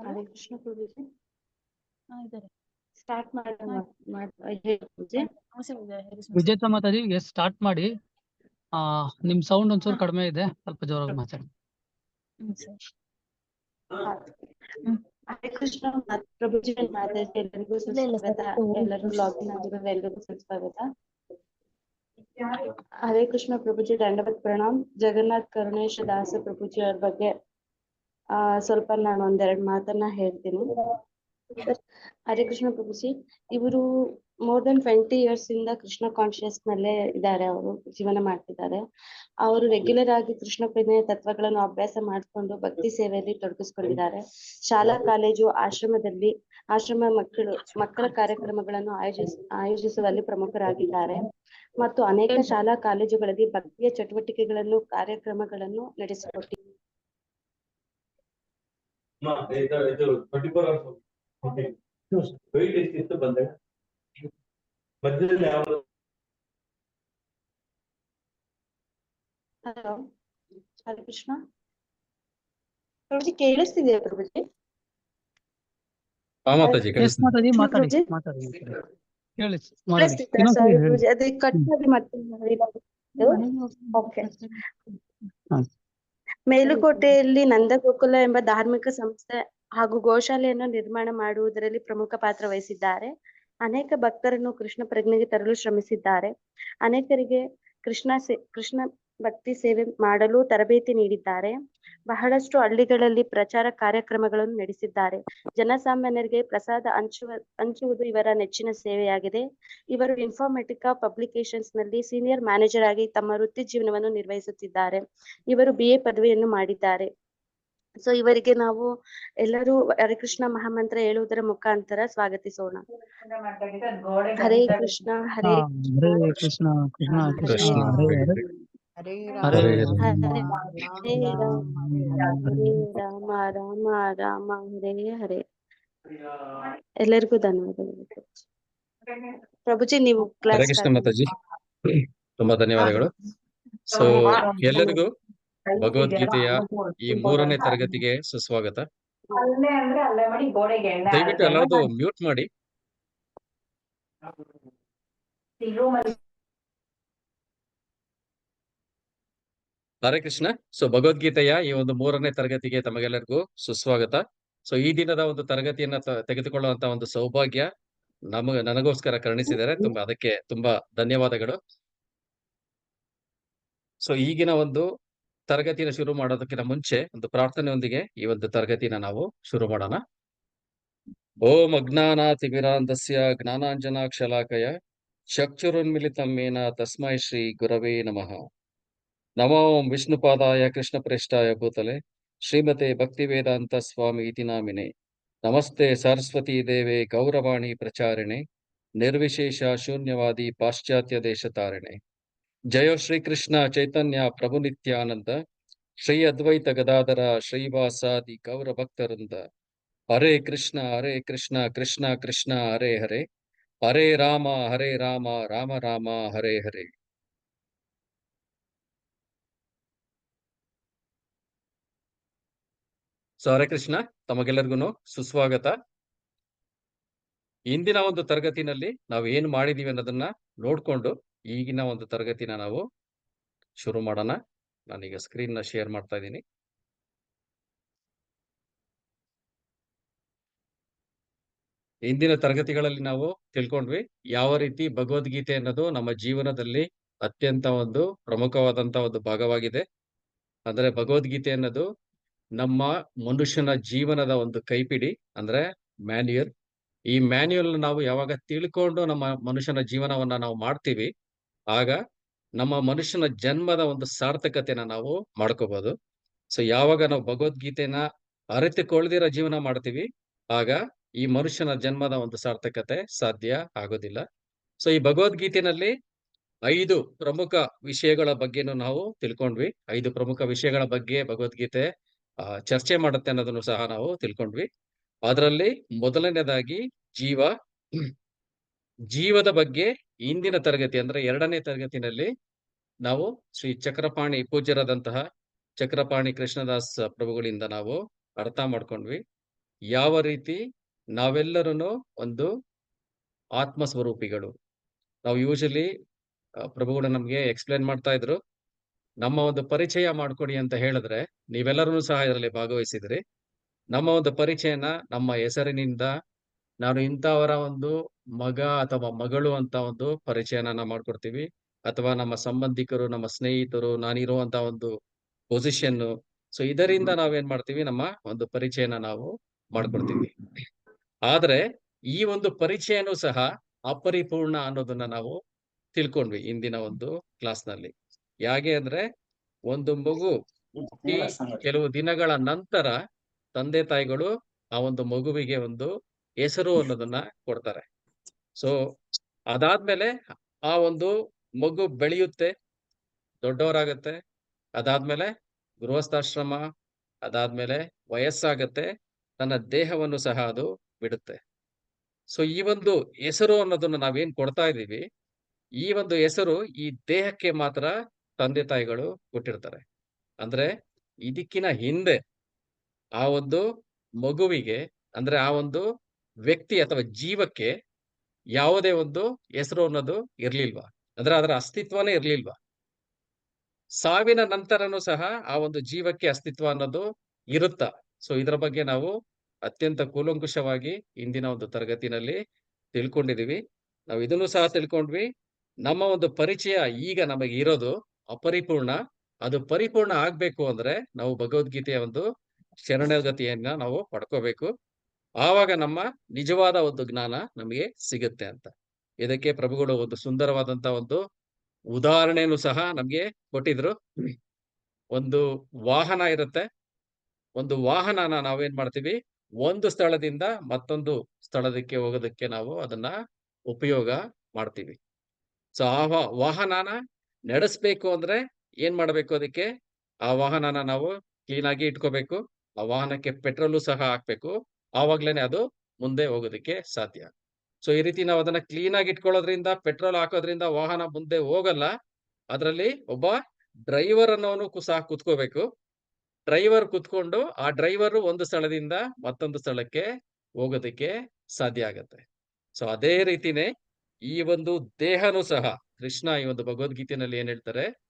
ಹರೇ ಕೃಷ್ಣ ಪ್ರಭುಜಿ ಇದ್ದಾರೆ. ಸ್ಟಾರ್ಟ್ ಹೇಳಿ ಪ್ರಭುಜಿ. ವಿಜೇತ ಮಾತಾಜಿ ಸ್ಟಾರ್ಟ್ ಮಾಡಿ. ನಿಮ್ ಸೌಂಡ್ ಒಂಚೂರು ಕಡಿಮೆ ಇದೆ, ಸ್ವಲ್ಪ ಜೋರಾಗಿ ಮಾತಾಡಿ. ಹರೇ ಕೃಷ್ಣ ಪ್ರಭುಜಿ ಮಾತಾಜಿ ಎಲ್ಲರಿಗೂ ಸುಸ್ವಾಗತ. ಎಲ್ಲರೂ ಲಾಗಿನ್ ಆಗಿರೋದು ಎಲ್ಲರಿಗೂ ಸುಸ್ವಾಗತ. ಹರೇ ಕೃಷ್ಣ ಪ್ರಭುಜಿ ದಂಡವತ್ ಪ್ರಣಾಮ್. ಜಗನ್ನಾಥ್ ಕರುಣೇಶ ದಾಸ ಪ್ರಭುಜಿ ಅವ್ರ ಬಗ್ಗೆ ಸ್ವಲ್ಪ ನಾನು ಒಂದೆರಡು ಮಾತನ್ನ ಹೇಳ್ತೀನಿ. ಹರೇ ಕೃಷ್ಣ ಪ್ರಭುಜಿ ಇವರು ಮೋರ್ ದೆನ್ 20 years ಇಂದ ಕೃಷ್ಣ ಕಾನ್ಶಿಯಸ್ ನಲ್ಲೇ ಇದ್ದಾರೆ. ಅವರು ಜೀವನ ಮಾಡ್ತಿದ್ದಾರೆ. ಅವರು ರೆಗ್ಯುಲರ್ ಆಗಿ ಕೃಷ್ಣ ಪ್ರಜ್ಞೆಯ ತತ್ವಗಳನ್ನು ಅಭ್ಯಾಸ ಮಾಡಿಕೊಂಡು ಭಕ್ತಿ ಸೇವೆಯಲ್ಲಿ ತೊಡಗಿಸ್ಕೊಂಡಿದ್ದಾರೆ. ಶಾಲಾ ಕಾಲೇಜು ಆಶ್ರಮದಲ್ಲಿ ಮಕ್ಕಳ ಕಾರ್ಯಕ್ರಮಗಳನ್ನು ಆಯೋಜಿಸುವಲ್ಲಿ ಪ್ರಮುಖರಾಗಿದ್ದಾರೆ ಮತ್ತು ಅನೇಕ ಶಾಲಾ ಕಾಲೇಜುಗಳಲ್ಲಿ ಭಕ್ತಿಯ ಚಟುವಟಿಕೆಗಳನ್ನು ಕಾರ್ಯಕ್ರಮಗಳನ್ನು ನಡೆಸಿಕೊಟ್ಟಿದ್ದಾರೆ. ಹಲೋ ಹರೇ ಕೃಷ್ಣ ಪ್ರಭುಜಿ ಕೇಳಿಸ್ತಿದೆಯಾ ಪ್ರಭುಜಿ? ಅದೇ ಕಟ್ಟಾಗಿ ಮತ್ತೆ ಮೇಲುಕೋಟೆಯಲ್ಲಿ ನಂದಗೋಕುಲ ಎಂಬ ಧಾರ್ಮಿಕ ಸಂಸ್ಥೆ ಹಾಗೂ ಗೋಶಾಲೆಯನ್ನು ನಿರ್ಮಾಣ ಮಾಡುವುದರಲ್ಲಿ ಪ್ರಮುಖ ಪಾತ್ರ ವಹಿಸಿದ್ದಾರೆ. ಅನೇಕ ಭಕ್ತರನ್ನು ಕೃಷ್ಣ ಪ್ರಜ್ಞೆಗೆ ತರಲು ಶ್ರಮಿಸಿದ್ದಾರೆ. ಅನೇಕರಿಗೆ ಕೃಷ್ಣ ಭಕ್ತಿ ಸೇವೆ ಮಾಡಲು ತರಬೇತಿ ನೀಡಿದ್ದಾರೆ. ಬಹಳಷ್ಟು ಹಳ್ಳಿಗಳಲ್ಲಿ ಪ್ರಚಾರ ಕಾರ್ಯಕ್ರಮಗಳನ್ನು ನಡೆಸಿದ್ದಾರೆ. ಜನಸಾಮಾನ್ಯರಿಗೆ ಪ್ರಸಾದ ಹಂಚುವುದು ಇವರ ನೆಚ್ಚಿನ ಸೇವೆಯಾಗಿದೆ. ಇವರು ಇನ್ಫಾರ್ಮೆಟಿಕಾ ಪಬ್ಲಿಕೇಶನ್ಸ್ ನಲ್ಲಿ ಸೀನಿಯರ್ ಮ್ಯಾನೇಜರ್ ಆಗಿ ತಮ್ಮ ವೃತ್ತಿ ಜೀವನವನ್ನು ನಿರ್ವಹಿಸುತ್ತಿದ್ದಾರೆ. ಇವರು BA ಪದವಿಯನ್ನು ಮಾಡಿದ್ದಾರೆ. ಸೊ ಇವರಿಗೆ ನಾವು ಎಲ್ಲರೂ ಹರೇ ಕೃಷ್ಣ ಮಹಾಮಂತ್ರ ಹೇಳುವುದರ ಮುಖಾಂತರ ಸ್ವಾಗತಿಸೋಣ. ಹರೇ ಕೃಷ್ಣ ಹರೇ ಕೃಷ್ಣ ಕೃಷ್ಣ ಕೃಷ್ಣ ಹರೇ ಹರೇ ಹರೇ ಹರೇ ರಾಮ ರಾಮ ರಾಮ ಹರೇ ಹರೇ. ಎಲ್ಲರಿಗೂ ಧನ್ಯವಾದಗಳು ಪ್ರಭುಜಿ. ನೀವು ಹರೇ ಕ್ಲಾಸ್ ಕೃಷ್ಣ ಮಾತಾಜಿ, ತುಂಬಾ ಧನ್ಯವಾದಗಳು. ಸೊ ಎಲ್ಲರಿಗೂ ಭಗವದ್ಗೀತೆಯ ಈ 3ನೇ ತರಗತಿಗೆ ಸುಸ್ವಾಗತ. ದಯವಿಟ್ಟು ಎಲ್ಲರದು ಮ್ಯೂಟ್ ಮಾಡಿ. ಹರೇ ಕೃಷ್ಣ. ಸೊ ಭಗವದ್ಗೀತೆಯ ಈ ಒಂದು 3ನೇ ತರಗತಿಗೆ ತಮಗೆಲ್ಲರಿಗೂ ಸುಸ್ವಾಗತ. ಸೊ ಈ ದಿನದ ಒಂದು ತರಗತಿಯನ್ನ ತೆಗೆದುಕೊಳ್ಳುವಂತ ಒಂದು ಸೌಭಾಗ್ಯ ನನಗೋಸ್ಕರ ಕರುಣಿಸಿದ್ದಾರೆ. ಅದಕ್ಕೆ ತುಂಬಾ ಧನ್ಯವಾದಗಳು. ಸೊ ಈಗಿನ ಒಂದು ತರಗತಿನ ಶುರು ಮಾಡೋದಕ್ಕಿಂತ ಮುಂಚೆ ಒಂದು ಪ್ರಾರ್ಥನೆಯೊಂದಿಗೆ ಈ ಒಂದು ತರಗತಿನ ನಾವು ಶುರು ಮಾಡೋಣ. ಓಂ ಅಜ್ಞಾನಾತಿಮಿರಾಂಧಸ್ಯ ಜ್ಞಾನಾಂಜನಾಕ್ಷಲಾಕಯ ಚಕ್ಷುರುನ್ಮಿಲಿತಂ ಮೇನ ತಸ್ಮೈ ಶ್ರೀ ಗುರವೇ ನಮಃ. ನಮೋ ವಿಷ್ಣುಪಾದಾಯ ಕೃಷ್ಣ ಪ್ರೇಷ್ಠಾಯ ಭೂತಲೆ ಶ್ರೀಮತೆ ಭಕ್ತಿವೇದಾಂತ ಸ್ವಾಮಿ ಇತಿ ನಾಮಿನೆ. ನಮಸ್ತೆ ಸರಸ್ವತಿ ದೇವೆ ಗೌರವಾಣಿ ಪ್ರಚಾರಿಣೆ ನಿರ್ವಿಶೇಷ ಶೂನ್ಯವಾದಿ ಪಾಶ್ಚಾತ್ಯ ದೇಶ ತಾರಿಣೆ. ಜಯ ಶ್ರೀ ಕೃಷ್ಣ ಚೈತನ್ಯ ಪ್ರಭು ನಿತ್ಯಾನಂದ ಶ್ರೀ ಅದ್ವೈತ ಗದಾಧರ ಶ್ರೀವಾಸಾದಿ ಗೌರ ಭಕ್ತರಿಂದ. ಹರೇ ಕೃಷ್ಣ ಕೃಷ್ಣ ಕೃಷ್ಣ ಹರೇ ಹರೇ, ಹರೇ ರಾಮ ರಾಮ ರಾಮ ಹರೇ ಹರೇ. ಸೊ ಹರೇ ಕೃಷ್ಣ, ತಮಗೆಲ್ಲರಿಗೂ ಸುಸ್ವಾಗತ. ಇಂದಿನ ಒಂದು ತರಗತಿನಲ್ಲಿ ನಾವು ಏನು ಮಾಡಿದೀವಿ ಅನ್ನೋದನ್ನ ನೋಡ್ಕೊಂಡು ಈಗಿನ ಒಂದು ತರಗತಿನ ನಾವು ಶುರು ಮಾಡೋಣ. ನಾನೀಗ ಸ್ಕ್ರೀನ್ ನ ಶೇರ್ ಮಾಡ್ತಾ ಇದ್ದೀನಿ. ಇಂದಿನ ತರಗತಿಗಳಲ್ಲಿ ನಾವು ತಿಳ್ಕೊಂಡ್ವಿ ಯಾವ ರೀತಿ ಭಗವದ್ಗೀತೆ ಅನ್ನೋದು ನಮ್ಮ ಜೀವನದಲ್ಲಿ ಅತ್ಯಂತ ಒಂದು ಪ್ರಮುಖವಾದಂತ ಒಂದು ಭಾಗವಾಗಿದೆ. ಅಂದ್ರೆ ಭಗವದ್ಗೀತೆ ಅನ್ನೋದು ನಮ್ಮ ಮನುಷ್ಯನ ಜೀವನದ ಒಂದು ಕೈಪಿಡಿ, ಅಂದ್ರೆ ಮ್ಯಾನ್ಯುಯಲ್. ಈ ಮ್ಯಾನ್ಯುಯಲ್ ನಾವು ಯಾವಾಗ ತಿಳ್ಕೊಂಡು ನಮ್ಮ ಮನುಷ್ಯನ ಜೀವನವನ್ನ ನಾವು ಮಾಡ್ತೀವಿ, ಆಗ ನಮ್ಮ ಮನುಷ್ಯನ ಜನ್ಮದ ಒಂದು ಸಾರ್ಥಕತೆನ ನಾವು ಮಾಡ್ಕೋಬಹುದು. ಸೊ ಯಾವಾಗ ನಾವು ಭಗವದ್ಗೀತೆನ ಅರಿತುಕೊಳ್ಳದಿರೋ ಜೀವನ ಮಾಡ್ತೀವಿ, ಆಗ ಈ ಮನುಷ್ಯನ ಜನ್ಮದ ಒಂದು ಸಾರ್ಥಕತೆ ಸಾಧ್ಯ ಆಗೋದಿಲ್ಲ. ಸೊ ಈ ಭಗವದ್ಗೀತೆನಲ್ಲಿ 5 ಪ್ರಮುಖ ವಿಷಯಗಳ ಬಗ್ಗೆನೂ ನಾವು ತಿಳ್ಕೊಂಡ್ವಿ. 5 ಪ್ರಮುಖ ವಿಷಯಗಳ ಬಗ್ಗೆ ಭಗವದ್ಗೀತೆ ಚರ್ಚೆ ಮಾಡುತ್ತೆ ಅನ್ನೋದನ್ನು ಸಹ ನಾವು ತಿಳ್ಕೊಂಡ್ವಿ. ಅದರಲ್ಲಿ ಮೊದಲನೇದಾಗಿ ಜೀವದ ಬಗ್ಗೆ ಇಂದಿನ ತರಗತಿ ಅಂದ್ರೆ 2ನೇ ತರಗತಿನಲ್ಲಿ ನಾವು ಶ್ರೀ ಚಕ್ರಪಾಣಿ ಪೂಜ್ಯರಾದಂತಹ ಚಕ್ರಪಾಣಿ ಕೃಷ್ಣದಾಸ್ ಪ್ರಭುಗಳಿಂದ ನಾವು ಅರ್ಥ ಮಾಡ್ಕೊಂಡ್ವಿ. ಯಾವ ರೀತಿ ನಾವೆಲ್ಲರೂ ಒಂದು ಆತ್ಮ ಸ್ವರೂಪಿಗಳು. ನಾವು ಯೂಶಲಿ ಪ್ರಭುಗಳು ನಮ್ಗೆ ಎಕ್ಸ್‌ಪ್ಲೇನ್ ಮಾಡ್ತಾ ಇದ್ರು. ನಮ್ಮ ಒಂದು ಪರಿಚಯ ಮಾಡ್ಕೊಡಿ ಅಂತ ಹೇಳಿದ್ರೆ, ನೀವೆಲ್ಲರೂ ಸಹ ಇದರಲ್ಲಿ ಭಾಗವಹಿಸಿದ್ರಿ. ನಮ್ಮ ಒಂದು ಪರಿಚಯನ ನಮ್ಮ ಹೆಸರಿನಿಂದ, ನಾನು ಇಂಥವರ ಒಂದು ಮಗ ಅಥವಾ ಮಗಳು ಅಂತ ಒಂದು ಪರಿಚಯನ ನಾವು ಮಾಡ್ಕೊಡ್ತೀವಿ. ಅಥವಾ ನಮ್ಮ ಸಂಬಂಧಿಕರು, ನಮ್ಮ ಸ್ನೇಹಿತರು, ನಾನಿರುವಂತ ಒಂದು ಪೊಸಿಷನ್ನು. ಸೊ ಇದರಿಂದ ನಾವೇನ್ ಮಾಡ್ತೀವಿ, ನಮ್ಮ ಒಂದು ಪರಿಚಯನ ನಾವು ಮಾಡ್ಕೊಡ್ತೀವಿ. ಆದ್ರೆ ಈ ಒಂದು ಪರಿಚಯನೂ ಸಹ ಅಪರಿಪೂರ್ಣ ಅನ್ನೋದನ್ನ ನಾವು ತಿಳ್ಕೊಂಡ್ವಿ ಇಂದಿನ ಒಂದು ಕ್ಲಾಸ್‌ನಲ್ಲಿ. ಯಾಗೆ ಅಂದ್ರೆ, ಒಂದು ಮಗು ಹುಟ್ಟಿ ಕೆಲವು ದಿನಗಳ ನಂತರ ತಂದೆ ತಾಯಿಗಳು ಆ ಒಂದು ಮಗುವಿಗೆ ಒಂದು ಹೆಸರು ಅನ್ನೋದನ್ನ ಕೊಡ್ತಾರೆ. ಸೊ ಅದಾದ್ಮೇಲೆ ಆ ಒಂದು ಮಗು ಬೆಳೆಯುತ್ತೆ, ದೊಡ್ಡವರಾಗತ್ತೆ. ಅದಾದ್ಮೇಲೆ ಗೃಹಸ್ಥಾಶ್ರಮ, ಅದಾದ್ಮೇಲೆ ವಯಸ್ಸಾಗತ್ತೆ, ತನ್ನ ದೇಹವನ್ನು ಸಹ ಅದು ಬಿಡುತ್ತೆ. ಸೊ ಈ ಒಂದು ಹೆಸರು ಅನ್ನೋದನ್ನ ನಾವೇನ್ ಕೊಡ್ತಾ ಇದೀವಿ, ಈ ಒಂದು ಹೆಸರು ಈ ದೇಹಕ್ಕೆ ಮಾತ್ರ ತಂದೆ ತಾಯಿಗಳು ಕೊಟ್ಟಿರ್ತಾರೆ. ಅಂದ್ರೆ ಇದಕ್ಕಿನ ಹಿಂದೆ ಆ ಒಂದು ಮಗುವಿಗೆ, ಅಂದ್ರೆ ಆ ಒಂದು ವ್ಯಕ್ತಿ ಅಥವಾ ಜೀವಕ್ಕೆ ಯಾವುದೇ ಒಂದು ಹೆಸರು ಅನ್ನೋದು ಇರ್ಲಿಲ್ವಾ? ಅಂದ್ರೆ ಅದರ ಅಸ್ತಿತ್ವನೇ ಇರ್ಲಿಲ್ವಾ? ಸಾವಿನ ನಂತರನೂ ಸಹ ಆ ಒಂದು ಜೀವಕ್ಕೆ ಅಸ್ತಿತ್ವ ಅನ್ನೋದು ಇರುತ್ತಾ? ಸೊ ಇದರ ಬಗ್ಗೆ ನಾವು ಅತ್ಯಂತ ಕೂಲಂಕುಷವಾಗಿ ಇಂದಿನ ಒಂದು ತರಗತಿನಲ್ಲಿ ತಿಳ್ಕೊಂಡಿದೀವಿ. ನಾವು ಇದನ್ನು ಸಹ ತಿಳ್ಕೊಂಡ್ವಿ. ನಮ್ಮ ಒಂದು ಪರಿಚಯ ಈಗ ನಮಗೆ ಇರೋದು ಅಪರಿಪೂರ್ಣ. ಅದು ಪರಿಪೂರ್ಣ ಆಗ್ಬೇಕು ಅಂದ್ರೆ ನಾವು ಭಗವದ್ಗೀತೆಯ ಒಂದು ಶರಣಾಗತಿಯನ್ನ ನಾವು ಪಡ್ಕೋಬೇಕು. ಆವಾಗ ನಮ್ಮ ನಿಜವಾದ ಒಂದು ಜ್ಞಾನ ನಮಗೆ ಸಿಗುತ್ತೆ ಅಂತ. ಇದಕ್ಕೆ ಪ್ರಭುಗಳು ಒಂದು ಸುಂದರವಾದಂತ ಒಂದು ಉದಾಹರಣೆಯನ್ನು ಸಹ ನಮ್ಗೆ ಕೊಟ್ಟಿದ್ರು. ಒಂದು ವಾಹನ ಇರುತ್ತೆ. ಒಂದು ವಾಹನನ ನಾವೇನ್ ಮಾಡ್ತೀವಿ, ಒಂದು ಸ್ಥಳದಿಂದ ಮತ್ತೊಂದು ಸ್ಥಳದಕ್ಕೆ ಹೋಗೋದಕ್ಕೆ ನಾವು ಅದನ್ನ ಉಪಯೋಗ ಮಾಡ್ತೀವಿ. ಸೊ ಆ ವಾಹನನ ನಡೆಸ್ಬೇಕು ಅಂದ್ರೆ ಏನ್ ಮಾಡ್ಬೇಕು ಅದಕ್ಕೆ? ಆ ವಾಹನನ ನಾವು ಕ್ಲೀನ್ ಆಗಿ ಇಟ್ಕೋಬೇಕು. ಆ ವಾಹನಕ್ಕೆ ಪೆಟ್ರೋಲು ಸಹ ಹಾಕ್ಬೇಕು. ಆವಾಗ್ಲೇನೆ ಅದು ಮುಂದೆ ಹೋಗೋದಕ್ಕೆ ಸಾಧ್ಯ. ಸೊ ಈ ರೀತಿ ನಾವು ಅದನ್ನ ಕ್ಲೀನ್ ಆಗಿ ಇಟ್ಕೊಳ್ಳೋದ್ರಿಂದ, ಪೆಟ್ರೋಲ್ ಹಾಕೋದ್ರಿಂದ ವಾಹನ ಮುಂದೆ ಹೋಗಲ್ಲ. ಅದ್ರಲ್ಲಿ ಒಬ್ಬ ಡ್ರೈವರ್ ಅನ್ನೋನು ಸಹ ಕೂತ್ಕೋಬೇಕು. ಡ್ರೈವರ್ ಕುತ್ಕೊಂಡು ಆ ಡ್ರೈವರು ಒಂದು ಸ್ಥಳದಿಂದ ಮತ್ತೊಂದು ಸ್ಥಳಕ್ಕೆ ಹೋಗೋದಕ್ಕೆ ಸಾಧ್ಯ ಆಗತ್ತೆ. ಸೊ ಅದೇ ರೀತಿನೇ ಈ ಒಂದು ದೇಹನೂ ಸಹ ಕೃಷ್ಣ ಈ ಒಂದು ಭಗವದ್ಗೀತೆಯಲ್ಲಿ ಏನ್ ಹೇಳ್ತಾರೆ,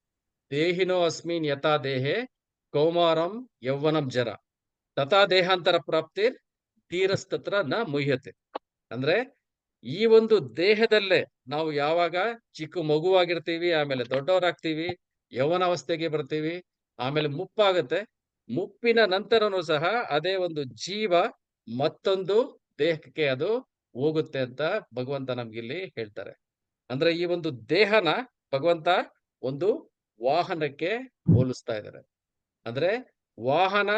ದೇಹಿನೋ ಅಸ್ಮಿನ್ ಯಥಾ ದೇಹೆ ಕೌಮಾರಂ ಯೌವನಂ ಜರ ತಥಾ ದೇಹಾಂತರ ಪ್ರಾಪ್ತಿರ್ ಧೀರಸ್ತತ್ರ ನ ಮುಹ್ಯತೆ. ಅಂದ್ರೆ ಈ ಒಂದು ದೇಹದಲ್ಲೇ ನಾವು ಯಾವಾಗ ಚಿಕ್ಕ ಮಗುವಾಗಿರ್ತೀವಿ, ಆಮೇಲೆ ದೊಡ್ಡವರಾಗ್ತೀವಿ, ಯೌವನಾವಸ್ಥೆಗೆ ಬರ್ತೀವಿ, ಆಮೇಲೆ ಮುಪ್ಪಾಗತ್ತೆ. ಮುಪ್ಪಿನ ನಂತರನೂ ಸಹ ಅದೇ ಒಂದು ಜೀವ ಮತ್ತೊಂದು ದೇಹಕ್ಕೆ ಅದು ಹೋಗುತ್ತೆ ಅಂತ ಭಗವಂತ ನಮ್ಗಿಲ್ಲಿ ಹೇಳ್ತಾರೆ. ಅಂದ್ರೆ ಈ ಒಂದು ದೇಹನ ಭಗವಂತ ಒಂದು ವಾಹನಕ್ಕೆ ಹೋಲಿಸ್ತಾ ಇದ್ದಾರೆ. ಅಂದ್ರೆ ವಾಹನ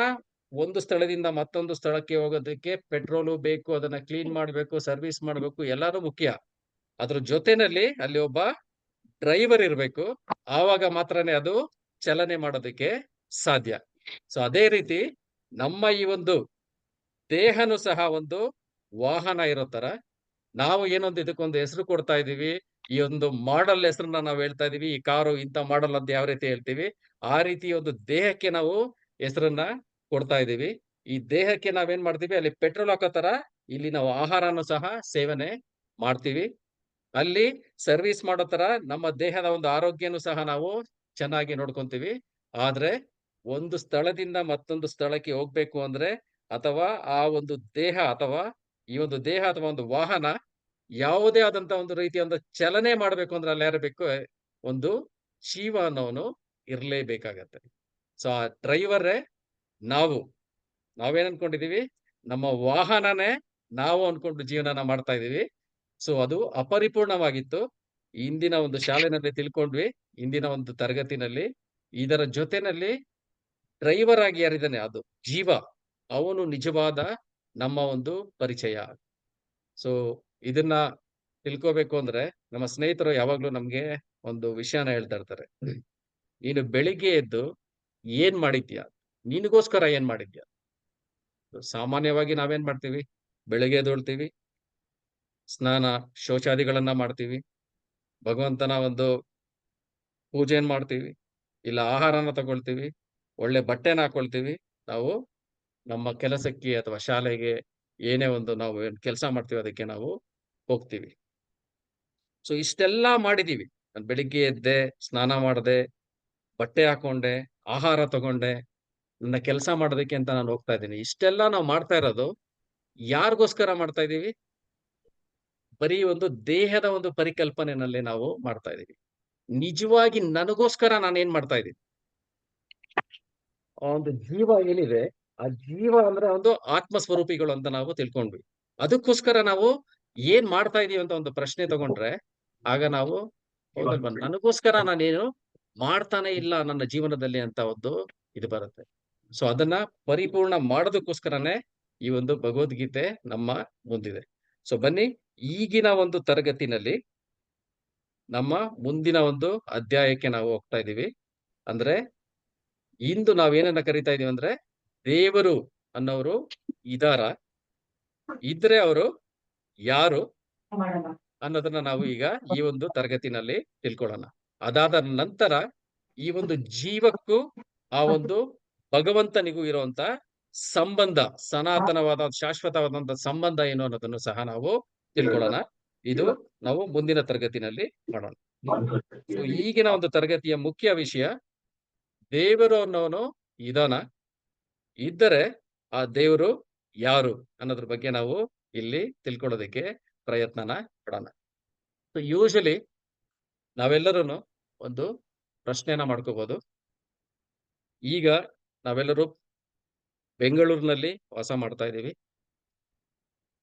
ಒಂದು ಸ್ಥಳದಿಂದ ಮತ್ತೊಂದು ಸ್ಥಳಕ್ಕೆ ಹೋಗೋದಕ್ಕೆ ಪೆಟ್ರೋಲು ಬೇಕು, ಅದನ್ನ ಕ್ಲೀನ್ ಮಾಡ್ಬೇಕು, ಸರ್ವಿಸ್ ಮಾಡ್ಬೇಕು, ಎಲ್ಲಾನು ಮುಖ್ಯ. ಅದ್ರ ಜೊತೆನಲ್ಲಿ ಅಲ್ಲಿ ಒಬ್ಬ ಡ್ರೈವರ್ ಇರ್ಬೇಕು. ಆವಾಗ ಮಾತ್ರನೇ ಅದು ಚಲನೆ ಮಾಡೋದಕ್ಕೆ ಸಾಧ್ಯ. ಸೊ ಅದೇ ರೀತಿ ನಮ್ಮ ಈ ಒಂದು ದೇಹನು ಸಹ ಒಂದು ವಾಹನ ಇರೋ ತರ, ನಾವು ಏನೊಂದು ಇದಕ್ಕೊಂದು ಹೆಸರು ಕೊಡ್ತಾ ಇದೀವಿ. ಈ ಒಂದು ಮಾಡೆಲ್ ಹೆಸರನ್ನ ನಾವು ಹೇಳ್ತಾ ಇದೀವಿ. ಈ ಕಾರು ಇಂಥ ಮಾಡೆಲ್ ಅಂತ ಯಾವ ರೀತಿ ಹೇಳ್ತೀವಿ, ಆ ರೀತಿ ಒಂದು ದೇಹಕ್ಕೆ ನಾವು ಹೆಸರನ್ನ ಕೊಡ್ತಾ ಇದೀವಿ. ಈ ದೇಹಕ್ಕೆ ನಾವೇನ್ ಮಾಡ್ತೀವಿ, ಅಲ್ಲಿ ಪೆಟ್ರೋಲ್ ಹಾಕೋ ತರ ಇಲ್ಲಿ ನಾವು ಆಹಾರನು ಸಹ ಸೇವನೆ ಮಾಡ್ತೀವಿ. ಅಲ್ಲಿ ಸರ್ವಿಸ್ ಮಾಡೋ ತರ ನಮ್ಮ ದೇಹದ ಒಂದು ಆರೋಗ್ಯನೂ ಸಹ ನಾವು ಚೆನ್ನಾಗಿ ನೋಡ್ಕೊಂತೀವಿ. ಆದ್ರೆ ಒಂದು ಸ್ಥಳದಿಂದ ಮತ್ತೊಂದು ಸ್ಥಳಕ್ಕೆ ಹೋಗ್ಬೇಕು ಅಂದ್ರೆ, ಅಥವಾ ಆ ಒಂದು ದೇಹ ಅಥವಾ ಈ ಒಂದು ದೇಹ ಅಥವಾ ಒಂದು ವಾಹನ ಯಾವುದೇ ಆದಂತ ಒಂದು ರೀತಿಯ ಒಂದು ಚಲನೆ ಮಾಡ್ಬೇಕು ಅಂದ್ರೆ ಅಲ್ಲಿ ಯಾರು ಬೇಕು? ಒಂದು ಜೀವ ಅನ್ನೋನು ಇರ್ಲೇಬೇಕಾಗತ್ತೆ. ಸೊ ಆ ಡ್ರೈವರೇ ನಾವು. ನಾವೇನ್ ಅನ್ಕೊಂಡಿದೀವಿ? ನಮ್ಮ ವಾಹನನೇ ನಾವು ಅನ್ಕೊಂಡು ಜೀವನನ ಮಾಡ್ತಾ ಇದೀವಿ. ಸೊ ಅದು ಅಪರಿಪೂರ್ಣವಾಗಿತ್ತು. ಇಂದಿನ ಒಂದು ಶಾಲೆನಲ್ಲಿ ತಿಳ್ಕೊಂಡ್ವಿ. ಇಂದಿನ ಒಂದು ತರಗತಿನಲ್ಲಿ. ಇದರ ಜೊತೆನಲ್ಲಿ ಡ್ರೈವರ್ ಆಗಿ ಯಾರಿದ್ದಾನೆ ಅದು ಜೀವ. ಅವನು ನಿಜವಾದ ನಮ್ಮ ಒಂದು ಪರಿಚಯ. ಸೊ ಇದನ್ನ ತಿಳ್ಕೋಬೇಕು ಅಂದ್ರೆ ನಮ್ಮ ಸ್ನೇಹಿತರು ಯಾವಾಗ್ಲೂ ನಮ್ಗೆ ಒಂದು ವಿಷಯನ ಹೇಳ್ತಾ ಇರ್ತಾರೆ. ನೀನು ಬೆಳಿಗ್ಗೆ ಎದ್ದು ಏನ್ ಮಾಡಿದ್ಯಾ? ನಿನಗೋಸ್ಕರ ಏನ್ ಮಾಡಿದ್ಯಾ? ಸಾಮಾನ್ಯವಾಗಿ ನಾವೇನ್ ಮಾಡ್ತೀವಿ? ಬೆಳಿಗ್ಗೆ ಎದ್ದೇಳ್ತೀವಿ, ಸ್ನಾನ, ಶೌಚಾದಿಗಳನ್ನ ಮಾಡ್ತೀವಿ. ಭಗವಂತನ ಒಂದು ಪೂಜೆಯನ್ನ ಮಾಡ್ತೀವಿ. ಇಲ್ಲ ಆಹಾರನ ತಗೊಳ್ತೀವಿ. ಒಳ್ಳೆ ಬಟ್ಟೆನ ಹಾಕೊಳ್ತೀವಿ. ನಾವು ನಮ್ಮ ಕೆಲಸಕ್ಕೆ ಅಥವಾ ಶಾಲೆಗೆ ಏನೇ ಒಂದು ನಾವು ಕೆಲಸ ಮಾಡ್ತೀವಿ ಅದಕ್ಕೆ ನಾವು ಹೋಗ್ತೀವಿ. ಸೊ ಇಷ್ಟೆಲ್ಲ ಮಾಡಿದೀವಿ. ನಾನು ಬೆಳಿಗ್ಗೆ ಎದ್ದೆ, ಸ್ನಾನ ಮಾಡ್ದೆ, ಬಟ್ಟೆ ಹಾಕೊಂಡೆ, ಆಹಾರ ತಗೊಂಡೆ, ನನ್ನ ಕೆಲಸ ಮಾಡೋದಕ್ಕೆ ಅಂತ ನಾನು ಹೋಗ್ತಾ ಇದ್ದೀನಿ. ಇಷ್ಟೆಲ್ಲ ನಾವು ಮಾಡ್ತಾ ಇರೋದು ಯಾರಿಗೋಸ್ಕರ ಮಾಡ್ತಾ ಇದೀವಿ? ಬರೀ ಒಂದು ದೇಹದ ಒಂದು ಪರಿಕಲ್ಪನೆನಲ್ಲಿ ನಾವು ಮಾಡ್ತಾ ಇದೀವಿ. ನಿಜವಾಗಿ ನನಗೋಸ್ಕರ ನಾನೇನ್ ಮಾಡ್ತಾ ಇದ್ದೀನಿ? ಆ ಒಂದು ಜೀವ ಏನಿದೆ, ಆ ಜೀವ ಅಂದ್ರೆ ಒಂದು ಆತ್ಮ ಸ್ವರೂಪಿಗಳು ಅಂತ ನಾವು ತಿಳ್ಕೊಂಡ್ವಿ. ಅದಕ್ಕೋಸ್ಕರ ನಾವು ಏನ್ ಮಾಡ್ತಾ ಇದೀವಿ ಅಂತ ಒಂದು ಪ್ರಶ್ನೆ ತಗೊಂಡ್ರೆ, ಆಗ ನಾವು ಹೌದಲ್ವಾ? ನನಗೋಸ್ಕರ ನಾನೇನು ಮಾಡ್ತಾನೆ ಇಲ್ಲ ನನ್ನ ಜೀವನದಲ್ಲಿ ಅಂತ ಒಂದು ಇದು ಬರುತ್ತೆ. ಸೊ ಅದನ್ನ ಪರಿಪೂರ್ಣ ಮಾಡೋದಕ್ಕೋಸ್ಕರನೇ ಈ ಒಂದು ಭಗವದ್ಗೀತೆ ನಮ್ಮ ಮುಂದಿದೆ. ಸೊ ಬನ್ನಿ, ಈಗಿನ ಒಂದು ತರಗತಿನಲ್ಲಿ ನಮ್ಮ ಮುಂದಿನ ಒಂದು ಅಧ್ಯಾಯಕ್ಕೆ ನಾವು ಹೋಗ್ತಾ ಇದೀವಿ. ಅಂದ್ರೆ ಇಂದು ನಾವೇನನ್ನ ಕರಿತಾ ಇದೀವಿ ಅಂದ್ರೆ, ದೇವರು ಅನ್ನೋರು ಇದಾರ? ಇದ್ರೆ ಅವರು ಯಾರು ಅನ್ನೋದನ್ನ ನಾವು ಈಗ ಈ ಒಂದು ತರಗತಿನಲ್ಲಿ ತಿಳ್ಕೊಳ್ಳೋಣ. ಅದಾದ ನಂತರ ಈ ಒಂದು ಜೀವಕ್ಕೂ ಆ ಒಂದು ಭಗವಂತನಿಗೂ ಇರುವಂತ ಸಂಬಂಧ, ಸನಾತನವಾದ ಶಾಶ್ವತವಾದಂತ ಸಂಬಂಧ ಏನು ಅನ್ನೋದನ್ನು ಸಹ ನಾವು ತಿಳ್ಕೊಳ್ಳೋಣ. ಇದು ನಾವು ಮುಂದಿನ ತರಗತಿನಲ್ಲಿ ಮಾಡೋಣ. ಸೊ ಈಗಿನ ಒಂದು ತರಗತಿಯ ಮುಖ್ಯ ವಿಷಯ, ದೇವರು ಅನ್ನೋನು ಇದಾನ? ಇದ್ದರೆ ಆ ದೇವರು ಯಾರು ಅನ್ನೋದ್ರ ಬಗ್ಗೆ ನಾವು ಇಲ್ಲಿ ತಿಳ್ಕೊಳ್ಳೋದಕ್ಕೆ ಪ್ರಯತ್ನನ ಪಡೋಣ. ಸೊ ಯೂಶಲಿ ನಾವೆಲ್ಲರೂ ಒಂದು ಪ್ರಶ್ನೆನ ಮಾಡ್ಕೋಬಹುದು. ಈಗ ನಾವೆಲ್ಲರೂ ಬೆಂಗಳೂರಿನಲ್ಲಿ ವಾಸ ಮಾಡ್ತಾ ಇದ್ದೀವಿ.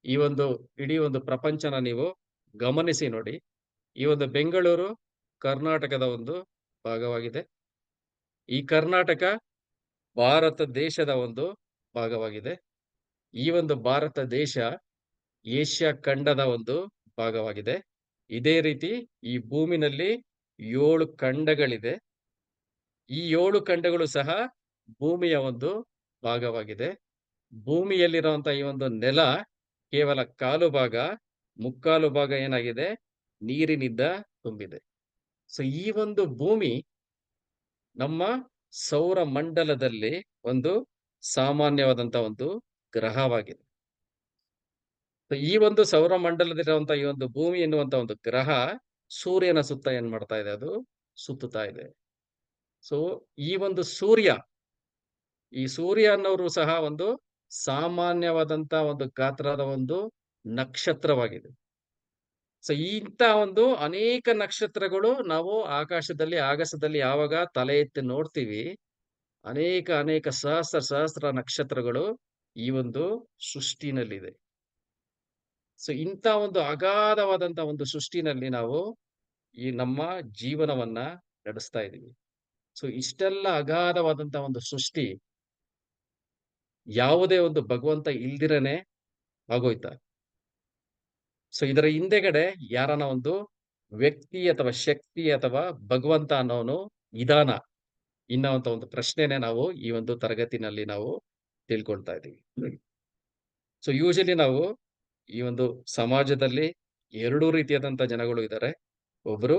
ಈ ಒಂದು ಇಡೀ ಒಂದು ಪ್ರಪಂಚನ ನೀವು ಗಮನಿಸಿ ನೋಡಿ. ಈ ಒಂದು ಬೆಂಗಳೂರು ಕರ್ನಾಟಕದ ಒಂದು ಭಾಗವಾಗಿದೆ. ಈ ಕರ್ನಾಟಕ ಭಾರತ ದೇಶದ ಒಂದು ಭಾಗವಾಗಿದೆ. ಈ ಒಂದು ಭಾರತ ದೇಶ ಏಷ್ಯಾ ಖಂಡದ ಒಂದು ಭಾಗವಾಗಿದೆ. ಇದೇ ರೀತಿ ಈ ಭೂಮಿನಲ್ಲಿ 7 ಖಂಡಗಳಿದೆ. ಈ 7 ಖಂಡಗಳು ಸಹ ಭೂಮಿಯ ಒಂದು ಭಾಗವಾಗಿದೆ. ಭೂಮಿಯಲ್ಲಿರುವಂತ ಈ ಒಂದು ನೆಲ ಕೇವಲ ಕಾಲು ಭಾಗ, ಮುಕ್ಕಾಲು ಭಾಗ ಏನಾಗಿದೆ? ನೀರಿನಿಂದ ತುಂಬಿದೆ. ಸೊ ಈ ಒಂದು ಭೂಮಿ ನಮ್ಮ ಸೌರ ಮಂಡಲದಲ್ಲಿ ಒಂದು ಸಾಮಾನ್ಯವಾದಂತ ಒಂದು ಗ್ರಹವಾಗಿದೆ. ಈ ಒಂದು ಸೌರ ಮಂಡಲದಲ್ಲಿರುವಂತ ಈ ಒಂದು ಭೂಮಿ ಎನ್ನುವಂತ ಒಂದು ಗ್ರಹ ಸೂರ್ಯನ ಸುತ್ತ ಏನ್ ಮಾಡ್ತಾ ಇದೆ? ಅದು ಸುತ್ತುತ್ತಾ ಇದೆ. ಸೊ ಈ ಒಂದು ಈ ಸೂರ್ಯ ಅನ್ನೋರು ಸಹ ಒಂದು ಸಾಮಾನ್ಯವಾದಂತ ಒಂದು ಗಾತ್ರದ ಒಂದು ನಕ್ಷತ್ರವಾಗಿದೆ. ಸೊ ಇಂಥ ಒಂದು ಅನೇಕ ನಕ್ಷತ್ರಗಳು ನಾವು ಆಕಾಶದಲ್ಲಿ ಆಗಸದಲ್ಲಿ ಯಾವಾಗ ತಲೆ ಎತ್ತಿ ನೋಡ್ತೀವಿ, ಅನೇಕ ಸಹಸ್ರ ನಕ್ಷತ್ರಗಳು ಈ ಒಂದು ಸೃಷ್ಟಿನಲ್ಲಿದೆ. ಸೊ ಇಂಥ ಒಂದು ಅಗಾಧವಾದಂತ ಒಂದು ಸೃಷ್ಟಿನಲ್ಲಿ ನಾವು ಈ ನಮ್ಮ ಜೀವನವನ್ನ ನಡೆಸ್ತಾ ಇದ್ದೀವಿ. ಸೊ ಇಷ್ಟೆಲ್ಲ ಅಗಾಧವಾದಂತ ಒಂದು ಸೃಷ್ಟಿ ಯಾವುದೇ ಒಂದು ಭಗವಂತ ಇಲ್ದಿರನೆ ಆಗೋಯ್ತಾ? ಸೊ ಇದರ ಹಿಂದೆಗಡೆ ಯಾರನ ಒಂದು ವ್ಯಕ್ತಿ ಅಥವಾ ಶಕ್ತಿ ಅಥವಾ ಭಗವಂತ ಅನ್ನೋನು ಇದಾನ ಇನ್ನುವಂತ ಒಂದು ಪ್ರಶ್ನೆನೆ ನಾವು ಈ ಒಂದು ತರಗತಿನಲ್ಲಿ ನಾವು ತಿಳ್ಕೊಳ್ತಾ ಇದ್ದೀವಿ. ಸೊ ಯೂಶಲಿ ನಾವು ಈ ಒಂದು ಸಮಾಜದಲ್ಲಿ 2 ರೀತಿಯಾದಂತ ಜನಗಳು ಇದ್ದಾರೆ. ಒಬ್ರು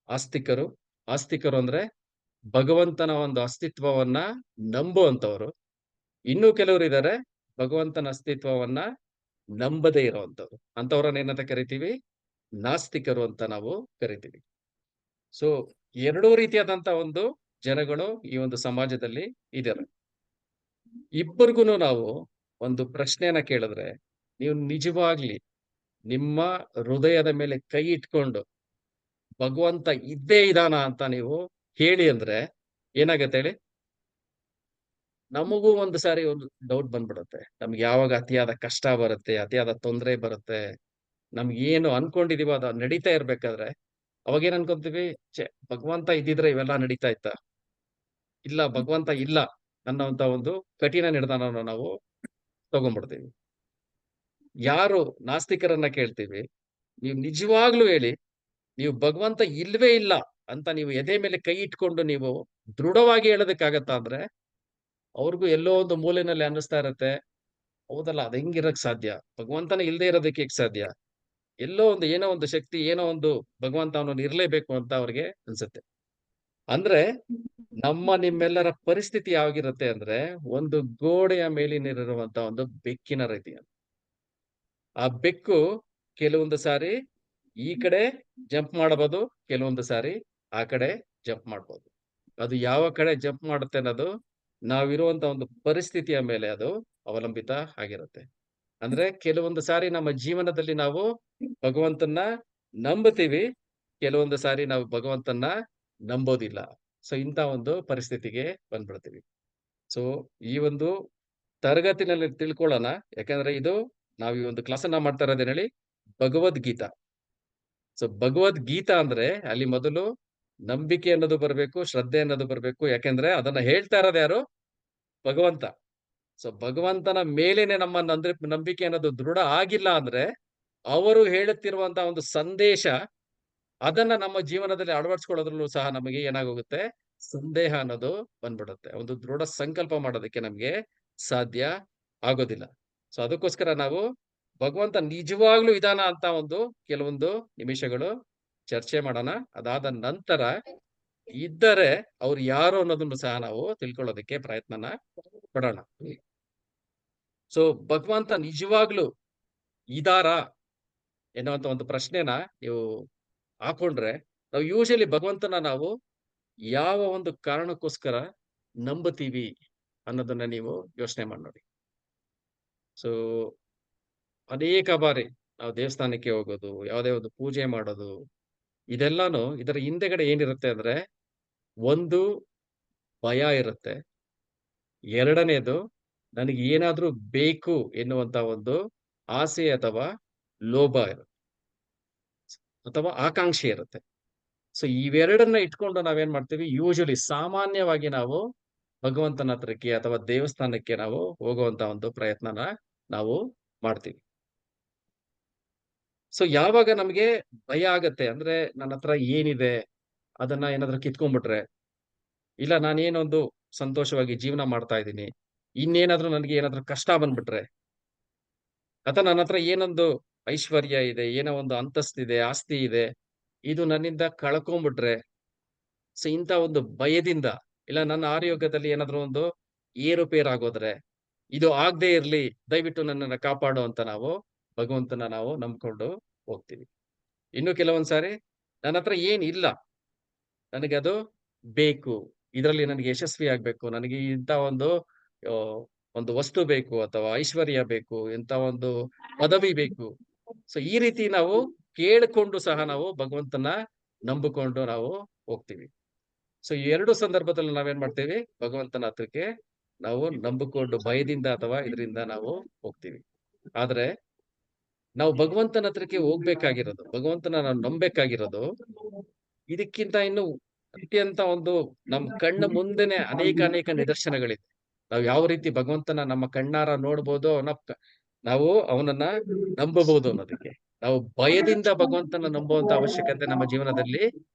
ಆಸ್ತಿಕರು. ಆಸ್ತಿಕರು ಅಂದ್ರೆ ಭಗವಂತನ ಒಂದು ಅಸ್ತಿತ್ವವನ್ನ ನಂಬುವಂತವರು. ಇನ್ನೂ ಕೆಲವರು ಇದ್ದಾರೆ ಭಗವಂತನ ಅಸ್ತಿತ್ವವನ್ನ ನಂಬದೇ ಇರುವಂತವ್ರು. ಅಂತವ್ರನ್ನ ಏನಂತ ಕರಿತೀವಿ? ನಾಸ್ತಿಕರು ಅಂತ ನಾವು ಕರಿತೀವಿ. ಸೊ 2 ರೀತಿಯಾದಂತ ಒಂದು ಜನಗಳು ಈ ಒಂದು ಸಮಾಜದಲ್ಲಿ ಇದ್ದಾರೆ. ಇಬ್ಬರಿಗೂನು ನಾವು ಒಂದು ಪ್ರಶ್ನೆಯನ್ನ ಕೇಳಿದ್ರೆ, ನೀವು ನಿಜವಾಗ್ಲಿ ನಿಮ್ಮ ಹೃದಯದ ಮೇಲೆ ಕೈ ಇಟ್ಕೊಂಡು ಭಗವಂತ ಇದ್ದೇ ಇದಾನ ಅಂತ ನೀವು ಹೇಳಿ ಅಂದ್ರೆ ಏನಾಗತ್ತೆ ಹೇಳಿ? ನಮಗೂ ಒಂದು ಸಾರಿ ಒಂದು ಡೌಟ್ ಬಂದ್ಬಿಡುತ್ತೆ. ನಮ್ಗೆ ಯಾವಾಗ ಅತಿಯಾದ ಕಷ್ಟ ಬರುತ್ತೆ, ಅತಿಯಾದ ತೊಂದರೆ ಬರುತ್ತೆ, ನಮ್ಗೆ ಏನು ಅನ್ಕೊಂಡಿದೀವೋ ಅದು ನಡೀತಾ ಇರ್ಬೇಕಾದ್ರೆ ಅವಾಗ ಏನ್ ಅನ್ಕೊಂತೀವಿ? ಭಗವಂತ ಇದ್ದಿದ್ರೆ ಇವೆಲ್ಲ ನಡೀತಾ ಇತ್ತ? ಇಲ್ಲ, ಭಗವಂತ ಇಲ್ಲ ಅನ್ನೋಂತ ಒಂದು ಕಠಿಣ ನಿರ್ಧಾರವನ್ನು ನಾವು ತಗೊಂಡ್ಬಿಡ್ತೀವಿ. ಯಾರು ನಾಸ್ತಿಕರನ್ನ ಕೇಳ್ತೀವಿ, ನೀವು ನಿಜವಾಗ್ಲೂ ಹೇಳಿ, ನೀವು ಭಗವಂತ ಇಲ್ವೇ ಇಲ್ಲ ಅಂತ ನೀವು ಎದೆ ಮೇಲೆ ಕೈ ಇಟ್ಕೊಂಡು ನೀವು ದೃಢವಾಗಿ ಹೇಳೋದಕ್ಕಾಗತ್ತಾ ಅಂದ್ರೆ, ಅವ್ರಿಗೂ ಎಲ್ಲೋ ಒಂದು ಮೂಲೆನಲ್ಲಿ ಅನ್ನಿಸ್ತಾ ಇರತ್ತೆ, ಹೌದಲ್ಲ, ಅದ್ ಹೆಂಗಿರಕ್ ಸಾಧ್ಯ? ಭಗವಂತನೇ ಇಲ್ದೇ ಇರೋದಕ್ಕೆ ಹೇಗ್ ಸಾಧ್ಯ? ಎಲ್ಲೋ ಒಂದು ಏನೋ ಒಂದು ಶಕ್ತಿ, ಏನೋ ಒಂದು ಭಗವಂತ ಅವನನ್ನು ಇರ್ಲೇಬೇಕು ಅಂತ ಅವ್ರಿಗೆ ಅನ್ಸುತ್ತೆ. ಅಂದ್ರೆ ನಿಮ್ಮೆಲ್ಲರ ಪರಿಸ್ಥಿತಿ ಯಾವಾಗಿರುತ್ತೆ ಅಂದ್ರೆ ಒಂದು ಗೋಡೆಯ ಮೇಲಿನಿರುವಂತ ಒಂದು ಬೆಕ್ಕಿನ ರೀತಿ. ಆ ಬೆಕ್ಕು ಕೆಲವೊಂದು ಸಾರಿ ಈ ಕಡೆ ಜಂಪ್ ಮಾಡಬಹುದು, ಕೆಲವೊಂದು ಸಾರಿ ಆ ಕಡೆ ಜಂಪ್ ಮಾಡಬಹುದು. ಅದು ಯಾವ ಕಡೆ ಜಂಪ್ ಮಾಡುತ್ತೆ ಅನ್ನೋದು ನಾವಿರುವಂತ ಒಂದು ಪರಿಸ್ಥಿತಿಯ ಮೇಲೆ ಅದು ಅವಲಂಬಿತ ಆಗಿರುತ್ತೆ. ಅಂದ್ರೆ ಕೆಲವೊಂದು ಸಾರಿ ನಮ್ಮ ಜೀವನದಲ್ಲಿ ನಾವು ಭಗವಂತನ ನಂಬುತ್ತೀವಿ, ಕೆಲವೊಂದು ಸಾರಿ ನಾವು ಭಗವಂತನ ನಂಬೋದಿಲ್ಲ. ಸೊ ಇಂಥ ಒಂದು ಪರಿಸ್ಥಿತಿಗೆ ಬಂದ್ಬಿಡ್ತೀವಿ. ಸೊ ಈ ಒಂದು ತರಗತಿನಲ್ಲಿ ತಿಳ್ಕೊಳ್ಳೋಣ. ಯಾಕಂದ್ರೆ ಇದು ನಾವು ಈ ಒಂದು ಕ್ಲಾಸನ್ನ ಮಾಡ್ತಾ ಇರೋದೇನ್ ಹೇಳಿ ಭಗವದ್ಗೀತಾ. ಸೊ ಭಗವದ್ಗೀತಾ ಅಂದ್ರೆ ಅಲ್ಲಿ ಮೊದಲು ನಂಬಿಕೆ ಅನ್ನೋದು ಬರ್ಬೇಕು, ಶ್ರದ್ಧೆ ಅನ್ನೋದು ಬರ್ಬೇಕು. ಯಾಕೆಂದ್ರೆ ಅದನ್ನ ಹೇಳ್ತಾ ಇರೋದು ಯಾರು? ಭಗವಂತ. ಸೊ ಭಗವಂತನ ಮೇಲೇನೆ ನಮ್ಮ ನಂಬಿಕೆ ಅನ್ನೋದು ದೃಢ ಆಗಿಲ್ಲ ಅಂದ್ರೆ ಅವರು ಹೇಳುತ್ತಿರುವಂತಹ ಒಂದು ಸಂದೇಶ ಅದನ್ನ ನಮ್ಮ ಜೀವನದಲ್ಲಿ ಅಳವಡಿಸ್ಕೊಳ್ಳೋದ್ರಲ್ಲೂ ಸಹ ನಮಗೆ ಏನಾಗೋಗುತ್ತೆ? ಸಂದೇಹ ಅನ್ನೋದು ಬಂದ್ಬಿಡುತ್ತೆ. ಒಂದು ದೃಢ ಸಂಕಲ್ಪ ಮಾಡೋದಕ್ಕೆ ನಮ್ಗೆ ಸಾಧ್ಯ ಆಗೋದಿಲ್ಲ. ಸೊ ಅದಕ್ಕೋಸ್ಕರ ನಾವು ಭಗವಂತ ನಿಜವಾಗ್ಲೂ ಇದಾನ ಅಂತ ಒಂದು ಕೆಲವೊಂದು ನಿಮಿಷಗಳು ಚರ್ಚೆ ಮಾಡೋಣ. ಅದಾದ ನಂತರ ಇದ್ದರೆ ಅವ್ರು ಯಾರು ಅನ್ನೋದನ್ನು ಸಹ ನಾವು ತಿಳ್ಕೊಳ್ಳೋದಕ್ಕೆ ಪ್ರಯತ್ನನ ಪಡೋಣ. ಸೊ ಭಗವಂತ ನಿಜವಾಗ್ಲೂ ಇದಾರಾ ಎನ್ನುವಂತ ಒಂದು ಪ್ರಶ್ನೆನ ನೀವು ಹಾಕೊಂಡ್ರೆ ನಾವು ಯೂಶಲಿ ಭಗವಂತನ ನಾವು ಯಾವ ಒಂದು ಕಾರಣಕ್ಕೋಸ್ಕರ ನಂಬುತ್ತೀವಿ ಅನ್ನೋದನ್ನ ನೀವು ಯೋಚನೆ ಮಾಡಿ ನೋಡಿ. ಸೊ ಅನೇಕ ಬಾರಿ ನಾವು ದೇವಸ್ಥಾನಕ್ಕೆ ಹೋಗೋದು, ಯಾವುದೇ ಒಂದು ಪೂಜೆ ಮಾಡೋದು, ಇದೆಲ್ಲಾನು ಇದರ ಹಿಂದೆಗಡೆ ಏನಿರುತ್ತೆ ಅಂದ್ರೆ ಒಂದು ಭಯ ಇರುತ್ತೆ. ಎರಡನೇದು ನನಗೆ ಏನಾದ್ರೂ ಬೇಕು ಎನ್ನುವಂತ ಒಂದು ಆಸೆ ಅಥವಾ ಲೋಭ ಇರುತ್ತೆ ಅಥವಾ ಆಕಾಂಕ್ಷೆ ಇರುತ್ತೆ. ಸೊ ಇವೆರಡನ್ನ ಇಟ್ಕೊಂಡು ನಾವೇನ್ ಮಾಡ್ತೀವಿ? ಯೂಶಲಿ ಸಾಮಾನ್ಯವಾಗಿ ನಾವು ಭಗವಂತನ ಹತ್ರಕ್ಕೆ ಅಥವಾ ದೇವಸ್ಥಾನಕ್ಕೆ ನಾವು ಹೋಗುವಂತ ಒಂದು ಪ್ರಯತ್ನನ ನಾವು ಮಾಡ್ತೀವಿ. ಸೊ ಯಾವಾಗ ನಮ್ಗೆ ಭಯ ಆಗತ್ತೆ ಅಂದ್ರೆ ನನ್ನ ಹತ್ರ ಏನಿದೆ ಅದನ್ನ ಏನಾದ್ರೂ ಕಿತ್ಕೊಂಡ್ಬಿಟ್ರೆ, ಇಲ್ಲ ನಾನೇನೊಂದು ಸಂತೋಷವಾಗಿ ಜೀವನ ಮಾಡ್ತಾ ಇದ್ದೀನಿ, ಇನ್ನೇನಾದ್ರೂ ನನಗೆ ಏನಾದ್ರೂ ಕಷ್ಟ ಬಂದ್ಬಿಟ್ರೆ, ಅಥವಾ ನನ್ನ ಹತ್ರ ಏನೊಂದು ಐಶ್ವರ್ಯ ಇದೆ, ಏನೋ ಒಂದು ಅಂತಸ್ತಿದೆ, ಆಸ್ತಿ ಇದೆ, ಇದು ನನ್ನಿಂದ ಕಳ್ಕೊಂಡ್ಬಿಟ್ರೆ, ಸೊ ಇಂಥ ಒಂದು ಭಯದಿಂದ, ಇಲ್ಲ ನನ್ನ ಆರೋಗ್ಯದಲ್ಲಿ ಏನಾದ್ರೂ ಒಂದು ಏರುಪೇರಾಗೋದ್ರೆ, ಇದು ಆಗದೆ ಇರ್ಲಿ, ದಯವಿಟ್ಟು ನನ್ನನ್ನ ಕಾಪಾಡು ಅಂತ ನಾವು ಭಗವಂತನ ನಾವು ನಂಬ್ಕೊಂಡು ಹೋಗ್ತೀವಿ. ಇನ್ನು ಕೆಲವೊಂದ್ ಸಾರಿ ನನ್ನ ಹತ್ರ ಏನಿಲ್ಲ, ನನಗೆ ಅದು ಬೇಕು, ಇದರಲ್ಲಿ ನನಗೆ ಯಶಸ್ವಿ ಆಗ್ಬೇಕು, ನನಗೆ ಇಂಥ ಒಂದು ಆ, ಒಂದು ವಸ್ತು ಬೇಕು ಅಥವಾ ಐಶ್ವರ್ಯ ಬೇಕು, ಇಂಥ ಒಂದು ಪದವಿ ಬೇಕು. ಸೊ ಈ ರೀತಿ ನಾವು ಕೇಳಿಕೊಂಡು ಸಹ ನಾವು ಭಗವಂತನ ನಂಬಿಕೊಂಡು ನಾವು ಹೋಗ್ತೀವಿ. ಸೊ ಈ ಎರಡು ಸಂದರ್ಭದಲ್ಲಿ ನಾವೇನ್ ಮಾಡ್ತೇವೆ? ಭಗವಂತನ ಹತ್ರಕ್ಕೆ ನಾವು ನಂಬಿಕೊಂಡು ಭಯದಿಂದ ಅಥವಾ ಇದರಿಂದ ನಾವು ಹೋಗ್ತೀವಿ. ಆದ್ರೆ ನಾವು ಭಗವಂತನ ಹತ್ರಕ್ಕೆ ಹೋಗ್ಬೇಕಾಗಿರೋದು, ಭಗವಂತನ ನಾವು ನಂಬೇಕಾಗಿರೋದು ಇದಕ್ಕಿಂತ ಇನ್ನು ಅತ್ಯಂತ ಒಂದು ನಮ್ ಕಣ್ಣ ಮುಂದೆನೆ ಅನೇಕ ನಿದರ್ಶನಗಳಿದೆ. ನಾವು ಯಾವ ರೀತಿ ಭಗವಂತನ ನಮ್ಮ ಕಣ್ಣಾರ ನೋಡ್ಬೋದು, ನಾವು ಅವನನ್ನ ನಂಬಬಹುದು ಅನ್ನೋದಕ್ಕೆ. ನಾವು ಭಯದಿಂದ ಭಗವಂತನ ನಂಬುವಂತ ಅವಶ್ಯಕತೆ ನಮ್ಮ ಜೀವನದಲ್ಲಿ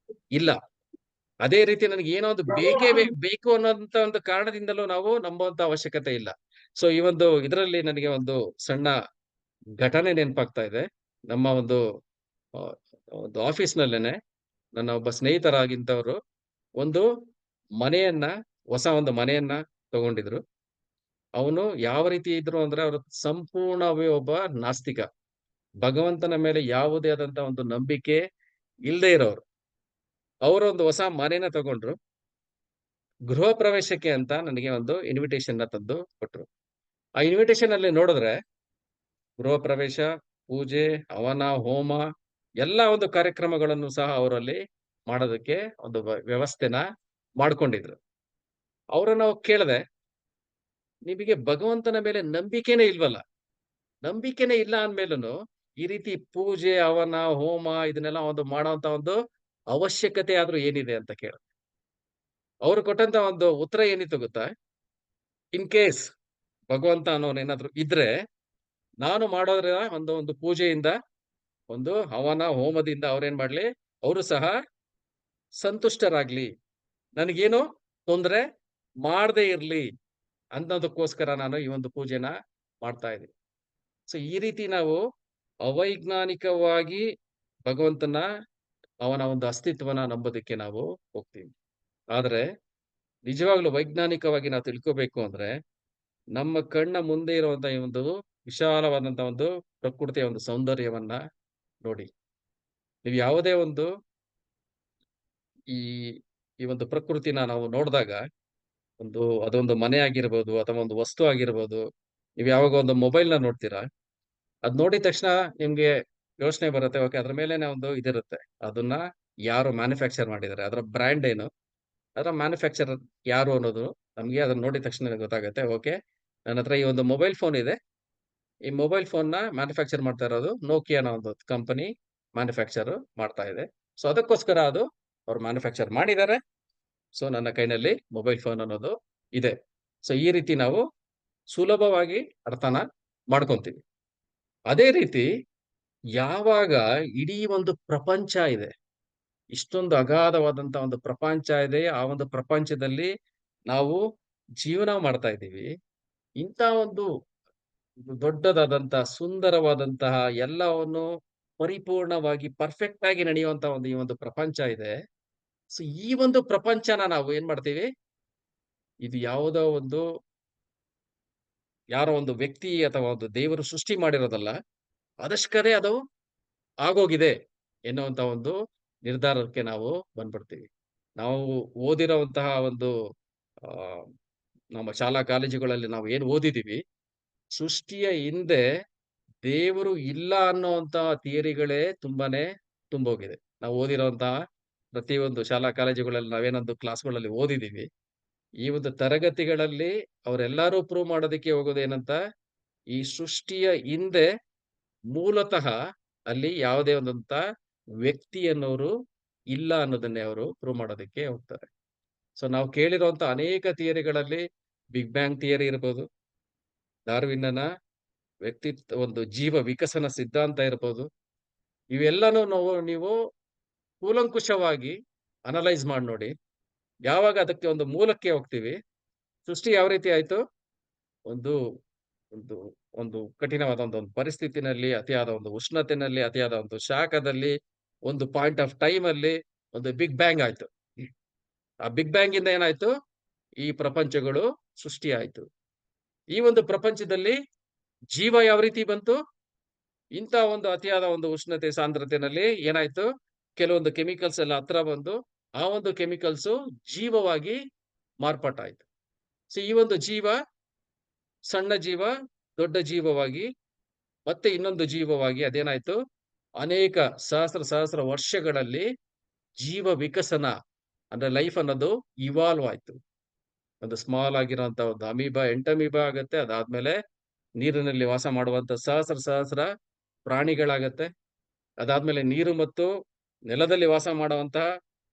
ಇಲ್ಲ. ಅದೇ ರೀತಿ ನನಗೆ ಏನೋ ಒಂದು ಬೇಕು ಅನ್ನೋಂತ ಒಂದು ಕಾರಣದಿಂದಲೂ ನಾವು ನಂಬುವಂತ ಅವಶ್ಯಕತೆ ಇಲ್ಲ. ಸೊ ಈ ಒಂದು ಇದರಲ್ಲಿ ನನಗೆ ಒಂದು ಸಣ್ಣ ಘಟನೆ ನೆನಪಾಗ್ತಾ ಇದೆ. ನಮ್ಮ ಒಂದು ಒಂದು ಆಫೀಸ್‌ನಲ್ಲೇನೆ ನನ್ನ ಒಬ್ಬ ಸ್ನೇಹಿತರಾಗಿದ್ದವರು ಒಂದು ಮನೆಯನ್ನ ಹೊಸ ಒಂದು ಮನೆಯನ್ನ ತಗೊಂಡಿದ್ರು. ಅವನು ಯಾವ ರೀತಿ ಇದ್ರು ಅಂದ್ರೆ ಅವರು ಸಂಪೂರ್ಣವೇ ಒಬ್ಬ ನಾಸ್ತಿಕ. ಭಗವಂತನ ಮೇಲೆ ಯಾವುದೇ ಆದಂತ ಒಂದು ನಂಬಿಕೆ ಇಲ್ಲದೆ ಇರೋರು. ಅವರು ಒಂದು ಹೊಸ ಮನೆನ ತಗೊಂಡ್ರು. ಗೃಹ ಪ್ರವೇಶಕ್ಕೆ ಅಂತ ನನಗೆ ಒಂದು ಇನ್ವಿಟೇಷನ್‌ನ ತಂದು ಕೊಟ್ರು. ಆ ಇನ್ವಿಟೇಷನ್ ಅಲ್ಲಿ ನೋಡಿದ್ರೆ ಗೃಹ ಪ್ರವೇಶ, ಪೂಜೆ, ಹವನ, ಹೋಮ ಎಲ್ಲಾ ಒಂದು ಕಾರ್ಯಕ್ರಮಗಳನ್ನು ಸಹ ಅವರಲ್ಲಿ ಮಾಡೋದಕ್ಕೆ ಒಂದು ವ್ಯವಸ್ಥೆನ ಮಾಡ್ಕೊಂಡಿದ್ರು. ಅವ್ರನ್ನ ನಾವು ಕೇಳ್ದೆ, ನಿಮಗೆ ಭಗವಂತನ ಮೇಲೆ ನಂಬಿಕೆನೇ ಇಲ್ವಲ್ಲ? ನಂಬಿಕೆನೇ ಇಲ್ಲ ಅಂದ್ಮೇಲೂನು ಈ ರೀತಿ ಪೂಜೆ, ಹವನ, ಹೋಮ ಇದನ್ನೆಲ್ಲ ಒಂದು ಮಾಡೋಂತ ಒಂದು ಅವಶ್ಯಕತೆ ಆದ್ರೂ ಏನಿದೆ ಅಂತ ಕೇಳ್ದೆ. ಅವ್ರು ಕೊಟ್ಟಂತ ಒಂದು ಉತ್ತರ ಏನಿತ್ತು ಗೊತ್ತಾ? ಇನ್ ಕೇಸ್ ಭಗವಂತ ಅನ್ನೋನೇನಾದ್ರೂ ಇದ್ರೆ, ನಾನು ಮಾಡೋದ್ರ ಒಂದು ಪೂಜೆಯಿಂದ, ಒಂದು ಹವನ, ಹೋಮದಿಂದ ಅವ್ರೇನ್ ಮಾಡ್ಲಿ? ಅವರು ಸಹ ಸಂತುಷ್ಟರಾಗ್ಲಿ. ನನಗೇನು ತೊಂದ್ರೆ ಮಾಡದೇ ಇರ್ಲಿ ಅನ್ನೋದಕ್ಕೋಸ್ಕರ ನಾನು ಈ ಒಂದು ಪೂಜೆನ ಮಾಡ್ತಾ ಇದ್ದೀನಿ. ಸೊ ಈ ರೀತಿ ನಾವು ಅವೈಜ್ಞಾನಿಕವಾಗಿ ಭಗವಂತನ ಅವನ ಒಂದು ಅಸ್ತಿತ್ವನ ನಂಬೋದಕ್ಕೆ ನಾವು ಹೋಗ್ತೀವಿ. ಆದ್ರೆ ನಿಜವಾಗ್ಲೂ ವೈಜ್ಞಾನಿಕವಾಗಿ ನಾವು ತಿಳ್ಕೋಬೇಕು ಅಂದ್ರೆ ನಮ್ಮ ಕಣ್ಣ ಮುಂದೆ ಇರುವಂತ ಈ ಒಂದು ವಿಶಾಲವಾದಂತ ಒಂದು ಪ್ರಕೃತಿಯ ಒಂದು ಸೌಂದರ್ಯವನ್ನ ನೋಡಿ. ನೀವು ಯಾವುದೇ ಒಂದು ಈ ಈ ಒಂದು ಪ್ರಕೃತಿನ ನಾವು ನೋಡಿದಾಗ ಅದೊಂದು ಮನೆ ಆಗಿರ್ಬೋದು ಅಥವಾ ಒಂದು ವಸ್ತು ಆಗಿರ್ಬೋದು. ನೀವು ಯಾವಾಗ ಒಂದು ಮೊಬೈಲ್‌ನ ನೋಡ್ತೀರಾ, ಅದ್ ನೋಡಿದ ತಕ್ಷಣ ನಿಮ್ಗೆ ಯೋಚನೆ ಬರುತ್ತೆ. ಓಕೆ, ಅದ್ರ ಮೇಲೇನೆ ಒಂದು ಇದಿರುತ್ತೆ. ಅದನ್ನ ಯಾರು ಮ್ಯಾನುಫ್ಯಾಕ್ಚರ್ ಮಾಡಿದ್ದಾರೆ? ಅದರ ಬ್ರಾಂಡ್ ಏನು? ಅದರ ಮ್ಯಾನುಫ್ಯಾಕ್ಚರರ್ ಯಾರು ಅನ್ನೋದು ನಮ್ಗೆ ಅದನ್ನ ನೋಡಿದ ತಕ್ಷಣ ಗೊತ್ತಾಗುತ್ತೆ. ಓಕೆ, ನನ್ನತ್ರ ಈ ಒಂದು ಮೊಬೈಲ್ ಫೋನ್ ಇದೆ. ಈ ಮೊಬೈಲ್ ಫೋನ್‌ನ ಮ್ಯಾನುಫ್ಯಾಕ್ಚರ್ ಮಾಡ್ತಾ ಇರೋದು ನೋಕಿಯಾ ಅನ್ನೋ ಒಂದು ಕಂಪನಿ ಮ್ಯಾನುಫ್ಯಾಕ್ಚರ್ ಮಾಡ್ತಾ ಇದೆ. ಸೊ ಅದಕ್ಕೋಸ್ಕರ ಅವ್ರು ಮ್ಯಾನುಫ್ಯಾಕ್ಚರ್ ಮಾಡಿದ್ದಾರೆ. ಸೊ ನನ್ನ ಕೈನಲ್ಲಿ ಮೊಬೈಲ್ ಫೋನ್ ಅನ್ನೋದು ಇದೆ. ಸೊ ಈ ರೀತಿ ನಾವು ಸುಲಭವಾಗಿ ಅರ್ಥನ ಮಾಡ್ಕೊಂತೀವಿ. ಅದೇ ರೀತಿ ಯಾವಾಗ ಇಡೀ ಒಂದು ಪ್ರಪಂಚ ಇದೆ, ಇಷ್ಟೊಂದು ಅಗಾಧವಾದಂತ ಒಂದು ಪ್ರಪಂಚ ಇದೆ. ಆ ಒಂದು ಪ್ರಪಂಚದಲ್ಲಿ ನಾವು ಜೀವನ ಮಾಡ್ತಾ ಇದ್ದೀವಿ. ಇಂಥ ಒಂದು ದೊಡ್ಡದಾದಂತಹ, ಸುಂದರವಾದಂತಹ, ಎಲ್ಲವನ್ನು ಪರಿಪೂರ್ಣವಾಗಿ ಪರ್ಫೆಕ್ಟ್ ಆಗಿ ನಡೆಯುವಂತಹ ಈ ಒಂದು ಪ್ರಪಂಚ ಇದೆ. ಸೊ ಈ ಒಂದು ಪ್ರಪಂಚನ ನಾವು ಏನ್ ಮಾಡ್ತೀವಿ? ಇದು ಯಾವುದೋ ಯಾರೋ ಒಂದು ವ್ಯಕ್ತಿ ಅಥವಾ ಒಂದು ದೇವರು ಸೃಷ್ಟಿ ಮಾಡಿರೋದಲ್ಲ. ಅದಷ್ಟಕ್ಕದೇ ಅದು ಆಗೋಗಿದೆ ಎನ್ನುವಂತ ಒಂದು ನಿರ್ಧಾರಕ್ಕೆ ನಾವು ಬಂದ್ಬಿಡ್ತೀವಿ. ನಾವು ಓದಿರುವಂತಹ ಆ, ನಮ್ಮ ಶಾಲಾ ಕಾಲೇಜುಗಳಲ್ಲಿ ನಾವು ಏನು ಓದಿದೀವಿ, ಸೃಷ್ಟಿಯ ಹಿಂದೆ ದೇವರು ಇಲ್ಲ ಅನ್ನುವಂತಹ ಥಿಯರಿಗಳೇ ತುಂಬಾನೇ ತುಂಬೋಗಿದೆ. ನಾವು ಓದಿರುವಂತಹ ಪ್ರತಿಯೊಂದು ಶಾಲಾ ಕಾಲೇಜುಗಳಲ್ಲಿ ನಾವೇನೊಂದು ಕ್ಲಾಸ್‌ಗಳಲ್ಲಿ ಓದಿದೀವಿ. ಈ ಒಂದು ತರಗತಿಗಳಲ್ಲಿ ಅವರೆಲ್ಲರೂ ಪ್ರೂವ್ ಮಾಡೋದಕ್ಕೆ ಹೋಗೋದೇನಂತ, ಈ ಸೃಷ್ಟಿಯ ಹಿಂದೆ ಮೂಲತಃ ಅಲ್ಲಿ ಯಾವುದೇ ವ್ಯಕ್ತಿ ಅನ್ನೋರು ಇಲ್ಲ ಅನ್ನೋದನ್ನೇ ಅವರು ಪ್ರೂವ್ ಮಾಡೋದಕ್ಕೆ ಹೋಗ್ತಾರೆ. ಸೊ ನಾವು ಕೇಳಿರುವಂತ ಅನೇಕ ಥಿಯರಿಗಳಲ್ಲಿ ಬಿಗ್ ಬ್ಯಾಂಗ್ ಥಿಯರಿ ಇರ್ಬೋದು, ಡಾರ್ವಿನ್ನನ ಒಂದು ಜೀವ ವಿಕಸನ ಸಿದ್ಧಾಂತ ಇರ್ಬೋದು. ಇವೆಲ್ಲನೂ ನೀವು ಕೂಲಂಕುಷವಾಗಿ ಅನಲೈಸ್ ಮಾಡಿ ನೋಡಿ. ಯಾವಾಗ ಅದಕ್ಕೆ ಒಂದು ಮೂಲಕ್ಕೆ ಹೋಗ್ತೀವಿ, ಸೃಷ್ಟಿ ಯಾವ ರೀತಿ ಆಯ್ತು? ಒಂದು ಒಂದು ಒಂದು ಕಠಿಣವಾದ ಒಂದು ಪರಿಸ್ಥಿತಿನಲ್ಲಿ, ಅತಿಯಾದ ಒಂದು ಉಷ್ಣತೆನಲ್ಲಿ, ಅತಿಯಾದ ಒಂದು ಶಾಖದಲ್ಲಿ, ಒಂದು ಪಾಯಿಂಟ್ ಆಫ್ ಟೈಮ್ ಅಲ್ಲಿ ಒಂದು ಬಿಗ್ ಬ್ಯಾಂಗ್ ಆಯ್ತು. ಆ ಬಿಗ್ ಬ್ಯಾಂಗ್ ಇಂದ ಏನಾಯ್ತು? ಈ ಪ್ರಪಂಚಗಳು ಸೃಷ್ಟಿ ಆಯ್ತು. ಈ ಒಂದು ಪ್ರಪಂಚದಲ್ಲಿ ಜೀವ ಯಾವ ರೀತಿ ಬಂತು? ಇಂಥ ಒಂದು ಅತಿಯಾದ ಒಂದು ಉಷ್ಣತೆ ಸಾಂದ್ರತೆನಲ್ಲಿ ಏನಾಯ್ತು? ಕೆಲವೊಂದು ಕೆಮಿಕಲ್ಸ್ ಎಲ್ಲ ಹತ್ರ ಬಂದು, ಆ ಒಂದು ಕೆಮಿಕಲ್ಸ್ ಜೀವವಾಗಿ ಮಾರ್ಪಾಟಾಯ್ತು. ಸೊ ಈ ಒಂದು ಜೀವ, ಸಣ್ಣ ಜೀವ ದೊಡ್ಡ ಜೀವವಾಗಿ, ಮತ್ತೆ ಇನ್ನೊಂದು ಜೀವವಾಗಿ ಅದೇನಾಯ್ತು? ಅನೇಕ ಸಹಸ್ರ ವರ್ಷಗಳಲ್ಲಿ ಜೀವ ವಿಕಸನ ಅಂದ್ರೆ ಲೈಫ್ ಅನ್ನೋದು ಇವಾಲ್ವ್ ಆಯ್ತು. ಒಂದು ಸ್ಮಾಲ್ ಆಗಿರುವಂತ ಒಂದು ಅಮೀಬಾ, ಎಂಟಮೀಬಾ ಆಗತ್ತೆ. ಅದಾದ್ಮೇಲೆ ನೀರಿನಲ್ಲಿ ವಾಸ ಮಾಡುವಂತ ಸಹಸ್ರ ಪ್ರಾಣಿಗಳಾಗತ್ತೆ. ಅದಾದ್ಮೇಲೆ ನೀರು ಮತ್ತು ನೆಲದಲ್ಲಿ ವಾಸ ಮಾಡುವಂತಹ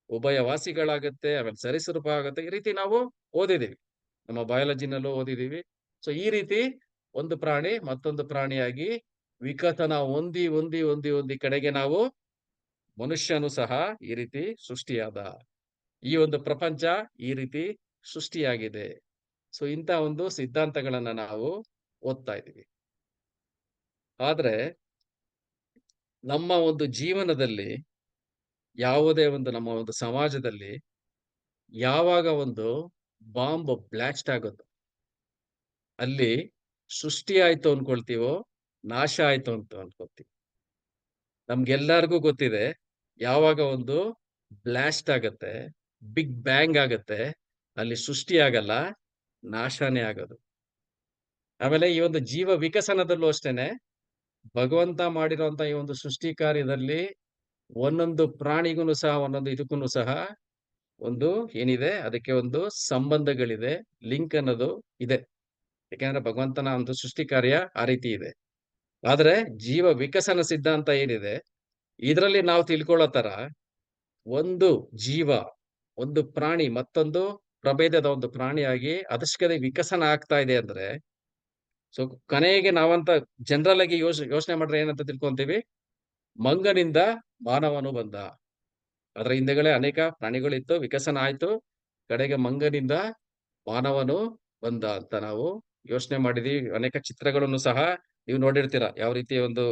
ಉಭಯವಾಸಿಗಳಾಗತ್ತೆ. ಆಮೇಲೆ ಸರೀಸೃಪ ಆಗತ್ತೆ. ಈ ರೀತಿ ನಾವು ಓದಿದೀವಿ, ನಮ್ಮ ಬಯಾಲಜಿನಲ್ಲೂ ಓದಿದೀವಿ. ಸೊ ಈ ರೀತಿ ಒಂದು ಪ್ರಾಣಿ ಮತ್ತೊಂದು ಪ್ರಾಣಿಯಾಗಿ ವಿಕಸನ ಹೊಂದಿ ಕಡೆಗೆ ನಾವು ಮನುಷ್ಯನು ಸಹ ಈ ರೀತಿ ಸೃಷ್ಟಿಯಾದ. ಈ ಒಂದು ಪ್ರಪಂಚ ಈ ರೀತಿ ಸೃಷ್ಟಿಯಾಗಿದೆ. ಸೊ ಇಂಥ ಒಂದು ಸಿದ್ಧಾಂತಗಳನ್ನ ನಾವು ಓದ್ತಾ ಇದ್ದೀವಿ. ಆದ್ರೆ ನಮ್ಮ ಒಂದು ಜೀವನದಲ್ಲಿ, ಯಾವುದೇ ನಮ್ಮ ಒಂದು ಸಮಾಜದಲ್ಲಿ ಯಾವಾಗ ಒಂದು ಬಾಂಬ್ ಬ್ಲಾಸ್ಟ್ ಆಗುತ್ತೋ, ಅಲ್ಲಿ ಸೃಷ್ಟಿ ಆಯ್ತು ಅನ್ಕೊಳ್ತೀವೋ, ನಾಶ ಆಯ್ತು ಅಂತ ಅನ್ಕೊಳ್ತೀವಿ. ನಮ್ಗೆಲ್ಲರಿಗೂ ಗೊತ್ತಿದೆ, ಯಾವಾಗ ಒಂದು ಬ್ಲಾಸ್ಟ್ ಆಗತ್ತೆ, ಬಿಗ್ ಬ್ಯಾಂಗ್ ಆಗತ್ತೆ, ಅಲ್ಲಿ ಸೃಷ್ಟಿ ಆಗಲ್ಲ, ನಾಶನೇ ಆಗೋದು. ಆಮೇಲೆ ಈ ಒಂದು ಜೀವ ವಿಕಸನದಲ್ಲೂ ಅಷ್ಟೇನೆ, ಭಗವಂತ ಮಾಡಿರುವಂತ ಈ ಒಂದು ಸೃಷ್ಟಿ ಕಾರ್ಯದಲ್ಲಿ ಒಂದೊಂದು ಪ್ರಾಣಿಗೂ ಸಹ, ಒಂದೊಂದು ಇದಕ್ಕೂ ಸಹ ಒಂದು ಏನಿದೆ, ಅದಕ್ಕೆ ಒಂದು ಸಂಬಂಧಗಳಿದೆ, ಲಿಂಕ್ ಅನ್ನೋದು ಇದೆ. ಯಾಕೆಂದ್ರೆ ಭಗವಂತನ ಒಂದು ಸೃಷ್ಟಿ ಕಾರ್ಯ ಆ ರೀತಿ ಇದೆ. ಆದ್ರೆ ಜೀವ ವಿಕಸನ ಸಿದ್ಧಾಂತ ಏನಿದೆ, ಇದರಲ್ಲಿ ನಾವು ತಿಳ್ಕೊಳ್ಳೋ ತರ, ಒಂದು ಜೀವ, ಒಂದು ಪ್ರಾಣಿ ಮತ್ತೊಂದು ಪ್ರಭೇದದ ಒಂದು ಪ್ರಾಣಿಯಾಗಿ ಅದಷ್ಟೇ ವಿಕಸನ ಆಗ್ತಾ ಇದೆ ಅಂದ್ರೆ, ಸೊ ಕೊನೆಗೆ ನಾವಂತ ಜನರಲ್ ಆಗಿ ಯೋಚನೆ ಮಾಡ್ರೆ ಏನಂತ ತಿಳ್ಕೊಂತೀವಿ? ಮಂಗನಿಂದ ಮಾನವನು ಬಂದ. ಅದರ ಹಿಂದೆಗಳೇ ಅನೇಕ ಪ್ರಾಣಿಗಳಿತ್ತು, ವಿಕಸನ ಆಯ್ತು, ಕಡೆಗೆ ಮಂಗನಿಂದ ಮಾನವನು ಬಂದ ಅಂತ ನಾವು ಯೋಚನೆ ಮಾಡಿದೀವಿ. ಅನೇಕ ಚಿತ್ರಗಳನ್ನು ಸಹ ನೀವು ನೋಡಿರ್ತೀರ. ಯಾವ ರೀತಿ ಒಂದು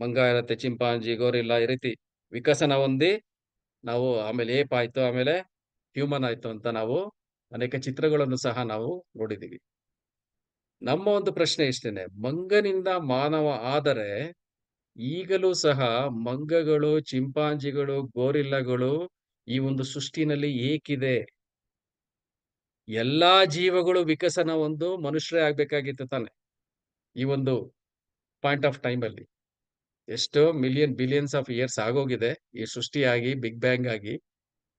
ಮಂಗ ಇರುತ್ತೆ, ಚಿಂಪಾಂಜಿ, ಗೋರಿಲ್ಲಾ ಈ ರೀತಿ ವಿಕಸನ ಹೊಂದಿ ನಾವು ಆಮೇಲೆ ಏಪ್ ಆಯ್ತು, ಆಮೇಲೆ ಹ್ಯೂಮನ್ ಆಯ್ತು ಅಂತ ನಾವು ಅನೇಕ ಚಿತ್ರಗಳನ್ನು ಸಹ ನಾವು ನೋಡಿದೀವಿ. ನಮ್ಮ ಒಂದು ಪ್ರಶ್ನೆ ಇಷ್ಟೇನೆ, ಮಂಗನಿಂದ ಮಾನವ ಆದರೆ ಈಗಲೂ ಸಹ ಮಂಗಗಳು, ಚಿಂಪಾಂಜಿಗಳು, ಗೋರಿಲ್ಲಗಳು ಈ ಒಂದು ಸೃಷ್ಟಿನಲ್ಲಿ ಏಕಿದೆ? ಎಲ್ಲಾ ಜೀವಗಳು ವಿಕಸನ ಒಂದು ಮನುಷ್ಯರೇ ಆಗ್ಬೇಕಾಗಿತ್ತು ತಾನೆ ಈ ಒಂದು ಪಾಯಿಂಟ್ ಆಫ್ ಟೈಮ್ ಅಲ್ಲಿ. ಎಷ್ಟೋ ಮಿಲಿಯನ್ ಬಿಲಿಯನ್ಸ್ ಆಫ್ ಇಯರ್ಸ್ ಆಗೋಗಿದೆ ಈ ಸೃಷ್ಟಿಯಾಗಿ, ಬಿಗ್ ಬ್ಯಾಂಗ್ ಆಗಿ.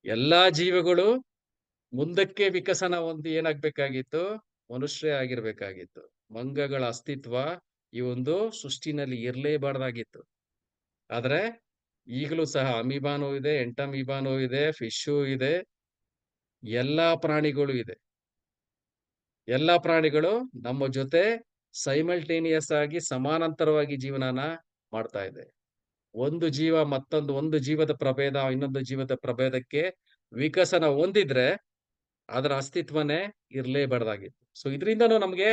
ಎಲ್ಲಾ ಜೀವಗಳು ಮುಂದಕ್ಕೆ ವಿಕಸನ ಹೊಂದಿ ಏನಾಗ್ಬೇಕಾಗಿತ್ತು? ಮನುಷ್ಯರೇ ಆಗಿರ್ಬೇಕಾಗಿತ್ತು. ಮಂಗಗಳ ಅಸ್ತಿತ್ವ ಈ ಒಂದು ಸೃಷ್ಟಿನಲ್ಲಿ ಇರ್ಲೇಬಾರ್ದಾಗಿತ್ತು. ಆದ್ರೆ ಈಗಲೂ ಸಹ ಅಮೀಬಾನೂ ಇದೆ, ಎಂಟಮೀಬಾನೂ ಇದೆ, ಫಿಶು ಇದೆ, ಎಲ್ಲಾ ಪ್ರಾಣಿಗಳು ಇದೆ. ಎಲ್ಲಾ ಪ್ರಾಣಿಗಳು ನಮ್ಮ ಜೊತೆ ಸೈಮಲ್ಟೇನಿಯಸ್ ಆಗಿ ಸಮಾನಾಂತರವಾಗಿ ಜೀವನನ ಮಾಡ್ತಾ ಇದೆ. ಒಂದು ಜೀವ ಒಂದು ಜೀವದ ಪ್ರಭೇದ ಇನ್ನೊಂದು ಜೀವದ ಪ್ರಭೇದಕ್ಕೆ ವಿಕಸನ ಹೊಂದಿದ್ರೆ ಅದರ ಅಸ್ತಿತ್ವನೇ ಇರ್ಲೇಬಾರ್ದಾಗಿತ್ತು. ಸೊ ಇದರಿಂದನೂ ನಮ್ಗೆ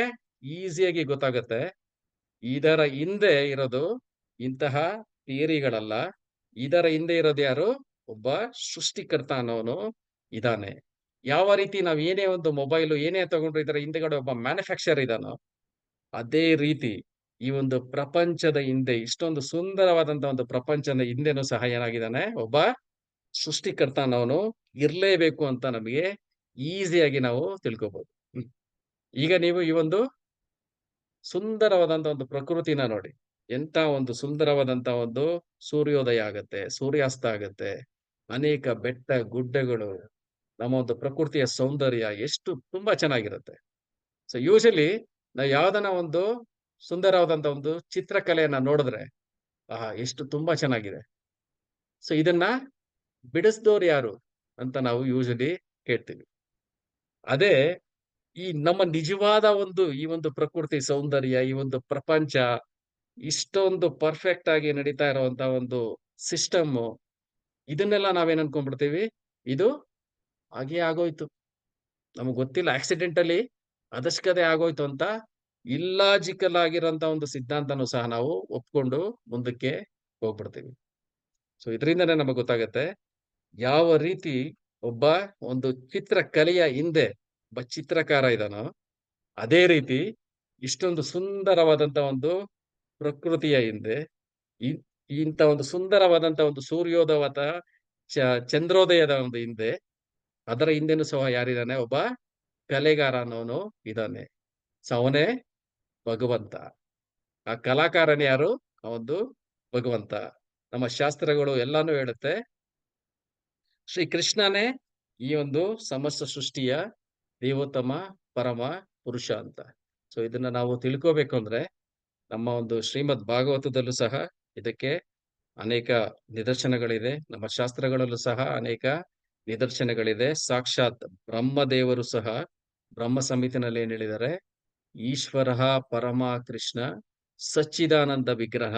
ಈಸಿಯಾಗಿ ಗೊತ್ತಾಗತ್ತೆ, ಇದರ ಹಿಂದೆ ಇರೋದು ಇಂತಹ ಥಿಯರಿಗಳಲ್ಲ. ಇದರ ಹಿಂದೆ ಇರೋದು ಯಾರು? ಒಬ್ಬ ಸೃಷ್ಟಿಕರ್ತ ಅನ್ನೋನು ಇದಾನೆ. ಯಾವ ರೀತಿ ನಾವ್ ಏನೇ ಒಂದು ಮೊಬೈಲು ಏನೇ ತಗೊಂಡ್ರು ಇದರ ಹಿಂದೆಗಡೆ ಒಬ್ಬ ಮ್ಯಾನುಫ್ಯಾಕ್ಚರ್ ಇದಾನೋ, ಅದೇ ರೀತಿ ಈ ಒಂದು ಪ್ರಪಂಚದ ಹಿಂದೆ, ಇಷ್ಟೊಂದು ಸುಂದರವಾದಂತಹ ಒಂದು ಪ್ರಪಂಚದ ಹಿಂದೆನೂ ಸಹ ಏನಾಗಿದ್ದಾನೆ? ಒಬ್ಬ ಸೃಷ್ಟಿಕರ್ತ ಅನ್ನೋನು ಇರ್ಲೇಬೇಕು ಅಂತ ನಮಗೆ ಈಸಿಯಾಗಿ ನಾವು ತಿಳ್ಕೊಬಹುದು. ಈಗ ನೀವು ಈ ಒಂದು ಸುಂದರವಾದಂತಹ ಒಂದು ಪ್ರಕೃತಿನ ನೋಡಿ. ಎಂತ ಒಂದು ಸುಂದರವಾದಂತ ಒಂದು ಸೂರ್ಯೋದಯ ಆಗತ್ತೆ, ಸೂರ್ಯಾಸ್ತ ಆಗತ್ತೆ, ಅನೇಕ ಬೆಟ್ಟ ಗುಡ್ಡಗಳು, ನಮ್ಮ ಒಂದು ಪ್ರಕೃತಿಯ ಸೌಂದರ್ಯ ಎಷ್ಟು ತುಂಬಾ ಚೆನ್ನಾಗಿರುತ್ತೆ. ಸೊ ಯೂಶಲಿ ನಾವು ಯಾವ್ದನ ಒಂದು ಸುಂದರವಾದಂತ ಒಂದು ಚಿತ್ರಕಲೆಯನ್ನ ನೋಡಿದ್ರೆ ಆಹಾ ಎಷ್ಟು ತುಂಬಾ ಚೆನ್ನಾಗಿದೆ. ಸೊ ಇದನ್ನ ಬಿಡಿಸಿದವ್ರು ಯಾರು ಅಂತ ನಾವು ಯೂಶಲಿ ಕೇಳ್ತೀವಿ. ಅದೇ ಈ ನಮ್ಮ ನಿಜವಾದ ಒಂದು ಈ ಒಂದು ಪ್ರಕೃತಿ ಸೌಂದರ್ಯ, ಈ ಒಂದು ಪ್ರಪಂಚ ಇಷ್ಟೊಂದು ಪರ್ಫೆಕ್ಟ್ ಆಗಿ ನಡೀತಾ ಇರುವಂತ ಒಂದು ಸಿಸ್ಟಮ್, ಇದನ್ನೆಲ್ಲ ನಾವೇನ್ ಅನ್ಕೊಂಡ್ಬಿಡ್ತೀವಿ, ಇದು ಹಾಗೆ ಆಗೋಯ್ತು, ನಮಗ್ ಗೊತ್ತಿಲ್ಲ, ಆಕ್ಸಿಡೆಂಟಲಿ ಅದಷ್ಟಕದೇ ಆಗೋಯ್ತು ಅಂತ ಇಲ್ಲಾಜಿಕಲ್ ಆಗಿರೋಂತ ಒಂದು ಸಿದ್ಧಾಂತನೂ ಸಹ ನಾವು ಒಪ್ಕೊಂಡು ಮುಂದಕ್ಕೆ ಹೋಗ್ಬಿಡ್ತೀವಿ. ಸೊ ಇದರಿಂದನೇ ನಮಗೆ ಗೊತ್ತಾಗತ್ತೆ ಯಾವ ರೀತಿ ಒಬ್ಬ ಒಂದು ಚಿತ್ರಕಲೆಯ ಹಿಂದೆ ಒಬ್ಬ ಚಿತ್ರಕಾರ ಇದಾನೋ, ಅದೇ ರೀತಿ ಇಷ್ಟೊಂದು ಸುಂದರವಾದಂತ ಒಂದು ಪ್ರಕೃತಿಯ ಹಿಂದೆ, ಇಂಥ ಒಂದು ಸುಂದರವಾದಂತ ಒಂದು ಸೂರ್ಯೋದಯದ ಚಂದ್ರೋದಯದ ಒಂದು ಹಿಂದೆ, ಅದರ ಹಿಂದೆನೂ ಸಹ ಯಾರಿದಾನೆ? ಒಬ್ಬ ಕಲೆಗಾರ ಅನ್ನೋನು ಇದಾನೆ. ಸೊ ಅವನೇ ಭಗವಂತ. ಆ ಕಲಾಕಾರನೇ ಯಾರು? ಆ ಒಂದು ಭಗವಂತ. ನಮ್ಮ ಶಾಸ್ತ್ರಗಳು ಎಲ್ಲಾನು ಹೇಳುತ್ತೆ, ಶ್ರೀ ಕೃಷ್ಣನೇ ಈ ಒಂದು ಸಮಸ್ತ ಸೃಷ್ಟಿಯ ದೇವೋತ್ತಮ ಪರಮ ಪುರುಷ ಅಂತ. ಸೊ ಇದನ್ನ ನಾವು ತಿಳ್ಕೋಬೇಕು ಅಂದ್ರೆ ನಮ್ಮ ಒಂದು ಶ್ರೀಮದ್ ಭಾಗವತದಲ್ಲೂ ಸಹ ಇದಕ್ಕೆ ಅನೇಕ ನಿದರ್ಶನಗಳಿದೆ. ನಮ್ಮ ಶಾಸ್ತ್ರಗಳಲ್ಲೂ ಸಹ ಅನೇಕ ನಿದರ್ಶನಗಳಿದೆ. ಸಾಕ್ಷಾತ್ ಬ್ರಹ್ಮದೇವರು ಸಹ ಬ್ರಹ್ಮ ಸಂಹಿತೆನಲ್ಲಿ ಏನ್ ಹೇಳಿದ್ದಾರೆ? ಈಶ್ವರ ಪರಮ ಕೃಷ್ಣ ಸಚ್ಚಿದಾನಂದ ವಿಗ್ರಹ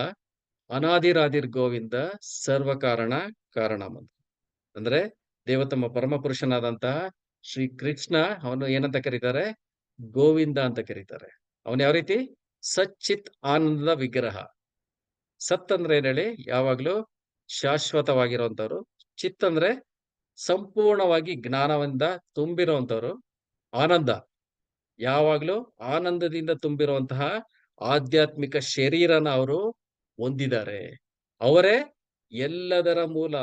ಅನಾದಿರಾದಿರ್ ಗೋವಿಂದ ಸರ್ವ ಕಾರಣ ಕಾರಣಂ. ಅಂದ್ರೆ ದೇವೋತ್ತಮ ಪರಮ ಪುರುಷನಾದಂತಹ ಶ್ರೀ ಕೃಷ್ಣ ಅವನು ಏನಂತ ಕರೀತಾರೆ? ಗೋವಿಂದ ಅಂತ ಕರೀತಾರೆ. ಅವನು ಯಾವ ರೀತಿ? ಸಚ್ಚಿತ್ ಆನಂದದ ವಿಗ್ರಹ. ಸತ್ ಅಂದ್ರೆ ಏನ್ ಹೇಳಿ? ಯಾವಾಗ್ಲೂ ಶಾಶ್ವತವಾಗಿರುವಂತವ್ರು. ಚಿತ್ ಅಂದ್ರೆ ಸಂಪೂರ್ಣವಾಗಿ ಜ್ಞಾನದಿಂದ ತುಂಬಿರುವಂತವ್ರು. ಆನಂದ ಯಾವಾಗ್ಲೂ ಆನಂದದಿಂದ ತುಂಬಿರುವಂತಹ ಆಧ್ಯಾತ್ಮಿಕ ಶರೀರನ ಅವರು ಹೊಂದಿದ್ದಾರೆ. ಅವರೇ ಎಲ್ಲದರ ಮೂಲ,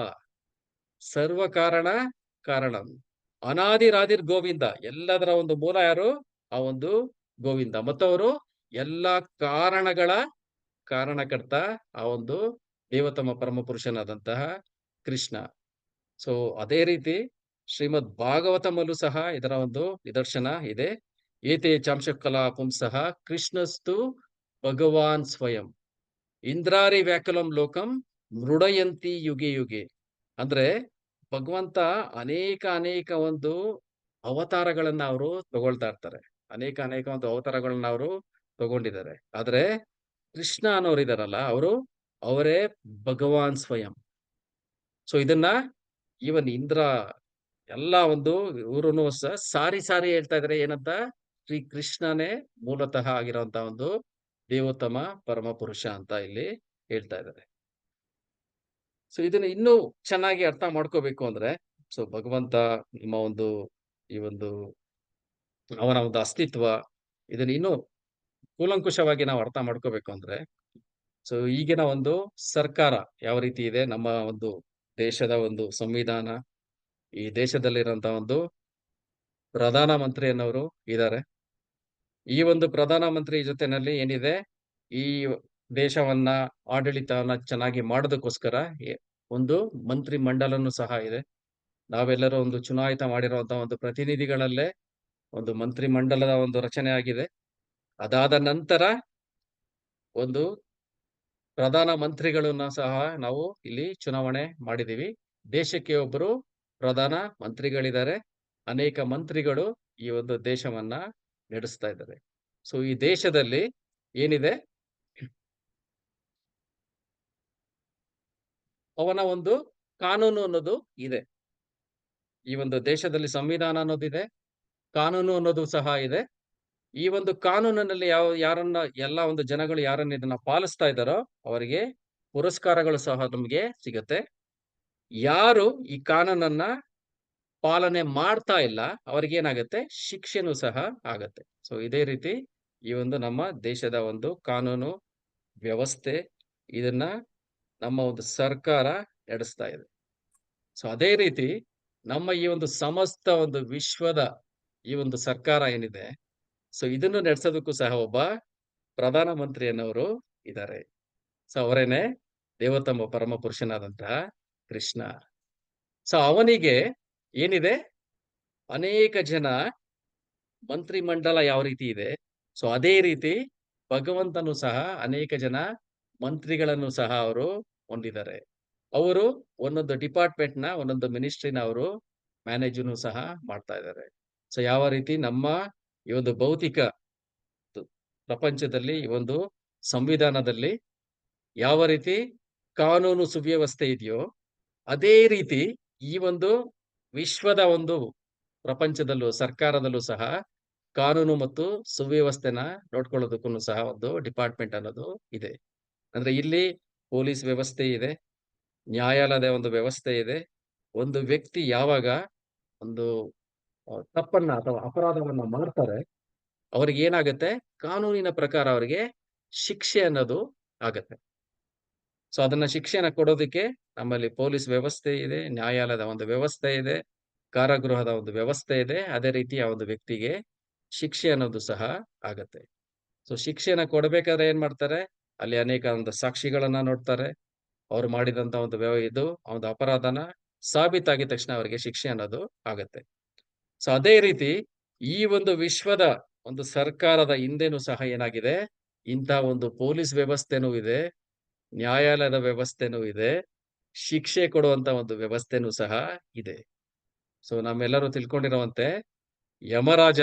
ಸರ್ವ ಕಾರಣ ಕಾರಣಂ. ಅನಾದಿರಾದಿರ್ ಗೋವಿಂದ, ಎಲ್ಲದರ ಒಂದು ಮೂಲ ಯಾರು? ಆ ಒಂದು ಗೋವಿಂದ. ಮತ್ತವರು ಎಲ್ಲಾ ಕಾರಣಗಳ ಕಾರಣಕರ್ತ ಆ ಒಂದು ದೇವೋತ್ತಮ ಪರಮ ಪುರುಷನಾದಂತಹ ಕೃಷ್ಣ. ಸೊ ಅದೇ ರೀತಿ ಶ್ರೀಮದ್ ಭಾಗವತಮಲ್ಲೂ ಸಹ ಇದರ ಒಂದು ನಿದರ್ಶನ ಇದೆ. ಏತೆ ಚಾಂಶಕಲಾ ಪುಂಸಃ ಕೃಷ್ಣಸ್ತು ಭಗವಾನ್ ಸ್ವಯಂ ಇಂದ್ರಾರಿ ವ್ಯಾಕುಲಂ ಲೋಕಂ ಮೃಡಯಂತಿ ಯುಗೆ ಯುಗೆ. ಅಂದ್ರೆ ಭಗವಂತ ಅನೇಕ ಒಂದು ಅವತಾರಗಳನ್ನ ಅವರು ತಗೊಳ್ತಾ ಇರ್ತಾರೆ. ಅನೇಕ ಒಂದು ಅವತಾರಗಳನ್ನ ಅವರು ತಗೊಂಡಿದ್ದಾರೆ. ಆದ್ರೆ ಕೃಷ್ಣ ಅನ್ನೋರು ಇದಾರಲ್ಲ, ಅವರೇ ಭಗವಾನ್ ಸ್ವಯಂ. ಸೊ ಇದನ್ನ ಈವನ್ ಇಂದ್ರ ಎಲ್ಲ ಒಂದು ಇವ್ರು ಸಾರಿ ಹೇಳ್ತಾ ಇದಾರೆ ಏನಂತ? ಶ್ರೀ ಕೃಷ್ಣನೇ ಮೂಲತಃ ಆಗಿರುವಂತ ಒಂದು ದೇವೋತ್ತಮ ಪರಮ ಪುರುಷ ಅಂತ ಇಲ್ಲಿ ಹೇಳ್ತಾ ಇದ್ದಾರೆ. ಸೊ ಇದನ್ನ ಇನ್ನೂ ಚೆನ್ನಾಗಿ ಅರ್ಥ ಮಾಡ್ಕೋಬೇಕು ಅಂದ್ರೆ ಸೊ ಭಗವಂತ ನಿಮ್ಮ ಒಂದು ಈ ಒಂದು ಅವನ ಒಂದು ಅಸ್ತಿತ್ವ ಇದನ್ನ ಇನ್ನೂ ಕೂಲಂಕುಷವಾಗಿ ನಾವು ಅರ್ಥ ಮಾಡ್ಕೋಬೇಕು ಅಂದ್ರೆ, ಸೊ ಈಗಿನ ಒಂದು ಸರ್ಕಾರ ಯಾವ ರೀತಿ ಇದೆ, ನಮ್ಮ ಒಂದು ದೇಶದ ಒಂದು ಸಂವಿಧಾನ, ಈ ದೇಶದಲ್ಲಿರುವಂತ ಒಂದು ಪ್ರಧಾನ ಮಂತ್ರಿ ಅನ್ನೋರು ಇದ್ದಾರೆ. ಈ ಒಂದು ಪ್ರಧಾನ ಮಂತ್ರಿ ಜೊತೆನಲ್ಲಿ ಏನಿದೆ, ಈ ದೇಶವನ್ನ ಆಡಳಿತವನ್ನ ಚೆನ್ನಾಗಿ ಮಾಡೋದಕ್ಕೋಸ್ಕರ ಒಂದು ಮಂತ್ರಿ ಮಂಡಲನು ಸಹ ಇದೆ. ನಾವೆಲ್ಲರೂ ಒಂದು ಚುನಾಯಿತ ಮಾಡಿರುವಂತಹ ಒಂದು ಪ್ರತಿನಿಧಿಗಳಲ್ಲೇ ಒಂದು ಮಂತ್ರಿ ಮಂಡಲದ ಒಂದು ರಚನೆ ಆಗಿದೆ. ಅದಾದ ನಂತರ ಒಂದು ಪ್ರಧಾನ ಮಂತ್ರಿಗಳನ್ನ ಸಹ ನಾವು ಇಲ್ಲಿ ಚುನಾವಣೆ ಮಾಡಿದೀವಿ. ದೇಶಕ್ಕೆ ಒಬ್ಬರು ಪ್ರಧಾನ ಮಂತ್ರಿಗಳಿದ್ದಾರೆ. ಅನೇಕ ಮಂತ್ರಿಗಳು ಈ ಒಂದು ದೇಶವನ್ನ ನಡೆಸ್ತಾ ಇದ್ದಾರೆ. ಸೊ ಈ ದೇಶದಲ್ಲಿ ಏನಿದೆ, ಅವನ ಒಂದು ಕಾನೂನು ಅನ್ನೋದು ಇದೆ. ಈ ಒಂದು ದೇಶದಲ್ಲಿ ಸಂವಿಧಾನ ಅನ್ನೋದಿದೆ, ಕಾನೂನು ಅನ್ನೋದು ಸಹ ಇದೆ. ಈ ಒಂದು ಕಾನೂನಿನಲ್ಲಿ ಯಾರನ್ನ ಎಲ್ಲ ಒಂದು ಜನಗಳು ಯಾರನ್ನ ಇದನ್ನ ಪಾಲಿಸ್ತಾ ಇದ್ದಾರೋ ಅವರಿಗೆ ಪುರಸ್ಕಾರಗಳು ಸಹ ನಮ್ಗೆ ಸಿಗತ್ತೆ. ಯಾರು ಈ ಕಾನೂನನ್ನ ಪಾಲನೆ ಮಾಡ್ತಾ ಇಲ್ಲ ಅವ್ರಿಗೆ ಏನಾಗತ್ತೆ, ಶಿಕ್ಷೆನೂ ಸಹ ಆಗತ್ತೆ. ಸೊ ಇದೇ ರೀತಿ ಈ ಒಂದು ನಮ್ಮ ದೇಶದ ಒಂದು ಕಾನೂನು ವ್ಯವಸ್ಥೆ ಇದನ್ನ ನಮ್ಮ ಒಂದು ಸರ್ಕಾರ ನಡೆಸ್ತಾ ಇದೆ. ಸೊ ಅದೇ ರೀತಿ ನಮ್ಮ ಈ ಒಂದು ಸಮಸ್ತ ಒಂದು ವಿಶ್ವದ ಈ ಒಂದು ಸರ್ಕಾರ ಏನಿದೆ, ಸೊ ಇದನ್ನು ನಡೆಸೋದಕ್ಕೂ ಸಹ ಒಬ್ಬ ಪ್ರಧಾನ ಮಂತ್ರಿ ಅನ್ನೋರು ಇದ್ದಾರೆ. ಸೊ ಅವರೇನೆ ದೇವೋತ್ತಮ ಪರಮ ಪುರುಷನಾದಂತಹ ಕೃಷ್ಣ. ಸೊ ಅವನಿಗೆ ಏನಿದೆ, ಅನೇಕ ಜನ ಮಂತ್ರಿ ಮಂಡಲ ಯಾವ ರೀತಿ ಇದೆ, ಸೊ ಅದೇ ರೀತಿ ಭಗವಂತನು ಸಹ ಅನೇಕ ಜನ ಮಂತ್ರಿಗಳನ್ನು ಸಹ ಅವರು ಹೊಂದಿದ್ದಾರೆ. ಅವರು ಒಂದೊಂದು ಡಿಪಾರ್ಟ್ಮೆಂಟ್ ನ ಒಂದೊಂದು ಮಿನಿಸ್ಟ್ರಿನ ಅವರು ಮ್ಯಾನೇಜನ್ನು ಸಹ ಮಾಡ್ತಾ ಇದ್ದಾರೆ. ಸೊ ಯಾವ ರೀತಿ ನಮ್ಮ ಈ ಒಂದು ಭೌತಿಕ ಪ್ರಪಂಚದಲ್ಲಿ ಈ ಒಂದು ಸಂವಿಧಾನದಲ್ಲಿ ಯಾವ ರೀತಿ ಕಾನೂನು ಸುವ್ಯವಸ್ಥೆ ಇದೆಯೋ, ಅದೇ ರೀತಿ ಈ ಒಂದು ವಿಶ್ವದ ಒಂದು ಪ್ರಪಂಚದಲ್ಲೂ ಸರ್ಕಾರದಲ್ಲೂ ಸಹ ಕಾನೂನು ಮತ್ತು ಸುವ್ಯವಸ್ಥೆನ ನೋಡ್ಕೊಳ್ಳೋದಕ್ಕೂ ಸಹ ಒಂದು ಡಿಪಾರ್ಟ್ಮೆಂಟ್ ಅನ್ನೋದು ಇದೆ. ಅಂದ್ರೆ ಇಲ್ಲಿ ಪೊಲೀಸ್ ವ್ಯವಸ್ಥೆ ಇದೆ, ನ್ಯಾಯಾಲಯದ ಒಂದು ವ್ಯವಸ್ಥೆ ಇದೆ. ಒಂದು ವ್ಯಕ್ತಿ ಯಾವಾಗ ಒಂದು ತಪ್ಪನ್ನ ಅಥವಾ ಅಪರಾಧವನ್ನ ಮಾಡ್ತಾರೆ, ಅವ್ರಿಗೆ ಏನಾಗುತ್ತೆ, ಕಾನೂನಿನ ಪ್ರಕಾರ ಅವರಿಗೆ ಶಿಕ್ಷೆ ಅನ್ನೋದು ಆಗತ್ತೆ. ಸೊ ಅದನ್ನ ಶಿಕ್ಷೆನ ಕೊಡೋದಕ್ಕೆ ನಮ್ಮಲ್ಲಿ ಪೊಲೀಸ್ ವ್ಯವಸ್ಥೆ ಇದೆ, ನ್ಯಾಯಾಲಯದ ಒಂದು ವ್ಯವಸ್ಥೆ ಇದೆ, ಕಾರಾಗೃಹದ ಒಂದು ವ್ಯವಸ್ಥೆ ಇದೆ. ಅದೇ ರೀತಿ ಆ ಒಂದು ವ್ಯಕ್ತಿಗೆ ಶಿಕ್ಷೆ ಅನ್ನೋದು ಸಹ ಆಗತ್ತೆ. ಸೊ ಶಿಕ್ಷೆನ ಕೊಡ್ಬೇಕಾದ್ರೆ ಏನ್ ಮಾಡ್ತಾರೆ, ಅಲ್ಲಿ ಅನೇಕ ಒಂದು ಸಾಕ್ಷಿಗಳನ್ನ ನೋಡ್ತಾರೆ. ಅವ್ರು ಮಾಡಿದಂತ ಒಂದು ಒಂದು ಅಪರಾಧನ ಸಾಬೀತಾಗಿದ ತಕ್ಷಣ ಅವರಿಗೆ ಶಿಕ್ಷೆ ಅನ್ನೋದು ಆಗತ್ತೆ. ಸೊ ಅದೇ ರೀತಿ ಈ ಒಂದು ವಿಶ್ವದ ಒಂದು ಸರ್ಕಾರದ ಹಿಂದೆನೂ ಸಹ ಏನಾಗಿದೆ, ಇಂಥ ಒಂದು ಪೊಲೀಸ್ ವ್ಯವಸ್ಥೆನೂ ಇದೆ, ನ್ಯಾಯಾಲಯದ ವ್ಯವಸ್ಥೆನೂ ಇದೆ, ಶಿಕ್ಷೆ ಕೊಡುವಂತ ಒಂದು ವ್ಯವಸ್ಥೆನೂ ಸಹ ಇದೆ. ಸೊ ನಮ್ಮೆಲ್ಲರೂ ತಿಳ್ಕೊಂಡಿರುವಂತೆ ಯಮರಾಜ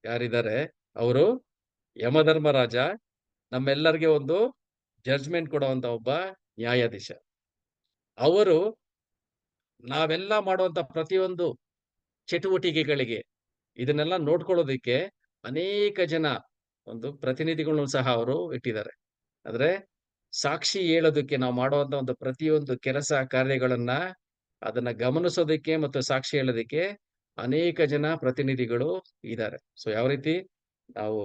ಯಾರಿದ್ದಾರೆ, ಅವರು ಯಮಧರ್ಮರಾಜ ನಮ್ಮೆಲ್ಲರಿಗೆ ಒಂದು ಜಡ್ಜ್ಮೆಂಟ್ ಕೊಡುವಂತ ಒಬ್ಬ ನ್ಯಾಯಾಧೀಶ. ಅವರು ನಾವೆಲ್ಲ ಮಾಡುವಂತ ಪ್ರತಿಯೊಂದು ಚಟುವಟಿಕೆಗಳಿಗೆ ಇದನ್ನೆಲ್ಲ ನೋಡ್ಕೊಳ್ಳೋದಿಕ್ಕೆ ಅನೇಕ ಜನ ಒಂದು ಪ್ರತಿನಿಧಿಗಳನ್ನು ಸಹ ಅವರು ಇಟ್ಟಿದ್ದಾರೆ. ಅಂದ್ರೆ ಸಾಕ್ಷಿ ಹೇಳೋದಕ್ಕೆ, ನಾವು ಮಾಡುವಂತ ಒಂದು ಪ್ರತಿಯೊಂದು ಕೆಲಸ ಕಾರ್ಯಗಳನ್ನ ಅದನ್ನ ಗಮನಿಸೋದಕ್ಕೆ ಮತ್ತು ಸಾಕ್ಷಿ ಹೇಳೋದಕ್ಕೆ ಅನೇಕ ಜನ ಪ್ರತಿನಿಧಿಗಳು ಇದ್ದಾರೆ. ಸೊ ಯಾವ ರೀತಿ ನಾವು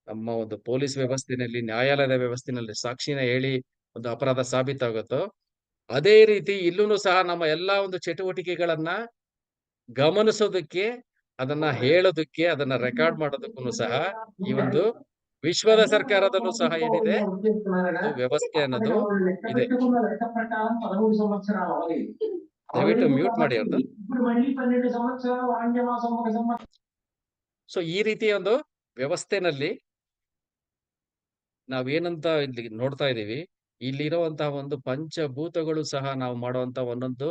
ನಮ್ಮ ಒಂದು ಪೊಲೀಸ್ ವ್ಯವಸ್ಥೆನಲ್ಲಿ, ನ್ಯಾಯಾಲಯದ ವ್ಯವಸ್ಥೆನಲ್ಲಿ ಸಾಕ್ಷಿನ ಹೇಳಿ ಒಂದು ಅಪರಾಧ ಸಾಬೀತಾಗುತ್ತೋ, ಅದೇ ರೀತಿ ಇಲ್ಲೂ ಸಹ ನಮ್ಮ ಎಲ್ಲಾ ಒಂದು ಚಟುವಟಿಕೆಗಳನ್ನ ಗಮನಿಸೋದಕ್ಕೆ, ಅದನ್ನ ಹೇಳೋದಕ್ಕೆ, ಅದನ್ನ ರೆಕಾರ್ಡ್ ಮಾಡೋದಕ್ಕೂ ಸಹ ಈ ಒಂದು ವಿಶ್ವದ ಸರ್ಕಾರದಲ್ಲೂ ಸಹ ಏನಿದೆ, ಒಂದು ವ್ಯವಸ್ಥೆ ಅನ್ನೋದು ಇದೆ. ದಯವಿಟ್ಟು ಮ್ಯೂಟ್ ಮಾಡಿ ಅವ್ರದ್ದು. ಸೊ ಈ ರೀತಿಯ ಒಂದು ವ್ಯವಸ್ಥೆನಲ್ಲಿ ನಾವೇನಂತ ಇಲ್ಲಿ ನೋಡ್ತಾ ಇದೀವಿ, ಇಲ್ಲಿರುವಂತಹ ಒಂದು ಪಂಚಭೂತಗಳು ಸಹ ನಾವು ಮಾಡುವಂತ ಒಂದೊಂದು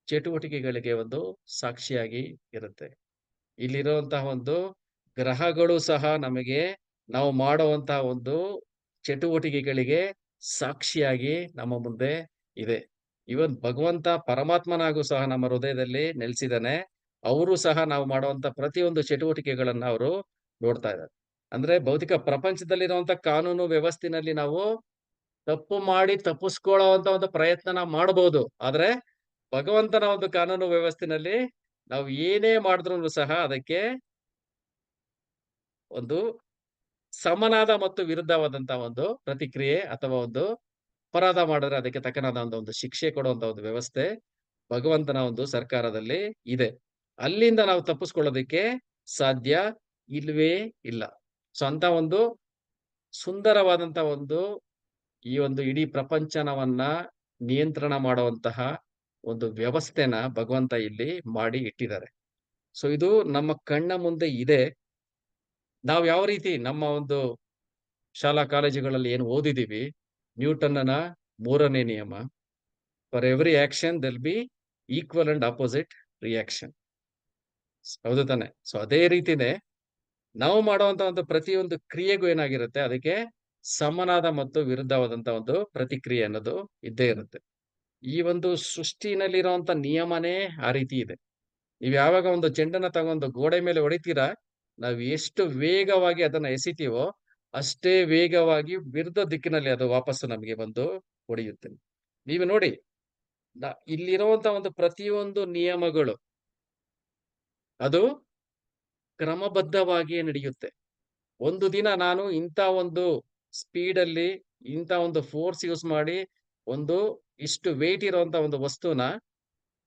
ಚಟುವಟಿಕೆಗಳಿಗೆ ಒಂದು ಸಾಕ್ಷಿಯಾಗಿ ಇರುತ್ತೆ. ಇಲ್ಲಿರುವಂತಹ ಒಂದು ಗ್ರಹಗಳು ಸಹ ನಮಗೆ ನಾವು ಮಾಡುವಂತಹ ಒಂದು ಚಟುವಟಿಕೆಗಳಿಗೆ ಸಾಕ್ಷಿಯಾಗಿ ನಮ್ಮ ಮುಂದೆ ಇದೆ. ಇವನ್ ಭಗವಂತ ಪರಮಾತ್ಮನಾಗೂ ಸಹ ನಮ್ಮ ಹೃದಯದಲ್ಲಿ ನೆಲೆಸಿದಾನೆ. ಅವರು ಸಹ ನಾವು ಮಾಡುವಂತ ಪ್ರತಿಯೊಂದು ಚಟುವಟಿಕೆಗಳನ್ನ ಅವರು ನೋಡ್ತಾ ಇದ್ದಾರೆ. ಅಂದ್ರೆ ಭೌತಿಕ ಪ್ರಪಂಚದಲ್ಲಿರುವಂತ ಕಾನೂನು ವ್ಯವಸ್ಥೆನಲ್ಲಿ ನಾವು ತಪ್ಪು ಮಾಡಿ ತಪ್ಪಿಸ್ಕೊಳ್ಳುವಂತ ಒಂದು ಪ್ರಯತ್ನ ನಾವು ಮಾಡಬಹುದು. ಆದ್ರೆ ಭಗವಂತನ ಒಂದು ಕಾನೂನು ವ್ಯವಸ್ಥೆನಲ್ಲಿ ನಾವು ಏನೇ ಮಾಡಿದ್ರು ಸಹ ಅದಕ್ಕೆ ಒಂದು ಸಮನಾದ ಮತ್ತು ವಿರುದ್ಧವಾದಂತ ಒಂದು ಪ್ರತಿಕ್ರಿಯೆ ಅಥವಾ ಒಂದು ಅಪರಾಧ ಮಾಡಿದ್ರೆ ಅದಕ್ಕೆ ತಕ್ಕನಾದ ಒಂದು ಶಿಕ್ಷೆ ಕೊಡುವಂತ ಒಂದು ವ್ಯವಸ್ಥೆ ಭಗವಂತನ ಒಂದು ಸರ್ಕಾರದಲ್ಲಿ ಇದೆ. ಅಲ್ಲಿಂದ ನಾವು ತಪ್ಪಿಸ್ಕೊಳ್ಳೋದಕ್ಕೆ ಸಾಧ್ಯ ಇಲ್ವೇ ಇಲ್ಲ. ಸೊ ಅಂತ ಒಂದು ಸುಂದರವಾದಂತ ಒಂದು ಈ ಒಂದು ಇಡೀ ಪ್ರಪಂಚನವನ್ನ ನಿಯಂತ್ರಣ ಮಾಡುವಂತಹ ಒಂದು ವ್ಯವಸ್ಥೆನ ಭಗವಂತ ಇಲ್ಲಿ ಮಾಡಿ ಇಟ್ಟಿದ್ದಾರೆ. ಸೊ ಇದು ನಮ್ಮ ಕಣ್ಣ ಮುಂದೆ ಇದೆ. ನಾವು ಯಾವ ರೀತಿ ನಮ್ಮ ಒಂದು ಶಾಲಾ ಕಾಲೇಜುಗಳಲ್ಲಿ ಏನು ಓದಿದೀವಿ, ನ್ಯೂಟನ್ನನ 3ನೇ ನಿಯಮ, for every action there'll be equal and opposite reaction. ಹೌದು ತಾನೆ? ಸೊ ಅದೇ ರೀತಿನೇ ನಾವು ಮಾಡುವಂತ ಒಂದು ಪ್ರತಿಯೊಂದು ಕ್ರಿಯೆಗೂ ಏನಾಗಿರುತ್ತೆ, ಅದಕ್ಕೆ ಸಮನಾದ ಮತ್ತು ವಿರುದ್ಧವಾದಂತ ಒಂದು ಪ್ರತಿಕ್ರಿಯೆ ಅನ್ನೋದು ಇದ್ದೇ ಇರುತ್ತೆ. ಈ ಒಂದು ಸೃಷ್ಟಿನಲ್ಲಿರುವಂತ ನಿಯಮನೇ ಆ ರೀತಿ ಇದೆ. ನೀವು ಯಾವಾಗ ಒಂದು ಚೆಂಡನ್ನ ತಗೊಂಡು ಗೋಡೆ ಮೇಲೆ ಹೊಡಿತೀರಾ, ನಾವು ಎಷ್ಟು ವೇಗವಾಗಿ ಅದನ್ನ ಎಸಿತೀವೋ ಅಷ್ಟೇ ವೇಗವಾಗಿ ವಿರುದ್ಧ ದಿಕ್ಕಿನಲ್ಲಿ ಅದು ವಾಪಸ್ಸು ನಮಗೆ ಬಂದು ಹೊಡೆಯುತ್ತೆ. ನೀವು ನೋಡಿ, ಇಲ್ಲಿರುವಂತ ಒಂದು ಪ್ರತಿಯೊಂದು ನಿಯಮಗಳು ಅದು ಕ್ರಮಬದ್ಧವಾಗಿಯೇ ನಡೆಯುತ್ತೆ. ಒಂದು ದಿನ ನಾನು ಇಂಥ ಒಂದು ಸ್ಪೀಡಲ್ಲಿ ಇಂಥ ಒಂದು ಫೋರ್ಸ್ ಯೂಸ್ ಮಾಡಿ ಒಂದು ಇಷ್ಟು ವೆಯ್ಟ್ ಇರುವಂತ ಒಂದು ವಸ್ತುನ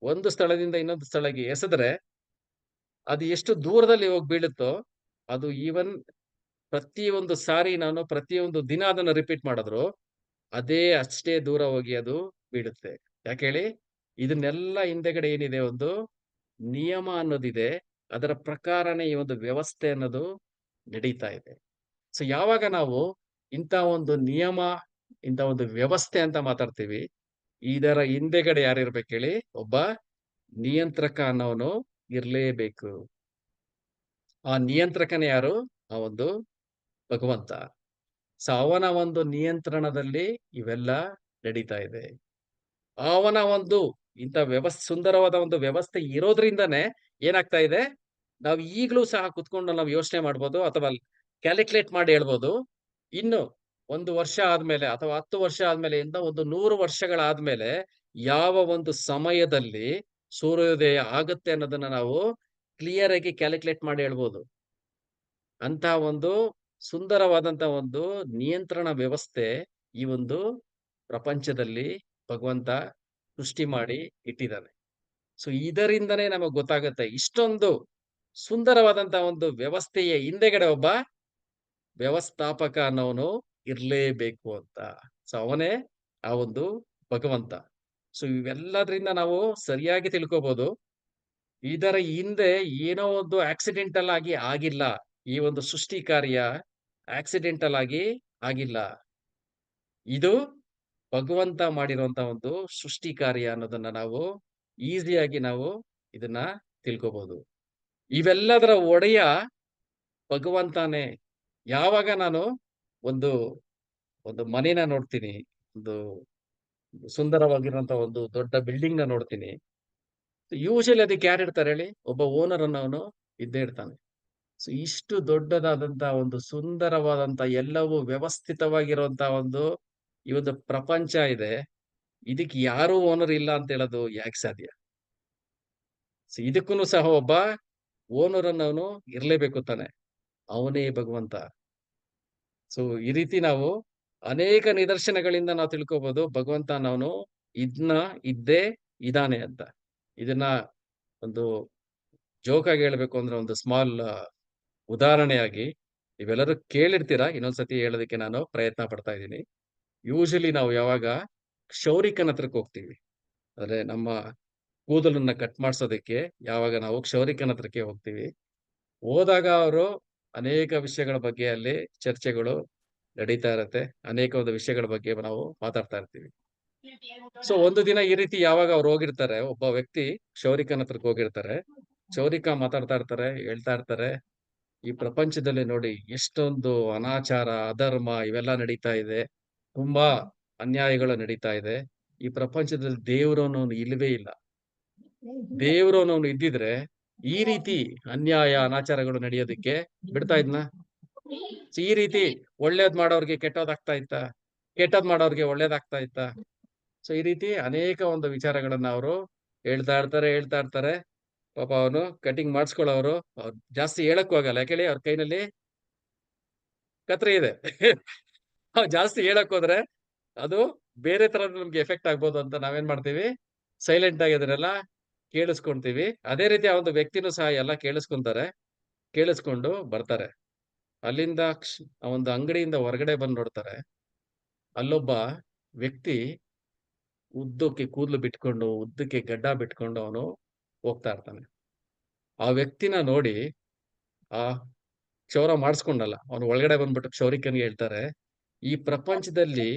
ಒಂದು ಸ್ಥಳದಿಂದ ಇನ್ನೊಂದು ಸ್ಥಳಕ್ಕೆ ಎಸೆದ್ರೆ ಅದು ಎಷ್ಟು ದೂರದಲ್ಲಿ ಹೋಗಿ ಬೀಳುತ್ತೋ, ಅದು ಈವನ್ ಪ್ರತಿಯೊಂದು ಸಾರಿ ನಾನು ಪ್ರತಿಯೊಂದು ದಿನ ಅದನ್ನ ರಿಪೀಟ್ ಮಾಡಿದ್ರು ಅದೇ ಅಷ್ಟೇ ದೂರ ಹೋಗಿ ಅದು ಬೀಳುತ್ತೆ. ಯಾಕೆ ಹೇಳಿ? ಇದನ್ನೆಲ್ಲ ಹಿಂದೆಗಡೆ ಏನಿದೆ, ಒಂದು ನಿಯಮ ಅನ್ನೋದಿದೆ. ಅದರ ಪ್ರಕಾರನೇ ಈ ಒಂದು ವ್ಯವಸ್ಥೆ ಅನ್ನೋದು ನಡೀತಾ ಇದೆ. ಸೊ ಯಾವಾಗ ನಾವು ಇಂಥ ಒಂದು ನಿಯಮ, ಇಂಥ ಒಂದು ವ್ಯವಸ್ಥೆ ಅಂತ ಮಾತಾಡ್ತೀವಿ, ಇದರ ಹಿಂದೆಗಡೆ ಯಾರಿರ್ಬೇಕು ಹೇಳಿ? ಒಬ್ಬ ನಿಯಂತ್ರಕ ಅನ್ನೋನು ಇರ್ಲೇಬೇಕು. ಆ ನಿಯಂತ್ರಕನೇ ಯಾರು? ಆ ಒಂದು ಭಗವಂತ. ಸೊ ಅವನ ಒಂದು ನಿಯಂತ್ರಣದಲ್ಲಿ ಇವೆಲ್ಲ ನಡೀತಾ ಇದೆ. ಅವನ ಒಂದು ಇಂಥ ಸುಂದರವಾದ ಒಂದು ವ್ಯವಸ್ಥೆ ಇರೋದ್ರಿಂದನೇ ಏನಾಗ್ತಾ ಇದೆ, ನಾವು ಈಗಲೂ ಸಹ ಕುತ್ಕೊಂಡು ನಾವು ಯೋಚನೆ ಮಾಡ್ಬೋದು ಅಥವಾ ಕ್ಯಾಲ್ಕುಲೇಟ್ ಮಾಡಿ ಹೇಳ್ಬೋದು. ಇನ್ನು 1 ವರ್ಷ ಆದ್ಮೇಲೆ ಅಥವಾ 10 ವರ್ಷ ಆದ್ಮೇಲೆ ಇಂದ ಒಂದು 100 ವರ್ಷಗಳಾದ್ಮೇಲೆ ಯಾವ ಒಂದು ಸಮಯದಲ್ಲಿ ಸೂರ್ಯೋದಯ ಆಗತ್ತೆ ಅನ್ನೋದನ್ನ ನಾವು ಕ್ಲಿಯರ್ ಆಗಿ ಕ್ಯಾಲ್ಕುಲೇಟ್ ಮಾಡಿ ಹೇಳ್ಬೋದು. ಅಂತ ಒಂದು ಸುಂದರವಾದಂತ ಒಂದು ನಿಯಂತ್ರಣ ವ್ಯವಸ್ಥೆ ಈ ಒಂದು ಪ್ರಪಂಚದಲ್ಲಿ ಭಗವಂತ ಸೃಷ್ಟಿ ಮಾಡಿ ಇಟ್ಟಿದ್ದಾನೆ. ಸೊ ಇದರಿಂದನೇ ನಮಗೆ ಗೊತ್ತಾಗುತ್ತೆ, ಇಷ್ಟೊಂದು ಸುಂದರವಾದಂತ ಒಂದು ವ್ಯವಸ್ಥೆಯ ಹಿಂದೆಗಡೆ ಒಬ್ಬ ವ್ಯವಸ್ಥಾಪಕ ಅನ್ನೋನು ಇರ್ಲೇಬೇಕು ಅಂತ. ಸೊ ಅವನೇ ಆ ಒಂದು ಭಗವಂತ. ಸೊ ಇವೆಲ್ಲದ್ರಿಂದ ನಾವು ಸರಿಯಾಗಿ ತಿಳ್ಕೋಬಹುದು, ಇದರ ಹಿಂದೆ ಏನೋ ಒಂದು ಆಕ್ಸಿಡೆಂಟಲ್ ಆಗಿ ಆಗಿಲ್ಲ. ಈ ಒಂದು ಸೃಷ್ಟಿ ಕಾರ್ಯ ಆಕ್ಸಿಡೆಂಟಲ್ ಆಗಿ ಆಗಿಲ್ಲ. ಇದು ಭಗವಂತ ಮಾಡಿರುವಂತ ಒಂದು ಸೃಷ್ಟಿ ಕಾರ್ಯ ಅನ್ನೋದನ್ನ ನಾವು ಈಸಿಯಾಗಿ ನಾವು ಇದನ್ನ ತಿಳ್ಕೋಬಹುದು. ಇವೆಲ್ಲದರ ಒಡೆಯ ಭಗವಂತನೇ. ಯಾವಾಗ ನಾನು ಒಂದು ಒಂದು ಮನೇನ ನೋಡ್ತೀನಿ, ಒಂದು ಸುಂದರವಾಗಿರುವಂತ ಒಂದು ದೊಡ್ಡ ಬಿಲ್ಡಿಂಗ್ ನ ನೋಡ್ತೀನಿ, ಯೂಶಲಿ ಅದಕ್ಕೆ ಯಾರು ಇರ್ತಾರೆ ಹೇಳಿ? ಒಬ್ಬ ಓನರ್ ಅನ್ನೋನು ಇದ್ದೇ ಇರ್ತಾನೆ. ಸೊ ಇಷ್ಟು ದೊಡ್ಡದಾದಂತ ಒಂದು ಸುಂದರವಾದಂತ ಎಲ್ಲವೂ ವ್ಯವಸ್ಥಿತವಾಗಿರುವಂತ ಒಂದು ಈ ಒಂದು ಪ್ರಪಂಚ ಇದೆ. ಇದಕ್ಕೆ ಯಾರೂ ಓನರ್ ಇಲ್ಲ ಅಂತ ಹೇಳೋದು ಯಾಕೆ ಸಾಧ್ಯ? ಸೊ ಇದಕ್ಕೂ ಸಹ ಒಬ್ಬ ಓನರ್ ಅನ್ನೋನು ಇರ್ಲೇಬೇಕು ತಾನೆ. ಅವನೇ ಭಗವಂತ. ಸೊ ಈ ರೀತಿ ನಾವು ಅನೇಕ ನಿದರ್ಶನಗಳಿಂದ ನಾವು ತಿಳ್ಕೋಬಹುದು ಭಗವಂತ ಅನ್ನೋನು ಇದ್ದೇ ಇದ್ದಾನೆ ಅಂತ. ಇದನ್ನ ಒಂದು ಜೋಕಾಗಿ ಹೇಳ್ಬೇಕು ಅಂದ್ರೆ ಒಂದು ಸ್ಮಾಲ್ ಉದಾಹರಣೆಯಾಗಿ ನೀವೆಲ್ಲರೂ ಕೇಳಿರ್ತೀರಾ, ಇನ್ನೊಂದ್ಸತಿ ಹೇಳೋದಕ್ಕೆ ನಾನು ಪ್ರಯತ್ನ ಪಡ್ತಾ ಇದ್ದೀನಿ. ಯೂಶಲಿ ನಾವು ಯಾವಾಗ ಕ್ಷೌರಿಕನ ಹತ್ರಕ್ಕೆ ಹೋಗ್ತೀವಿ, ಅಂದ್ರೆ ನಮ್ಮ ಕೂದಲನ್ನ ಕಟ್ ಮಾಡ್ಸೋದಕ್ಕೆ ಯಾವಾಗ ನಾವು ಕ್ಷೌರಿಕನ ಹತ್ರಕ್ಕೆ ಹೋಗ್ತೀವಿ, ಹೋದಾಗ ಅವರು ಅನೇಕ ವಿಷಯಗಳ ಬಗ್ಗೆ ಅಲ್ಲಿ ಚರ್ಚೆಗಳು ನಡೀತಾ ಇರತ್ತೆ. ಅನೇಕ ಒಂದು ವಿಷಯಗಳ ಬಗ್ಗೆ ನಾವು ಮಾತಾಡ್ತಾ ಇರ್ತೀವಿ. ಸೊ ಒಂದು ದಿನ ಈ ರೀತಿ ಯಾವಾಗ ಅವ್ರು ಹೋಗಿರ್ತಾರೆ, ಒಬ್ಬ ವ್ಯಕ್ತಿ ಕ್ಷೌರಿಕನ ಹತ್ರಕ್ಕೆ ಹೋಗಿರ್ತಾರೆ. ಕ್ಷೌರಿಕ ಮಾತಾಡ್ತಾ ಇರ್ತಾರೆ, ಹೇಳ್ತಾ ಇರ್ತಾರೆ, ಈ ಪ್ರಪಂಚದಲ್ಲಿ ನೋಡಿ ಎಷ್ಟೊಂದು ಅನಾಚಾರ, ಅಧರ್ಮ ಇವೆಲ್ಲ ನಡೀತಾ ಇದೆ. ತುಂಬಾ ಅನ್ಯಾಯಗಳು ನಡೀತಾ ಇದೆ. ಈ ಪ್ರಪಂಚದಲ್ಲಿ ದೇವರು ಅನ್ನೋನು ಇಲ್ವೇ ಇಲ್ಲ. ದೇವರು ಅನ್ನೋನು ಇದ್ದಿದ್ರೆ ಈ ರೀತಿ ಅನ್ಯಾಯ ಅನಾಚಾರಗಳು ನಡೆಯೋದಕ್ಕೆ ಬಿಡ್ತಾ ಇದ್ನ? ಈ ರೀತಿ ಒಳ್ಳೇದ್ ಮಾಡೋರ್ಗೆ ಕೆಟ್ಟೋದಾಗ್ತಾ ಇತ್ತ? ಕೆಟ್ಟದ್ ಮಾಡೋರ್ಗೆ ಒಳ್ಳೇದಾಗ್ತಾ ಇತ್ತ? ಸೊ ಈ ರೀತಿ ಅನೇಕ ಒಂದು ವಿಚಾರಗಳನ್ನ ಅವರು ಹೇಳ್ತಾ ಇರ್ತಾರೆ. ಪಾಪ ಅವನು ಕಟಿಂಗ್ ಮಾಡಿಸ್ಕೊಳ್ಳೋರು ಅವ್ರು ಜಾಸ್ತಿ ಹೇಳಕ್ ಹೋಗಲ್ಲ. ಯಾಕೇಳಿ ಅವ್ರ ಕೈನಲ್ಲಿ ಕತ್ರಿ ಇದೆ. ಜಾಸ್ತಿ ಹೇಳಕ್ ಹೋದ್ರೆ ಅದು ಬೇರೆ ತರ ನಮ್ಗೆ ಎಫೆಕ್ಟ್ ಆಗ್ಬೋದು ಅಂತ ನಾವೇನ್ ಮಾಡ್ತೀವಿ, ಸೈಲೆಂಟ್ ಆಗಿ ಅದನ್ನೆಲ್ಲ ಕೇಳಿಸ್ಕೊಂತೀವಿ. ಅದೇ ರೀತಿ ಆ ಒಂದು ವ್ಯಕ್ತಿನೂ ಸಹ ಎಲ್ಲ ಕೇಳಿಸ್ಕೊಂತಾರೆ. ಕೇಳಿಸ್ಕೊಂಡು ಬರ್ತಾರೆ. ಅಲ್ಲಿಂದ ಆ ಒಂದು ಅಂಗಡಿಯಿಂದ ಹೊರಗಡೆ ಬಂದು ನೋಡ್ತಾರೆ. ಅಲ್ಲೊಬ್ಬ ವ್ಯಕ್ತಿ ಉದ್ದಕ್ಕೆ ಕೂದಲು ಬಿಟ್ಕೊಂಡು, ಉದ್ದಕ್ಕೆ ಗಡ್ಡ ಬಿಟ್ಕೊಂಡು ಅವನು ಹೋಗ್ತಾ ಇರ್ತಾನೆ. ಆ ವ್ಯಕ್ತಿನ ನೋಡಿ ಆ ಕ್ಷೌರ ಮಾಡಿಸ್ಕೊಂಡಲ್ಲ, ಅವನು ಒಳಗಡೆ ಬಂದ್ಬಿಟ್ಟು ಕ್ಷೌರಿಕನಿಗೆ ಹೇಳ್ತಾರೆ, ಈ ಪ್ರಪಂಚದಲ್ಲಿ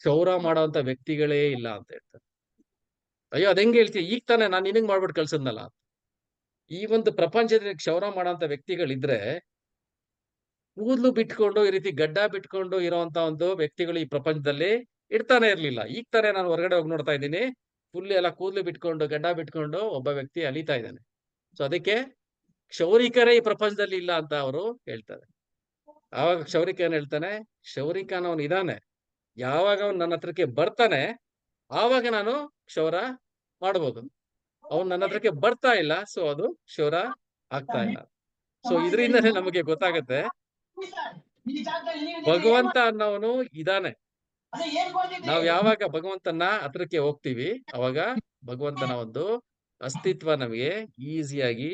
ಕ್ಷೌರ ಮಾಡೋಂಥ ವ್ಯಕ್ತಿಗಳೇ ಇಲ್ಲ ಅಂತ ಹೇಳ್ತಾರೆ. ಅಯ್ಯೋ ಅದೆಂಗ್ ಹೇಳ್ತೀಯ? ಈಗ ತಾನೇ ನಾನು ನಿನಗ್ ಮಾಡ್ಬಿಟ್ಟು ಕಳ್ಸದ್ನಲ್ಲ. ಈ ಒಂದು ಪ್ರಪಂಚದಲ್ಲಿ ಕ್ಷೌರ ಮಾಡೋಂಥ ವ್ಯಕ್ತಿಗಳಿದ್ರೆ ಕೂದಲು ಬಿಟ್ಕೊಂಡು ಈ ರೀತಿ ಗಡ್ಡ ಬಿಟ್ಕೊಂಡು ಇರೋಂತ ಒಂದು ವ್ಯಕ್ತಿಗಳು ಈ ಪ್ರಪಂಚದಲ್ಲಿ ಇರ್ತಾನೆ ಇರ್ಲಿಲ್ಲ. ಈಗ ತಾನೇ ನಾನು ಹೊರಗಡೆ ಹೋಗಿ ನೋಡ್ತಾ ಇದ್ದೀನಿ. ಫುಲ್ ಎಲ್ಲ ಕೂದಲು ಬಿಟ್ಕೊಂಡು ಗಡ್ಡ ಬಿಟ್ಕೊಂಡು ಒಬ್ಬ ವ್ಯಕ್ತಿ ಅಲಿತಾ ಇದ್ದಾನೆ. ಸೊ ಅದಕ್ಕೆ ಕ್ಷೌರಿಕರೇ ಈ ಪ್ರಪಂಚದಲ್ಲಿ ಇಲ್ಲ ಅಂತ ಅವರು ಹೇಳ್ತಾರೆ. ಆವಾಗ ಕ್ಷೌರಿಕ ಏನ್ ಹೇಳ್ತಾನೆ, ಕ್ಷೌರಿಕ ಅನ್ನೋನು ಇದಾನೆ. ಯಾವಾಗ ಅವ್ನು ನನ್ನ ಹತ್ರಕ್ಕೆ ಬರ್ತಾನೆ ಆವಾಗ ನಾನು ಕ್ಷೌರ ಮಾಡ್ಬೋದು. ಅವ್ನು ನನ್ನ ಹತ್ರಕ್ಕೆ ಬರ್ತಾ ಇಲ್ಲ, ಸೊ ಅದು ಕ್ಷೌರ ಆಗ್ತಾ ಇಲ್ಲ. ಸೊ ಇದರಿಂದನೇ ನಮಗೆ ಗೊತ್ತಾಗತ್ತೆ ಭಗವಂತ ಅನ್ನೋನು ಇದಾನೆ. ನಾವ್ ಯಾವಾಗ ಭಗವಂತನ ಹತ್ರಕ್ಕೆ ಹೋಗ್ತೀವಿ ಅವಾಗ ಭಗವಂತನ ಒಂದು ಅಸ್ತಿತ್ವ ನಮಗೆ ಈಸಿಯಾಗಿ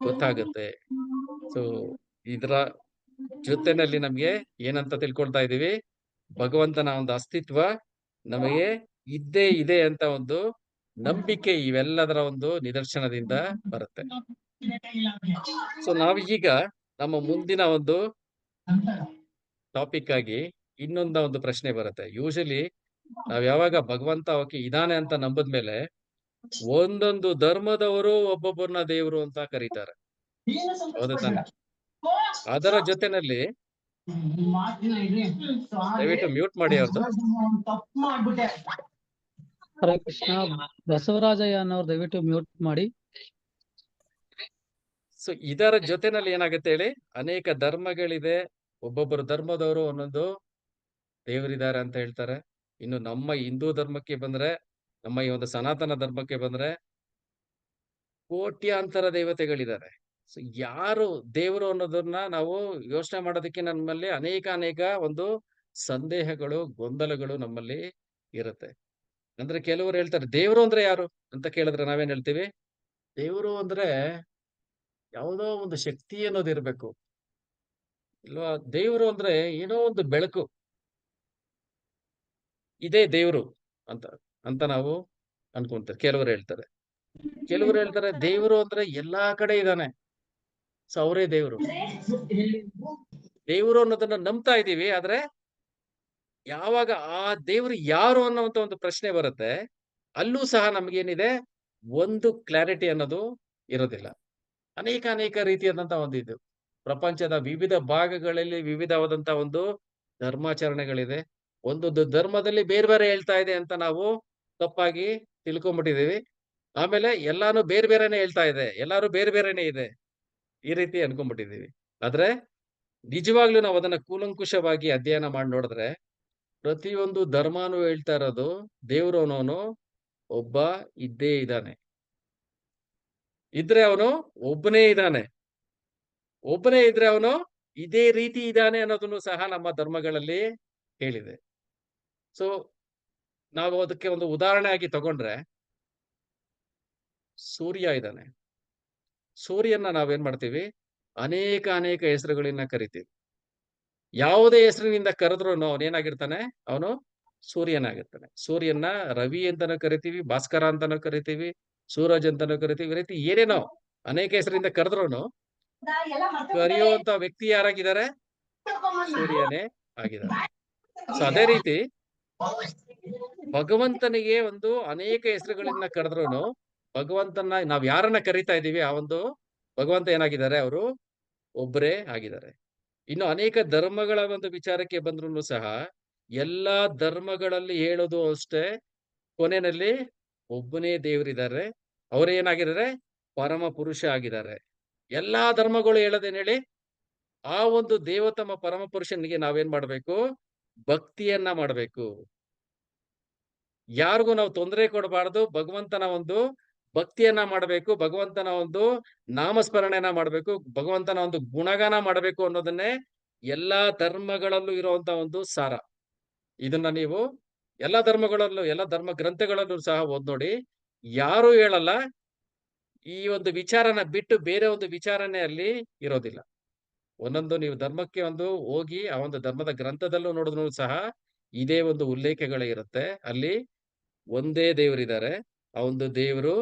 ಗೊತ್ತಾಗುತ್ತೆ. ಸೊ ಇದರ ಜೊತೆನಲ್ಲಿ ನಮ್ಗೆ ಏನಂತ ತಿಳ್ಕೊಳ್ತಾ ಇದೀವಿ, ಭಗವಂತನ ಒಂದು ಅಸ್ತಿತ್ವ ನಮಗೆ ಇದ್ದೇ ಇದೆ ಅಂತ ಒಂದು ನಂಬಿಕೆ ಇವೆಲ್ಲದರ ಒಂದು ನಿದರ್ಶನದಿಂದ ಬರುತ್ತೆ. ಸೊ ನಾವೀಗ ನಮ್ಮ ಮುಂದಿನ ಒಂದು ಟಾಪಿಕ್ ಆಗಿ ಇನ್ನೊಂದ ಒಂದು ಪ್ರಶ್ನೆ ಬರುತ್ತೆ. ಯೂಶಲಿ ನಾವ್ ಯಾವಾಗ ಭಗವಂತ ಅವಕ್ಕೆ ಇದಾನೆ ಅಂತ ನಂಬದ್ಮೇಲೆ ಒಂದೊಂದು ಧರ್ಮದವರು ಒಬ್ಬೊಬ್ಬರನ್ನ ದೇವರು ಅಂತ ಕರೀತಾರೆ. ಹೌದು ತಾನೆ? ಅದರ ಜೊತೆನಲ್ಲಿ ದಯವಿಟ್ಟು ಮ್ಯೂಟ್ ಮಾಡಿ ಅವ್ರದ್ದು. ಹರೇ ಕೃಷ್ಣ. ಬಸವರಾಜಯ್ಯ ಅನ್ನೋರು ದಯವಿಟ್ಟು ಮ್ಯೂಟ್ ಮಾಡಿ. ಸೊ ಇದರ ಜೊತೆನಲ್ಲಿ ಏನಾಗುತ್ತೆ ಹೇಳಿ, ಅನೇಕ ಧರ್ಮಗಳಿದೆ. ಒಬ್ಬೊಬ್ಬರು ಧರ್ಮದವರು ಒಂದೊಂದು ದೇವರಿದ್ದಾರೆ ಅಂತ ಹೇಳ್ತಾರೆ. ಇನ್ನು ನಮ್ಮ ಹಿಂದೂ ಧರ್ಮಕ್ಕೆ ಬಂದ್ರೆ, ನಮ್ಮ ಈ ಒಂದು ಸನಾತನ ಧರ್ಮಕ್ಕೆ ಬಂದ್ರೆ ಕೋಟ್ಯಾಂತರ ದೇವತೆಗಳಿದ್ದಾರೆ. ಸೊ ಯಾರು ದೇವರು ಅನ್ನೋದನ್ನ ನಾವು ಯೋಚನೆ ಮಾಡೋದಕ್ಕೆ ನಮ್ಮಲ್ಲಿ ಅನೇಕ ಒಂದು ಸಂದೇಹಗಳು, ಗೊಂದಲಗಳು ನಮ್ಮಲ್ಲಿ ಇರುತ್ತೆ. ಅಂದ್ರೆ ಕೆಲವರು ಹೇಳ್ತಾರೆ ದೇವರು ಅಂದ್ರೆ ಯಾರು ಅಂತ ಕೇಳಿದ್ರೆ ನಾವೇನ್ ಹೇಳ್ತೀವಿ, ದೇವರು ಅಂದ್ರೆ ಯಾವುದೋ ಒಂದು ಶಕ್ತಿ ಅನ್ನೋದು ಇರ್ಬೇಕು, ಇಲ್ವಾ? ದೇವರು ಅಂದ್ರೆ ಏನೋ ಒಂದು ಬೆಳಕು, ಇದೇ ದೇವ್ರು ಅಂತ ಅಂತ ನಾವು ಅನ್ಕೊಂತಾರೆ. ಕೆಲವರು ಹೇಳ್ತಾರೆ. ಕೆಲವರು ಹೇಳ್ತಾರೆ ದೇವರು ಅಂದ್ರೆ ಎಲ್ಲಾ ಕಡೆ ಇದ್ದಾನೆ, ಸೊ ಅವರೇ ದೇವರು. ದೇವರು ಅನ್ನೋದನ್ನ ನಂಬ್ತಾ ಇದೀವಿ. ಆದ್ರೆ ಯಾವಾಗ ಆ ದೇವರು ಯಾರು ಅನ್ನೋಂತ ಒಂದು ಪ್ರಶ್ನೆ ಬರುತ್ತೆ, ಅಲ್ಲೂ ಸಹ ನಮ್ಗೇನಿದೆ, ಒಂದು ಕ್ಲಾರಿಟಿ ಅನ್ನೋದು ಇರೋದಿಲ್ಲ. ಅನೇಕ ರೀತಿಯಾದಂತ ಒಂದು ಇದು ಪ್ರಪಂಚದ ವಿವಿಧ ಭಾಗಗಳಲ್ಲಿ ವಿವಿಧವಾದಂತ ಒಂದು ಧರ್ಮಾಚರಣೆಗಳಿದೆ. ಒಂದೊಂದು ಧರ್ಮದಲ್ಲಿ ಬೇರೆ ಬೇರೆ ಹೇಳ್ತಾ ಇದೆ ಅಂತ ನಾವು ತಪ್ಪಾಗಿ ತಿಳ್ಕೊಂಡ್ಬಿಟ್ಟಿದೀವಿ. ಆಮೇಲೆ ಎಲ್ಲಾನು ಬೇರೆ ಬೇರೆನೆ ಹೇಳ್ತಾ ಇದೆ, ಎಲ್ಲಾರು ಬೇರೆ ಬೇರೆನೆ ಇದೆ, ಈ ರೀತಿ ಅನ್ಕೊಂಡ್ಬಿಟ್ಟಿದೀವಿ. ಆದ್ರೆ ನಿಜವಾಗ್ಲೂ ನಾವು ಅದನ್ನ ಕೂಲಂಕುಷವಾಗಿ ಅಧ್ಯಯನ ಮಾಡಿ ನೋಡಿದ್ರೆ ಪ್ರತಿಯೊಂದು ಧರ್ಮನೂ ಹೇಳ್ತಾ ಇರೋದು ದೇವ್ರು ಅನ್ನೋನು ಒಬ್ಬ ಇದ್ದೇ ಇದ್ದಾನೆ. ಇದ್ರೆ ಅವನು ಒಬ್ಬನೇ ಇದ್ದಾನೆ. ಒಬ್ಬನೇ ಇದ್ರೆ ಅವನು ಇದೇ ರೀತಿ ಇದ್ದಾನೆ ಅನ್ನೋದನ್ನು ಸಹ ನಮ್ಮ ಧರ್ಮಗಳಲ್ಲಿ ಹೇಳಿದೆ. ಸೊ ನಾವು ಅದಕ್ಕೆ ಒಂದು ಉದಾಹರಣೆ ಆಗಿ ತಗೊಂಡ್ರೆ, ಸೂರ್ಯ ಇದ್ದಾನೆ. ಸೂರ್ಯನ ನಾವೇನ್ ಮಾಡ್ತೀವಿ, ಅನೇಕ ಹೆಸರುಗಳನ್ನ ಕರಿತೀವಿ. ಯಾವುದೇ ಹೆಸರಿನಿಂದ ಕರೆದ್ರು ಅವನೇನಾಗಿರ್ತಾನೆ, ಅವನು ಸೂರ್ಯನಾಗಿರ್ತಾನೆ. ಸೂರ್ಯನ ರವಿ ಅಂತಾನೂ ಕರಿತೀವಿ, ಭಾಸ್ಕರ ಅಂತಾನೂ ಕರಿತೀವಿ, ಸೂರಜ್ ಅಂತಾನೂ ಕರಿತೀವಿ. ಈ ರೀತಿ ಏನೇನೋ ಅನೇಕ ಹೆಸರಿಂದ ಕರೆದ್ರು ಕರೆಯುವಂತ ವ್ಯಕ್ತಿ ಯಾರಾಗಿದ್ದಾರೆ, ಸೂರ್ಯನೇ ಆಗಿದ್ದಾರೆ. ಸೊ ಅದೇ ರೀತಿ ಭಗವಂತನಿಗೆ ಒಂದು ಅನೇಕ ಹೆಸರುಗಳನ್ನ ಕರೆದ್ರು ಭಗವಂತನ ನಾವ್ ಯಾರನ್ನ ಕರಿತಾ ಇದೀವಿ ಆ ಒಂದು ಭಗವಂತ ಏನಾಗಿದ್ದಾರೆ, ಅವರು ಒಬ್ಬರೇ ಆಗಿದ್ದಾರೆ. ಇನ್ನು ಅನೇಕ ಧರ್ಮಗಳ ಒಂದು ವಿಚಾರಕ್ಕೆ ಬಂದ್ರು ಸಹ ಎಲ್ಲಾ ಧರ್ಮಗಳಲ್ಲಿ ಹೇಳೋದು ಅಷ್ಟೇ, ಕೊನೆಯಲ್ಲಿ ಒಬ್ಬನೇ ದೇವರಿದ್ದಾರೆ, ಅವರೇನಾಗಿದ್ದಾರೆ, ಪರಮ ಪುರುಷ ಆಗಿದ್ದಾರೆ. ಎಲ್ಲಾ ಧರ್ಮಗಳು ಹೇಳೋದೇನ್ ಹೇಳಿ, ಆ ಒಂದು ದೇವತಮ ಪರಮ ಪುರುಷನಿಗೆ ನಾವೇನ್ ಮಾಡ್ಬೇಕು, ಭಕ್ತಿಯನ್ನ ಮಾಡ್ಬೇಕು. ಯಾರಿಗೂ ನಾವು ತೊಂದರೆ ಕೊಡಬಾರ್ದು. ಭಗವಂತನ ಒಂದು ಭಕ್ತಿಯನ್ನ ಮಾಡಬೇಕು, ಭಗವಂತನ ಒಂದು ನಾಮಸ್ಮರಣೆಯನ್ನ ಮಾಡಬೇಕು, ಭಗವಂತನ ಒಂದು ಗುಣಗಾನ ಮಾಡಬೇಕು ಅನ್ನೋದನ್ನೇ ಎಲ್ಲಾ ಧರ್ಮಗಳಲ್ಲೂ ಇರುವಂತ ಒಂದು ಸಾರ. ಇದನ್ನ ನೀವು ಎಲ್ಲಾ ಧರ್ಮಗಳಲ್ಲೂ, ಎಲ್ಲಾ ಧರ್ಮ ಗ್ರಂಥಗಳಲ್ಲೂ ಸಹ ಓದ್ ನೋಡಿ. ಯಾರು ಹೇಳಲ್ಲ ಈ ಒಂದು ವಿಚಾರನ ಬಿಟ್ಟು ಬೇರೆ ಒಂದು ವಿಚಾರನೇ ಅಲ್ಲಿ ಇರೋದಿಲ್ಲ. ಒಂದೊಂದು ನೀವು ಧರ್ಮಕ್ಕೆ ಒಂದು ಹೋಗಿ ಆ ಒಂದು ಧರ್ಮದ ಗ್ರಂಥದಲ್ಲೂ ನೋಡಿದ್ರು ಸಹ ಇದೇ ಒಂದು ಉಲ್ಲೇಖಗಳೇ ಇರುತ್ತೆ. ಅಲ್ಲಿ ಒಂದೇ ದೇವರಿದ್ದಾರೆ, ಆ ಒಂದು ದೇವರು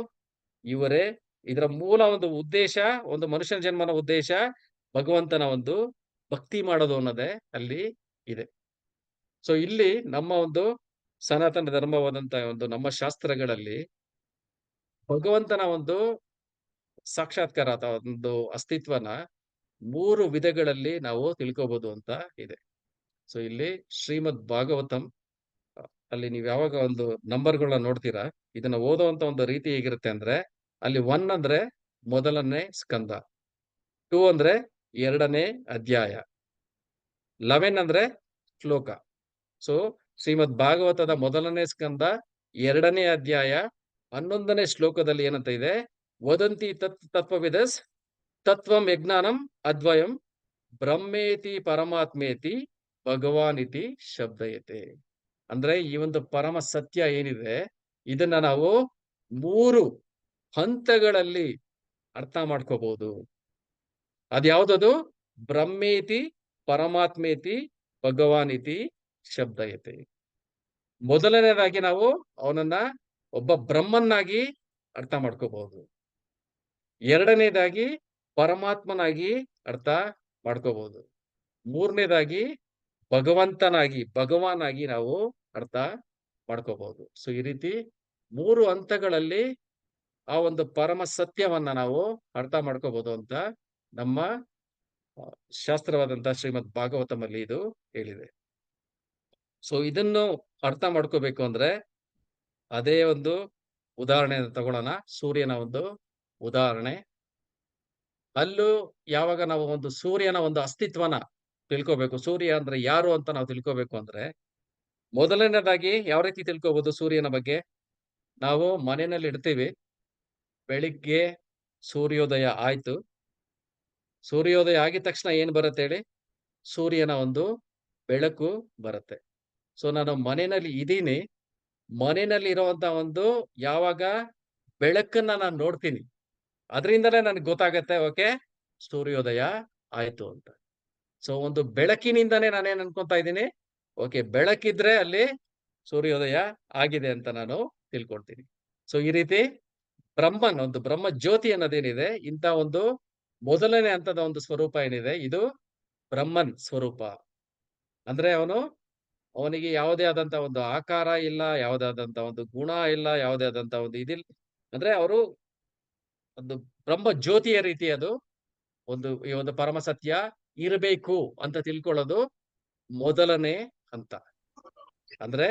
ಇವರೇ. ಇದರ ಮೂಲ ಒಂದು ಉದ್ದೇಶ, ಒಂದು ಮನುಷ್ಯನ ಜನ್ಮನ ಉದ್ದೇಶ ಭಗವಂತನ ಒಂದು ಭಕ್ತಿ ಮಾಡೋದು ಅನ್ನೋದೇ ಅಲ್ಲಿ ಇದೆ. ಸೊ ಇಲ್ಲಿ ನಮ್ಮ ಒಂದು ಸನಾತನ ಧರ್ಮವಾದಂತ ಒಂದು ನಮ್ಮ ಶಾಸ್ತ್ರಗಳಲ್ಲಿ ಭಗವಂತನ ಒಂದು ಸಾಕ್ಷಾತ್ಕಾರ ಅಥವಾ ಒಂದು ಅಸ್ತಿತ್ವನ 3 ವಿಧಗಳಲ್ಲಿ ನಾವು ತಿಳ್ಕೋಬಹುದು ಅಂತ ಇದೆ. ಸೊ ಇಲ್ಲಿ ಶ್ರೀಮದ್ ಭಾಗವತಂ ಅಲ್ಲಿ ನೀವು ಯಾವಾಗ ಒಂದು ನಂಬರ್ಗಳನ್ನ ನೋಡ್ತೀರಾ, ಇದನ್ನ ಓದುವಂತ ಒಂದು ರೀತಿ ಹೇಗಿರುತ್ತೆ ಅಂದ್ರೆ, ಅಲ್ಲಿ 1 ಅಂದ್ರೆ ಮೊದಲನೇ ಸ್ಕಂದ, 2 ಅಂದ್ರೆ 2ನೇ ಅಧ್ಯಾಯ, 11 ಅಂದ್ರೆ ಶ್ಲೋಕ. ಸೊ ಶ್ರೀಮದ್ ಭಾಗವತದ ಮೊದಲನೇ ಸ್ಕಂದ 2ನೇ ಅಧ್ಯಾಯ 11ನೇ ಶ್ಲೋಕದಲ್ಲಿ ಏನಂತ ಇದೆ, ವದಂತಿ ತತ್ವವಿದಸ್ ತತ್ವಂ ಯಜ್ಞಾನಂ ಅದ್ವಯಂ ಬ್ರಹ್ಮೇತಿ ಪರಮಾತ್ಮೇತಿ ಭಗವಾನಿತಿ ಶಬ್ದಯತೆ. ಅಂದ್ರೆ ಈ ಒಂದು ಪರಮ ಸತ್ಯ ಏನಿದೆ ಇದನ್ನ ನಾವು 3 ಹಂತಗಳಲ್ಲಿ ಅರ್ಥ ಮಾಡ್ಕೋಬಹುದು. ಅದ್ಯಾವ್ದದು? ಬ್ರಹ್ಮೇತಿ ಪರಮಾತ್ಮೇತಿ ಭಗವಾನಿತಿ ಶಬ್ದಯತೆ. ಮೊದಲನೇದಾಗಿ ನಾವು ಅವನನ್ನ ಒಬ್ಬ ಬ್ರಹ್ಮನ್ನಾಗಿ ಅರ್ಥ ಮಾಡ್ಕೋಬಹುದು. 2ನೇದಾಗಿ ಪರಮಾತ್ಮನಾಗಿ ಅರ್ಥ ಮಾಡ್ಕೋಬಹುದು. 3ನೇದಾಗಿ ಭಗವಂತನಾಗಿ, ಭಗವಾನಾಗಿ ನಾವು ಅರ್ಥ ಮಾಡ್ಕೋಬಹುದು. ಸೊ ಈ ರೀತಿ 3 ಹಂತಗಳಲ್ಲಿ ಆ ಒಂದು ಪರಮ ಸತ್ಯವನ್ನ ನಾವು ಅರ್ಥ ಮಾಡ್ಕೋಬಹುದು ಅಂತ ನಮ್ಮ ಶಾಸ್ತ್ರವಾದಂತಹ ಶ್ರೀಮದ್ ಭಾಗವತಮಲ್ಲಿ ಇದು ಹೇಳಿದೆ. ಸೊ ಇದನ್ನು ಅರ್ಥ ಮಾಡ್ಕೋಬೇಕು ಅಂದ್ರೆ ಅದೇ ಒಂದು ಉದಾಹರಣೆಯನ್ನು ತಗೊಳ್ಳೋಣ. ಸೂರ್ಯನ ಒಂದು ಉದಾಹರಣೆ. ಅಲ್ಲೂ ಯಾವಾಗ ನಾವು ಒಂದು ಸೂರ್ಯನ ಒಂದು ಅಸ್ತಿತ್ವನ ತಿಳ್ಕೋಬೇಕು, ಸೂರ್ಯ ಅಂದ್ರೆ ಯಾರು ಅಂತ ನಾವು ತಿಳ್ಕೋಬೇಕು ಅಂದ್ರೆ, ಮೊದಲನೇದಾಗಿ ಯಾವ ರೀತಿ ತಿಳ್ಕೋಬಹುದು ಸೂರ್ಯನ ಬಗ್ಗೆ? ನಾವು ಮನೆಯಲ್ಲಿ ಇಡ್ತೀವಿ, ಬೆಳಿಗ್ಗೆ ಸೂರ್ಯೋದಯ ಆಯ್ತು. ಸೂರ್ಯೋದಯ ಆಗಿದ ತಕ್ಷಣ ಏನ್ ಬರುತ್ತೆ ಹೇಳಿ? ಸೂರ್ಯನ ಒಂದು ಬೆಳಕು ಬರುತ್ತೆ. ಸೊ ನಾನು ಮನೆಯಲ್ಲಿ ಇದೀನಿ, ಮನೆಯಲ್ಲಿ ಇರುವಂತ ಒಂದು ಯಾವಾಗ ಬೆಳಕನ್ನ ನಾನು ನೋಡ್ತೀನಿ, ಅದರಿಂದಲೇ ನನಗೆ ಗೊತ್ತಾಗತ್ತೆ ಓಕೆ ಸೂರ್ಯೋದಯ ಆಯ್ತು ಅಂತ. ಸೊ ಒಂದು ಬೆಳಕಿನಿಂದಾನೇ ನಾನೇನ್ ಅನ್ಕೊಂತಾ ಇದ್ದೀನಿ, ಓಕೆ ಬೆಳಕಿದ್ರೆ ಅಲ್ಲಿ ಸೂರ್ಯೋದಯ ಆಗಿದೆ ಅಂತ ನಾನು ತಿಳ್ಕೊಳ್ತೀನಿ. ಸೊ ಈ ರೀತಿ ಬ್ರಹ್ಮನ್ ಒಂದು ಬ್ರಹ್ಮ ಜ್ಯೋತಿ ಅನ್ನೋದೇನಿದೆ, ಇಂಥ ಒಂದು ಮೊದಲನೇ ಹಂತದ ಒಂದು ಸ್ವರೂಪ ಏನಿದೆ, ಇದು ಬ್ರಹ್ಮನ್ ಸ್ವರೂಪ. ಅಂದ್ರೆ ಅವನಿಗೆ ಯಾವುದೇ ಆದಂತ ಒಂದು ಆಕಾರ ಇಲ್ಲ, ಯಾವುದೇ ಆದಂತ ಒಂದು ಗುಣ ಇಲ್ಲ, ಯಾವುದೇ ಆದಂತ ಒಂದು ಇದಿಲ್ಲ. ಅಂದ್ರೆ ಅವರು ಒಂದು ಬ್ರಹ್ಮ ಜ್ಯೋತಿಯ ರೀತಿ ಅದು ಈ ಒಂದು ಪರಮ ಸತ್ಯ ಇರಬೇಕು ಅಂತ ತಿಳ್ಕೊಳ್ಳೋದು ಮೊದಲನೇ ಹಂತ. ಅಂದ್ರೆ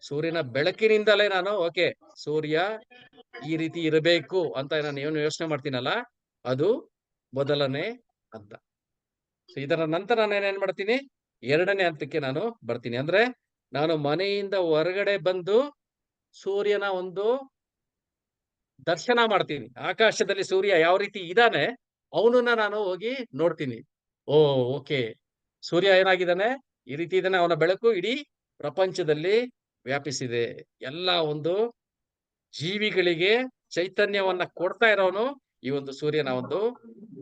ಸೂರ್ಯನ ಬೆಳಕಿನಿಂದಲೇ ನಾನು ಓಕೆ ಸೂರ್ಯ ಈ ರೀತಿ ಇರಬೇಕು ಅಂತ ನಾನು ಏನು ಯೋಚನೆ ಮಾಡ್ತೀನಲ್ಲ, ಅದು ಮೊದಲನೇ ಹಂತ. ಸೊ ಇದರ ನಂತರ ನಾನು ಏನ್ ಮಾಡ್ತೀನಿ, 2ನೇ ಹಂತಕ್ಕೆ ನಾನು ಬರ್ತೀನಿ. ಅಂದ್ರೆ ನಾನು ಮನೆಯಿಂದ ಹೊರಗಡೆ ಬಂದು ಸೂರ್ಯನ ಒಂದು ದರ್ಶನ ಮಾಡ್ತೀನಿ. ಆಕಾಶದಲ್ಲಿ ಸೂರ್ಯ ಯಾವ ರೀತಿ ಇದ್ದಾನೆ ಅವನನ್ನ ನಾನು ಹೋಗಿ ನೋಡ್ತೀನಿ. ಓ ಓಕೆ ಸೂರ್ಯ ಏನಾಗಿದ್ದಾನೆ, ಈ ರೀತಿ ಇದ್ದಾನೆ, ಅವನ ಬೆಳಕು ಇಡೀ ಪ್ರಪಂಚದಲ್ಲಿ ವ್ಯಾಪಿಸಿದೆ. ಎಲ್ಲ ಒಂದು ಜೀವಿಗಳಿಗೆ ಚೈತನ್ಯವನ್ನ ಕೊಡ್ತಾ ಇರೋನು ಈ ಒಂದು ಸೂರ್ಯನ ಒಂದು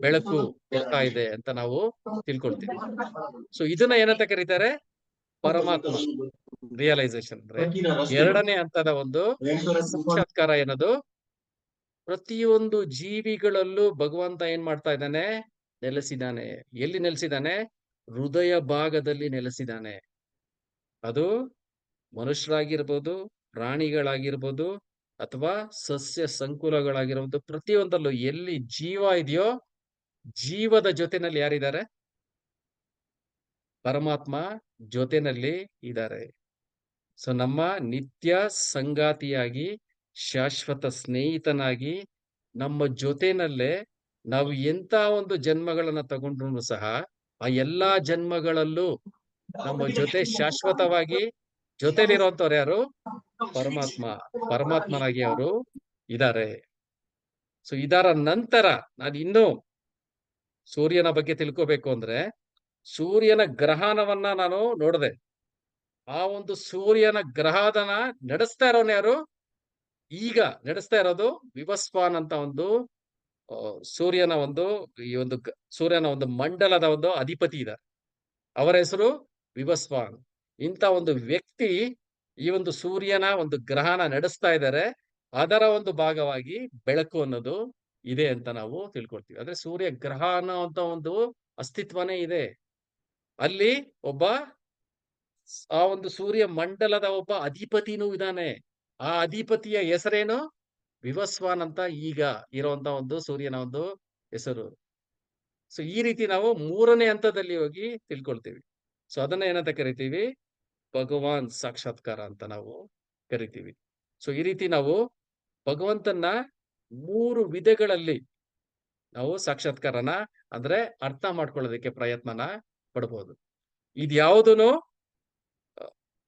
ಬೆಳಕು ಕೊಡ್ತಾ ಇದೆ ಅಂತ ನಾವು ತಿಳ್ಕೊಳ್ತೀವಿ. ಸೊ ಇದನ್ನ ಏನಂತ ಕರೀತಾರೆ? ಪರಮಾತ್ಮ ರಿಯಲೈಸೇಷನ್. ಅಂದ್ರೆ 2ನೇ ಹಂತದ ಒಂದು ಸಾಕ್ಷಾತ್ಕಾರ ಏನದು, ಪ್ರತಿಯೊಂದು ಜೀವಿಗಳಲ್ಲೂ ಭಗವಂತ ಏನ್ ಮಾಡ್ತಾ ಇದ್ದಾನೆ, ನೆಲೆಸಿದ್ದಾನೆ. ಎಲ್ಲಿ ನೆಲೆಸಿದ್ದಾನೆ? ಹೃದಯ ಭಾಗದಲ್ಲಿ ನೆಲೆಸಿದ್ದಾನೆ. ಅದು ಮನುಷ್ಯರಾಗಿರ್ಬೋದು, ಪ್ರಾಣಿಗಳಾಗಿರ್ಬೋದು, ಅಥವಾ ಸಸ್ಯ ಸಂಕುಲಗಳಾಗಿರ್ಬೋದು, ಪ್ರತಿಯೊಂದಲ್ಲೂ ಎಲ್ಲಿ ಜೀವ ಇದೆಯೋ ಜೀವದ ಜೊತೆನಲ್ಲಿ ಯಾರಿದ್ದಾರೆ? ಪರಮಾತ್ಮ ಜೊತೆನಲ್ಲಿ ಇದ್ದಾರೆ. ಸೊ ನಮ್ಮ ನಿತ್ಯ ಸಂಗಾತಿಯಾಗಿ, ಶಾಶ್ವತ ಸ್ನೇಹಿತನಾಗಿ, ನಮ್ಮ ಜೊತೆನಲ್ಲೇ ನಾವು ಎಂತ ಒಂದು ಜನ್ಮಗಳನ್ನ ತಗೊಂಡ್ರು ಸಹ ಆ ಎಲ್ಲಾ ಜನ್ಮಗಳಲ್ಲೂ ನಮ್ಮ ಜೊತೆ ಶಾಶ್ವತವಾಗಿ ಜೊತೆಲಿರುವಂತವ್ರು ಯಾರು? ಪರಮಾತ್ಮನಾಗಿ ಅವರು ಇದ್ದಾರೆ. ಸೊ ಇದರ ನಂತರ ನಾನು ಇನ್ನೂ ಸೂರ್ಯನ ಬಗ್ಗೆ ತಿಳ್ಕೋಬೇಕು ಅಂದ್ರೆ ಸೂರ್ಯನ ಗ್ರಹಣವನ್ನ ನಾನು ನೋಡಿದೆ. ಆ ಒಂದು ಸೂರ್ಯನ ಗ್ರಹದನ ನಡೆಸ್ತಾ ಇರೋನು ಯಾರು? ಈಗ ನಡೆಸ್ತಾ ಇರೋದು ವಿವಸ್ವಾನ್ ಅಂತ ಒಂದು ಸೂರ್ಯನ ಒಂದು ಸೂರ್ಯನ ಒಂದು ಮಂಡಲದ ಒಂದು ಅಧಿಪತಿ ಇದೆ. ಅವರ ಹೆಸರು ವಿವಸ್ವಾನ್. ಇಂಥ ಒಂದು ವ್ಯಕ್ತಿ ಈ ಒಂದು ಸೂರ್ಯನ ಒಂದು ಗ್ರಹಣ ನಡೆಸ್ತಾ ಇದ್ದಾರೆ. ಅದರ ಒಂದು ಭಾಗವಾಗಿ ಬೆಳಕು ಅನ್ನೋದು ಇದೆ ಅಂತ ನಾವು ತಿಳ್ಕೊಳ್ತೀವಿ. ಅಂದ್ರೆ ಸೂರ್ಯ ಗ್ರಹ ಅನ್ನೋ ಅಂತ ಒಂದು ಅಸ್ತಿತ್ವನೇ ಇದೆ. ಅಲ್ಲಿ ಆ ಒಂದು ಸೂರ್ಯ ಮಂಡಲದ ಒಬ್ಬ ಅಧಿಪತಿನೂ ಇದ್ದಾನೆ. ಆ ಅಧಿಪತಿಯ ಹೆಸರೇನು? ವಿವಸ್ವಾನ್ ಅಂತ ಈಗ ಇರುವಂತ ಒಂದು ಸೂರ್ಯನ ಒಂದು ಹೆಸರು. ಸೊ ಈ ರೀತಿ ನಾವು 3ನೇ ಹಂತದಲ್ಲಿ ಹೋಗಿ ತಿಳ್ಕೊಳ್ತೀವಿ. ಸೊ ಅದನ್ನ ಏನಂತ ಕರಿತೀವಿ? ಭಗವಾನ್ ಸಾಕ್ಷಾತ್ಕಾರ ಅಂತ ನಾವು ಕರಿತೀವಿ. ಸೊ ಈ ರೀತಿ ನಾವು ಭಗವಂತನ 3 ವಿಧಗಳಲ್ಲಿ ನಾವು ಸಾಕ್ಷಾತ್ಕಾರನ ಅಂದ್ರೆ ಅರ್ಥ ಮಾಡ್ಕೊಳ್ಳೋದಕ್ಕೆ ಪ್ರಯತ್ನನ ಪಡ್ಬೋದು. ಇದ್ಯಾವುದೂನು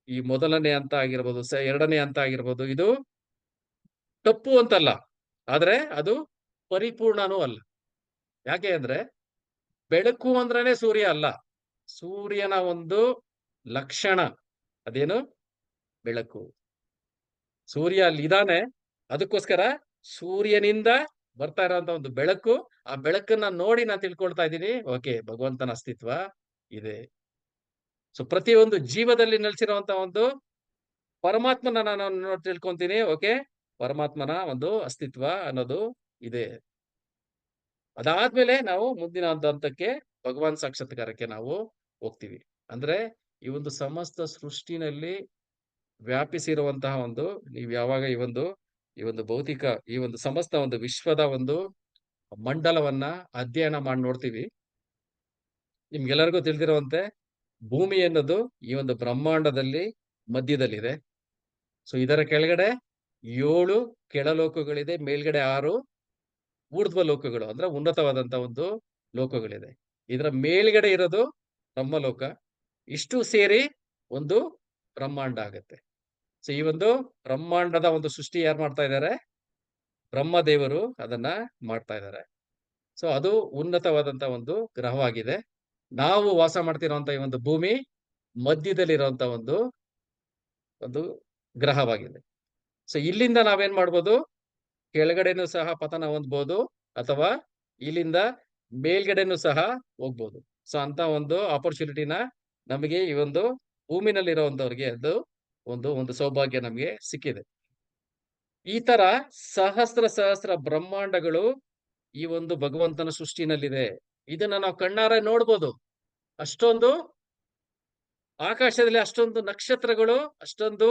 ಈ ಮೊದಲನೇ ಹಂತ ಆಗಿರ್ಬೋದು, 2ನೇ ಹಂತ ಆಗಿರ್ಬೋದು, ಇದು ತಪ್ಪು ಅಂತಲ್ಲ. ಆದ್ರೆ ಅದು ಪರಿಪೂರ್ಣನೂ ಅಲ್ಲ. ಯಾಕೆ ಅಂದ್ರೆ ಬೆಳಕು ಅಂದ್ರೇನೆ ಸೂರ್ಯ ಅಲ್ಲ. ಸೂರ್ಯನ ಒಂದು ಲಕ್ಷಣ ಅದೇನು? ಬೆಳಕು. ಸೂರ್ಯ ಅಲ್ಲಿ ಇದಾನೆ, ಅದಕ್ಕೋಸ್ಕರ ಸೂರ್ಯನಿಂದ ಬರ್ತಾ ಇರೋಂತ ಒಂದು ಬೆಳಕು. ಆ ಬೆಳಕನ್ನ ನೋಡಿ ನಾನು ತಿಳ್ಕೊಳ್ತಾ ಇದ್ದೀನಿ, ಓಕೆ, ಭಗವಂತನ ಅಸ್ತಿತ್ವ ಇದೆ. ಸೊ ಪ್ರತಿಯೊಂದು ಜೀವದಲ್ಲಿ ನೆಲೆಸಿರುವಂತ ಒಂದು ಪರಮಾತ್ಮನ ನಾನು ತಿಳ್ಕೊಂತೀನಿ, ಓಕೆ, ಪರಮಾತ್ಮನ ಒಂದು ಅಸ್ತಿತ್ವ ಅನ್ನೋದು ಇದೆ. ಅದಾದ್ಮೇಲೆ ನಾವು ಮುಂದಿನ ಒಂದು ಹಂತಕ್ಕೆ ಭಗವಾನ್ ಸಾಕ್ಷಾತ್ಕಾರಕ್ಕೆ ನಾವು ಹೋಗ್ತೀವಿ. ಅಂದ್ರೆ ಈ ಒಂದು ಸಮಸ್ತ ಸೃಷ್ಟಿನಲ್ಲಿ ವ್ಯಾಪಿಸಿರುವಂತಹ ಒಂದು ನೀವು ಯಾವಾಗ ಈ ಒಂದು ಭೌತಿಕ ಈ ಒಂದು ಸಮಸ್ತ ಒಂದು ವಿಶ್ವದ ಒಂದು ಮಂಡಲವನ್ನ ಅಧ್ಯಯನ ಮಾಡಿ ನೋಡ್ತೀವಿ. ನಿಮ್ಗೆಲ್ಲರಿಗೂ ತಿಳಿದಿರುವಂತೆ ಭೂಮಿ ಅನ್ನೋದು ಈ ಒಂದು ಬ್ರಹ್ಮಾಂಡದಲ್ಲಿ ಮಧ್ಯದಲ್ಲಿದೆ. ಸೊ ಇದರ ಕೆಳಗಡೆ 7 ಕೆಳಲೋಕಗಳಿದೆ, ಮೇಲ್ಗಡೆ 6 ಊರ್ಧ್ವ ಲೋಕಗಳು ಅಂದ್ರೆ ಉನ್ನತವಾದಂತ ಒಂದು ಲೋಕಗಳಿದೆ. ಇದರ ಮೇಲ್ಗಡೆ ಇರೋದು ಬ್ರಹ್ಮಲೋಕ. ಇಷ್ಟು ಸೇರಿ ಒಂದು ಬ್ರಹ್ಮಾಂಡ ಆಗತ್ತೆ. ಸೊ ಈ ಒಂದು ಬ್ರಹ್ಮಾಂಡದ ಒಂದು ಸೃಷ್ಟಿ ಯಾರು ಮಾಡ್ತಾ ಇದ್ದಾರೆ? ಬ್ರಹ್ಮದೇವರು ಅದನ್ನ ಮಾಡ್ತಾ ಇದ್ದಾರೆ. ಸೊ ಅದು ಉನ್ನತವಾದಂತ ಒಂದು ಗ್ರಹವಾಗಿದೆ. ನಾವು ವಾಸ ಮಾಡ್ತಿರುವಂತ ಈ ಒಂದು ಭೂಮಿ ಮಧ್ಯದಲ್ಲಿರುವಂತ ಒಂದು ಗ್ರಹವಾಗಿದೆ. ಸೊ ಇಲ್ಲಿಂದ ನಾವೇನ್ ಮಾಡ್ಬೋದು? ಕೆಳಗಡೆನೂ ಸಹ ಪತನ ಹೊಂದ್ಬೋದು, ಅಥವಾ ಇಲ್ಲಿಂದ ಮೇಲ್ಗಡೆನೂ ಸಹ ಹೋಗ್ಬೋದು. ಸೊ ಅಂತ ಒಂದು ಆಪರ್ಚುನಿಟಿನ ನಮಗೆ ಈ ಒಂದು ಭೂಮಿನಲ್ಲಿರುವಂತವ್ರಿಗೆ ಅದು ಒಂದು ಸೌಭಾಗ್ಯ ನಮಗೆ ಸಿಕ್ಕಿದೆ. ಈ ತರ ಸಹಸ್ರ ಬ್ರಹ್ಮಾಂಡಗಳು ಈ ಒಂದು ಭಗವಂತನ ಸೃಷ್ಟಿನಲ್ಲಿದೆ. ಇದನ್ನ ನಾವು ಕಣ್ಣಾರೆ ನೋಡ್ಬೋದು. ಅಷ್ಟೊಂದು ಆಕಾಶದಲ್ಲಿ ಅಷ್ಟೊಂದು ನಕ್ಷತ್ರಗಳು, ಅಷ್ಟೊಂದು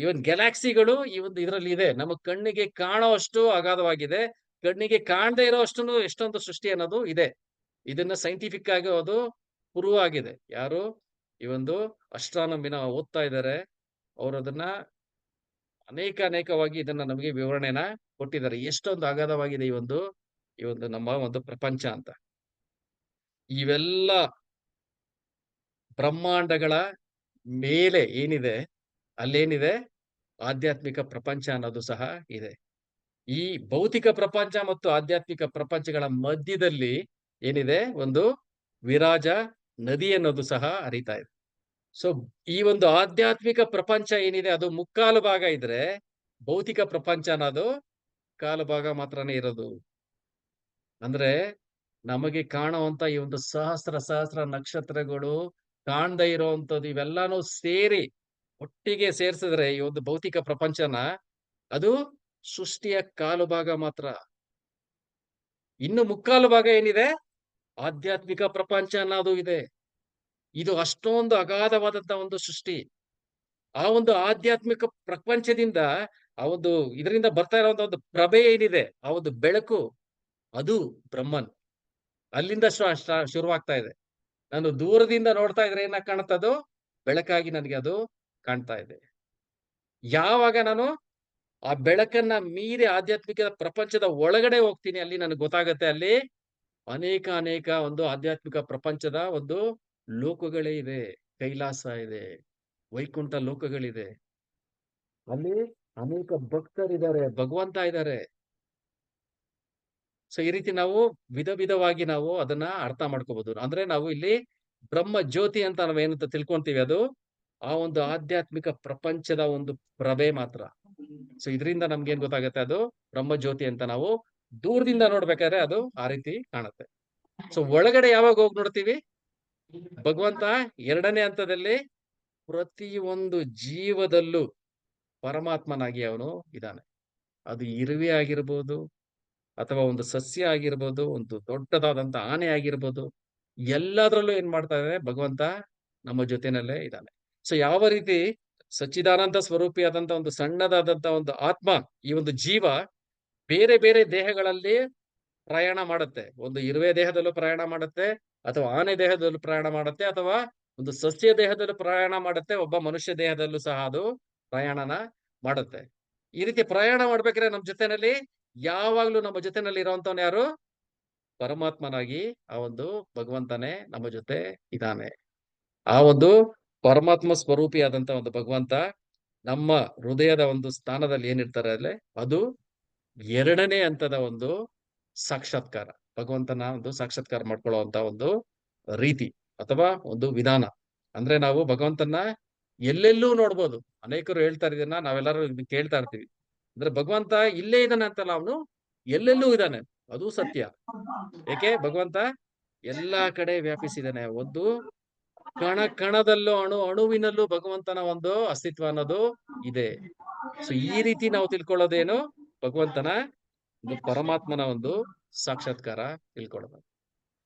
ಇವನ್ ಗ್ಯಾಲಾಕ್ಸಿಗಳು ಈ ಒಂದು ಇದರಲ್ಲಿ ಇದೆ. ನಮ್ಮ ಕಣ್ಣಿಗೆ ಕಾಣೋ ಅಷ್ಟು ಅಗಾಧವಾಗಿದೆ. ಕಣ್ಣಿಗೆ ಕಾಣದೇ ಇರೋ ಅಷ್ಟೊಂದು ಎಷ್ಟೊಂದು ಸೃಷ್ಟಿ ಅನ್ನೋದು ಇದೆ. ಇದನ್ನ ಸೈಂಟಿಫಿಕ್ ಆಗಿ ಅದು ಪ್ರೂವ್ ಆಗಿದೆ. ಯಾರು ಈ ಒಂದು ಅಸ್ಟ್ರಾನಮಿನ ಓದ್ತಾ ಇದ್ದಾರೆ, ಅವರು ಅದನ್ನ ಅನೇಕವಾಗಿ ಇದನ್ನ ನಮಗೆ ವಿವರಣೆನ ಕೊಟ್ಟಿದ್ದಾರೆ. ಎಷ್ಟೊಂದು ಅಗಾಧವಾಗಿದೆ ಈ ಒಂದು ನಮ್ಮ ಒಂದು ಪ್ರಪಂಚ ಅಂತ. ಇವೆಲ್ಲ ಬ್ರಹ್ಮಾಂಡಗಳ ಮೇಲೆ ಏನಿದೆ, ಅಲ್ಲೇನಿದೆ? ಆಧ್ಯಾತ್ಮಿಕ ಪ್ರಪಂಚ ಅನ್ನೋದು ಸಹ ಇದೆ. ಈ ಭೌತಿಕ ಪ್ರಪಂಚ ಮತ್ತು ಆಧ್ಯಾತ್ಮಿಕ ಪ್ರಪಂಚಗಳ ಮಧ್ಯದಲ್ಲಿ ಏನಿದೆ? ಒಂದು ವಿರಾಜ ನದಿ ಅನ್ನೋದು ಸಹ ಹರಿತಾ ಇದೆ. ಸೊ ಈ ಒಂದು ಆಧ್ಯಾತ್ಮಿಕ ಪ್ರಪಂಚ ಏನಿದೆ ಅದು ಮುಕ್ಕಾಲು ಭಾಗ ಇದ್ರೆ, ಭೌತಿಕ ಪ್ರಪಂಚ ಅನ್ನೋದು ಕಾಲು ಭಾಗ ಮಾತ್ರನೇ ಇರೋದು. ಅಂದ್ರೆ ನಮಗೆ ಕಾಣುವಂತ ಈ ಒಂದು ಸಹಸ್ರ ನಕ್ಷತ್ರಗಳು, ಕಾಣದೇ ಇರುವಂತದ್ದು, ಇವೆಲ್ಲಾನು ಸೇರಿ ಒಟ್ಟಿಗೆ ಸೇರ್ಸಿದ್ರೆ ಈ ಒಂದು ಭೌತಿಕ ಪ್ರಪಂಚನ, ಅದು ಸೃಷ್ಟಿಯ ಕಾಲು ಭಾಗ ಮಾತ್ರ. ಇನ್ನು ಮುಕ್ಕಾಲು ಭಾಗ ಏನಿದೆ? ಆಧ್ಯಾತ್ಮಿಕ ಪ್ರಪಂಚ ಅನ್ನೋದು ಇದೆ. ಇದು ಅಷ್ಟೊಂದು ಅಗಾಧವಾದಂತ ಒಂದು ಸೃಷ್ಟಿ. ಆ ಒಂದು ಆಧ್ಯಾತ್ಮಿಕ ಪ್ರಪಂಚದಿಂದ ಆ ಒಂದು ಇದರಿಂದ ಬರ್ತಾ ಇರುವಂತ ಒಂದು ಪ್ರಭೆ ಏನಿದೆ, ಆ ಒಂದು ಬೆಳಕು, ಅದು ಬ್ರಹ್ಮನ್. ಅಲ್ಲಿಂದ ಶುರುವಾಗ್ತಾ ಇದೆ. ನಾನು ದೂರದಿಂದ ನೋಡ್ತಾ ಇದ್ರೆ ಏನಾಗ್ ಕಾಣುತ್ತದು? ಬೆಳಕಾಗಿ ನನಗೆ ಅದು ಕಾಣ್ತಾ ಇದೆ. ಯಾವಾಗ ನಾನು ಆ ಬೆಳಕನ್ನ ಮೀರಿ ಆಧ್ಯಾತ್ಮಿಕ ಪ್ರಪಂಚದ ಒಳಗಡೆ ಹೋಗ್ತೀನಿ, ಅಲ್ಲಿ ನನಗೆ ಗೊತ್ತಾಗತ್ತೆ, ಅಲ್ಲಿ ಅನೇಕ ಒಂದು ಆಧ್ಯಾತ್ಮಿಕ ಪ್ರಪಂಚದ ಒಂದು ಲೋಕಗಳೇ ಇದೆ. ಕೈಲಾಸ ಇದೆ, ವೈಕುಂಠ ಲೋಕಗಳಿದೆ. ಅಲ್ಲಿ ಅನೇಕ ಭಕ್ತರಿದ್ದಾರೆ, ಭಗವಂತ ಇದ್ದಾರೆ. ಸೊ ಈ ರೀತಿ ನಾವು ವಿಧವಾಗಿ ನಾವು ಅದನ್ನ ಅರ್ಥ ಮಾಡ್ಕೋಬಹುದು. ಅಂದ್ರೆ ನಾವು ಇಲ್ಲಿ ಬ್ರಹ್ಮ ಜ್ಯೋತಿ ಅಂತ ನಾವೇನಂತ ತಿಳ್ಕೊಂತೀವಿ, ಅದು ಆ ಒಂದು ಆಧ್ಯಾತ್ಮಿಕ ಪ್ರಪಂಚದ ಒಂದು ಪ್ರಭೆ ಮಾತ್ರ. ಸೊ ಇದರಿಂದ ನಮ್ಗೆ ಏನ್ ಗೊತ್ತಾಗುತ್ತೆ, ಅದು ಬ್ರಹ್ಮ ಜ್ಯೋತಿ ಅಂತ ನಾವು ದೂರದಿಂದ ನೋಡ್ಬೇಕಾದ್ರೆ ಅದು ಆ ರೀತಿ ಕಾಣುತ್ತೆ. ಸೊ ಒಳಗಡೆ ಯಾವಾಗ ಹೋಗಿ ನೋಡ್ತೀವಿ, ಭಗವಂತ ಎರಡನೇ ಹಂತದಲ್ಲಿ ಪ್ರತಿಯೊಂದು ಜೀವದಲ್ಲೂ ಪರಮಾತ್ಮನಾಗಿ ಅವನು ಇದ್ದಾನೆ. ಅದು ಇರುವೆ ಆಗಿರ್ಬೋದು, ಅಥವಾ ಒಂದು ಸಸ್ಯ ಆಗಿರ್ಬೋದು, ಒಂದು ದೊಡ್ಡದಾದಂತ ಆನೆ ಆಗಿರ್ಬೋದು, ಎಲ್ಲದರಲ್ಲೂ ಏನ್ ಮಾಡ್ತಾ ಇದ್ದಾನೆ ಭಗವಂತ ನಮ್ಮ ಜೊತೆನಲ್ಲೇ ಇದ್ದಾನೆ. ಸೊ ಯಾವ ರೀತಿ ಸಚ್ಚಿದಾನಂದ ಸ್ವರೂಪಿಯಾದಂತ ಒಂದು ಸಣ್ಣದಾದಂತ ಒಂದು ಆತ್ಮ, ಈ ಒಂದು ಜೀವ ಬೇರೆ ಬೇರೆ ದೇಹಗಳಲ್ಲಿ ಪ್ರಯಾಣ ಮಾಡುತ್ತೆ. ಒಂದು ಇರುವೆ ದೇಹದಲ್ಲೂ ಪ್ರಯಾಣ ಮಾಡುತ್ತೆ, ಅಥವಾ ಆನೆ ದೇಹದಲ್ಲೂ ಪ್ರಯಾಣ ಮಾಡುತ್ತೆ, ಅಥವಾ ಒಂದು ಸಸ್ಯ ದೇಹದಲ್ಲೂ ಪ್ರಯಾಣ ಮಾಡುತ್ತೆ, ಒಬ್ಬ ಮನುಷ್ಯ ದೇಹದಲ್ಲೂ ಸಹ ಅದು ಪ್ರಯಾಣನ ಮಾಡುತ್ತೆ. ಈ ರೀತಿ ಪ್ರಯಾಣ ಮಾಡ್ಬೇಕಾದ್ರೆ ನಮ್ಮ ಜೊತೆನಲ್ಲಿ ಯಾವಾಗ್ಲೂ ನಮ್ಮ ಜೊತೆನಲ್ಲಿ ಇರುವಂತವನು ಯಾರು? ಪರಮಾತ್ಮನಾಗಿ ಆ ಒಂದು ಭಗವಂತನೇ ನಮ್ಮ ಜೊತೆ ಇದ್ದಾನೆ. ಆ ಒಂದು ಪರಮಾತ್ಮ ಸ್ವರೂಪಿಯಾದಂತ ಒಂದು ಭಗವಂತ ನಮ್ಮ ಹೃದಯದ ಒಂದು ಸ್ಥಾನದಲ್ಲಿ ಏನಿರ್ತಾರೆ ಅಲ್ಲೇ, ಅದು ಎರಡನೇ ಹಂತದ ಒಂದು ಸಾಕ್ಷಾತ್ಕಾರ. ಭಗವಂತನ ಒಂದು ಸಾಕ್ಷಾತ್ಕಾರ ಮಾಡ್ಕೊಳ್ಳುವಂತ ಒಂದು ರೀತಿ ಅಥವಾ ಒಂದು ವಿಧಾನ. ಅಂದ್ರೆ ನಾವು ಭಗವಂತನ ಎಲ್ಲೆಲ್ಲೂ ನೋಡ್ಬೋದು. ಅನೇಕರು ಹೇಳ್ತಾರೆ, ಇದನ್ನ ನಾವೆಲ್ಲರೂ ಕೇಳ್ತಾ ಇರ್ತೀವಿ. ಅಂದ್ರೆ ಭಗವಂತ ಇಲ್ಲೇ ಇದ್ದಾನೆ ಅಂತಲ್ಲ, ಅವನು ಎಲ್ಲೆಲ್ಲೂ ಇದ್ದಾನೆ, ಅದು ಸತ್ಯ. ಏಕೆ? ಭಗವಂತ ಎಲ್ಲಾ ಕಡೆ ವ್ಯಾಪಿಸಿದ್ದಾನೆ. ಒಂದು ಕಣ ಕಣದಲ್ಲೂ ಅಣುವಿನಲ್ಲೂ ಭಗವಂತನ ಒಂದು ಅಸ್ತಿತ್ವ ಅನ್ನೋದು ಇದೆ. ಸೊ ಈ ರೀತಿ ನಾವು ತಿಳ್ಕೊಳ್ಳೋದೇನು? ಭಗವಂತನ ಒಂದು ಪರಮಾತ್ಮನ ಒಂದು ಸಾಕ್ಷಾತ್ಕಾರ ತಿಳ್ಕೊಳ್ಳೋದು.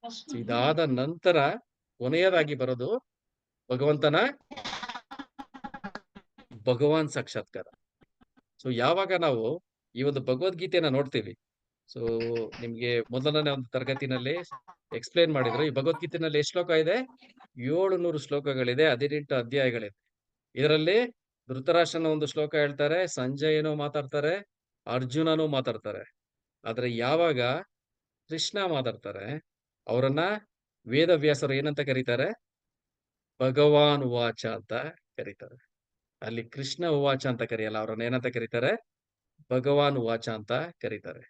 So ಇದಾದ ನಂತರ ಕೊನೆಯದಾಗಿ ಬರೋದು ಭಗವಂತನ ಭಗವಾನ್ ಸಾಕ್ಷಾತ್ಕಾರ. ಸೊ ಯಾವಾಗ ನಾವು ಈ ಒಂದು ಭಗವದ್ಗೀತೆಯನ್ನ ನೋಡ್ತೀವಿ, ಸೊ ನಿಮ್ಗೆ ಮೊದಲನೇ ಒಂದು ತರಗತಿನಲ್ಲಿ ಎಕ್ಸ್ಪ್ಲೇನ್ ಮಾಡಿದ್ರು, ಈ ಭಗವದ್ಗೀತೆನಲ್ಲಿ ಎಷ್ಟು ಶ್ಲೋಕ ಇದೆ? 700 ಶ್ಲೋಕಗಳಿದೆ, 18 ಅಧ್ಯಾಯಗಳಿದೆ. ಇದರಲ್ಲಿ ಧೃತರಾಷ್ಟ್ರನ ಒಂದು ಶ್ಲೋಕ ಹೇಳ್ತಾರೆ, ಸಂಜಯನು ಮಾತಾಡ್ತಾರೆ, ಅರ್ಜುನನು ಮಾತಾಡ್ತಾರೆ. ಆದ್ರೆ ಯಾವಾಗ ಕೃಷ್ಣ ಮಾತಾಡ್ತಾರೆ, ಅವರನ್ನ ವೇದವ್ಯಾಸರು ಏನಂತ ಕರೀತಾರೆ? ಭಗವಾನ್ ಉವಾಚ ಅಂತ ಕರೀತಾರೆ. ಅಲ್ಲಿ ಕೃಷ್ಣ ಉವಾಚ ಅಂತ ಕರೆಯಲ್ಲ, ಅವ್ರನ್ನ ಏನಂತ ಕರೀತಾರೆ? ಭಗವಾನ್ ಉವಾಚ ಅಂತ ಕರೀತಾರೆ.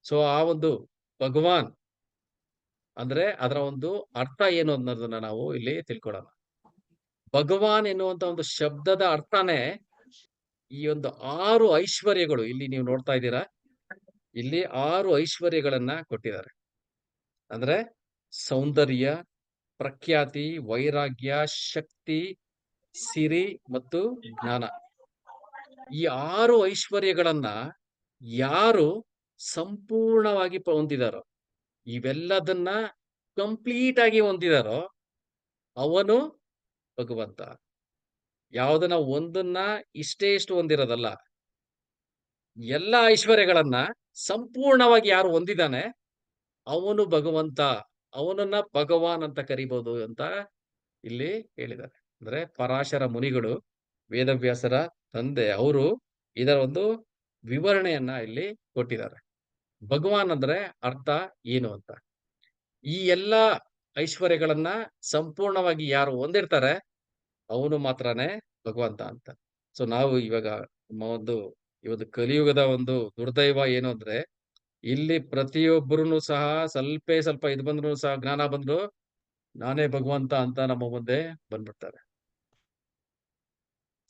ಸೊ ಆ ಒಂದು ಭಗವಾನ್ ಅಂದ್ರೆ ಅದರ ಒಂದು ಅರ್ಥ ಏನು ಅನ್ನೋದನ್ನ ನಾವು ಇಲ್ಲಿ ತಿಳ್ಕೊಳ್ಳೋಣ. ಭಗವಾನ್ ಎನ್ನುವಂತ ಒಂದು ಶಬ್ದದ ಅರ್ಥನೇ ಈ ಒಂದು 6 ಐಶ್ವರ್ಯಗಳು. ಇಲ್ಲಿ ನೀವು ನೋಡ್ತಾ ಇದ್ದೀರಾ, ಇಲ್ಲಿ 6 ಐಶ್ವರ್ಯಗಳನ್ನ ಕೊಟ್ಟಿದ್ದಾರೆ. ಅಂದ್ರೆ ಸೌಂದರ್ಯ, ಪ್ರಖ್ಯಾತಿ, ವೈರಾಗ್ಯ, ಶಕ್ತಿ, ಸಿರಿ ಮತ್ತು ಜ್ಞಾನ. ಈ 6 ಐಶ್ವರ್ಯಗಳನ್ನ ಯಾರು ಸಂಪೂರ್ಣವಾಗಿ ಹೊಂದಿದಾರೋ, ಇವೆಲ್ಲದನ್ನ ಕಂಪ್ಲೀಟ್ ಆಗಿ ಹೊಂದಿದಾರೋ ಅವನು ಭಗವಂತ. ಯಾವುದನ್ನ ಒಂದನ್ನ ಇಷ್ಟು ಹೊಂದಿರೋದಲ್ಲ, ಎಲ್ಲ ಐಶ್ವರ್ಯಗಳನ್ನ ಸಂಪೂರ್ಣವಾಗಿ ಯಾರು ಹೊಂದಿದಾನೆ ಅವನು ಭಗವಂತ. ಅವನನ್ನ ಭಗವಾನ್ ಅಂತ ಕರಿಬಹುದು ಅಂತ ಇಲ್ಲಿ ಹೇಳಿದ್ದಾರೆ. ಅಂದ್ರೆ ಪರಾಶರ ಮುನಿಗಳು, ವೇದವ್ಯಾಸರ ತಂದೆ, ಅವರು ಇದರ ಒಂದು ವಿವರಣೆಯನ್ನ ಇಲ್ಲಿ ಕೊಟ್ಟಿದ್ದಾರೆ. ಭಗವಾನ್ ಅಂದ್ರೆ ಅರ್ಥ ಏನು ಅಂತ. ಈ ಎಲ್ಲಾ ಐಶ್ವರ್ಯಗಳನ್ನ ಸಂಪೂರ್ಣವಾಗಿ ಯಾರು ಹೊಂದಿರ್ತಾರೆ ಅವನು ಮಾತ್ರನೇ ಭಗವಂತ ಅಂತ. ಸೊ ನಾವು ಇವಾಗ ನಮ್ಮ ಒಂದು ಈ ಒಂದು ಕಲಿಯುಗದ ಒಂದು ದುರ್ದೈವ ಏನು ಅಂದ್ರೆ, ಇಲ್ಲಿ ಪ್ರತಿಯೊಬ್ಬರು ಸಹ ಸ್ವಲ್ಪ ಇದು ಬಂದ್ರು ಸಹ, ಜ್ಞಾನ ಬಂದ್ರು ನಾನೇ ಭಗವಂತ ಅಂತ ನಮ್ಮ ಮುಂದೆ ಬಂದ್ಬಿಡ್ತಾರೆ.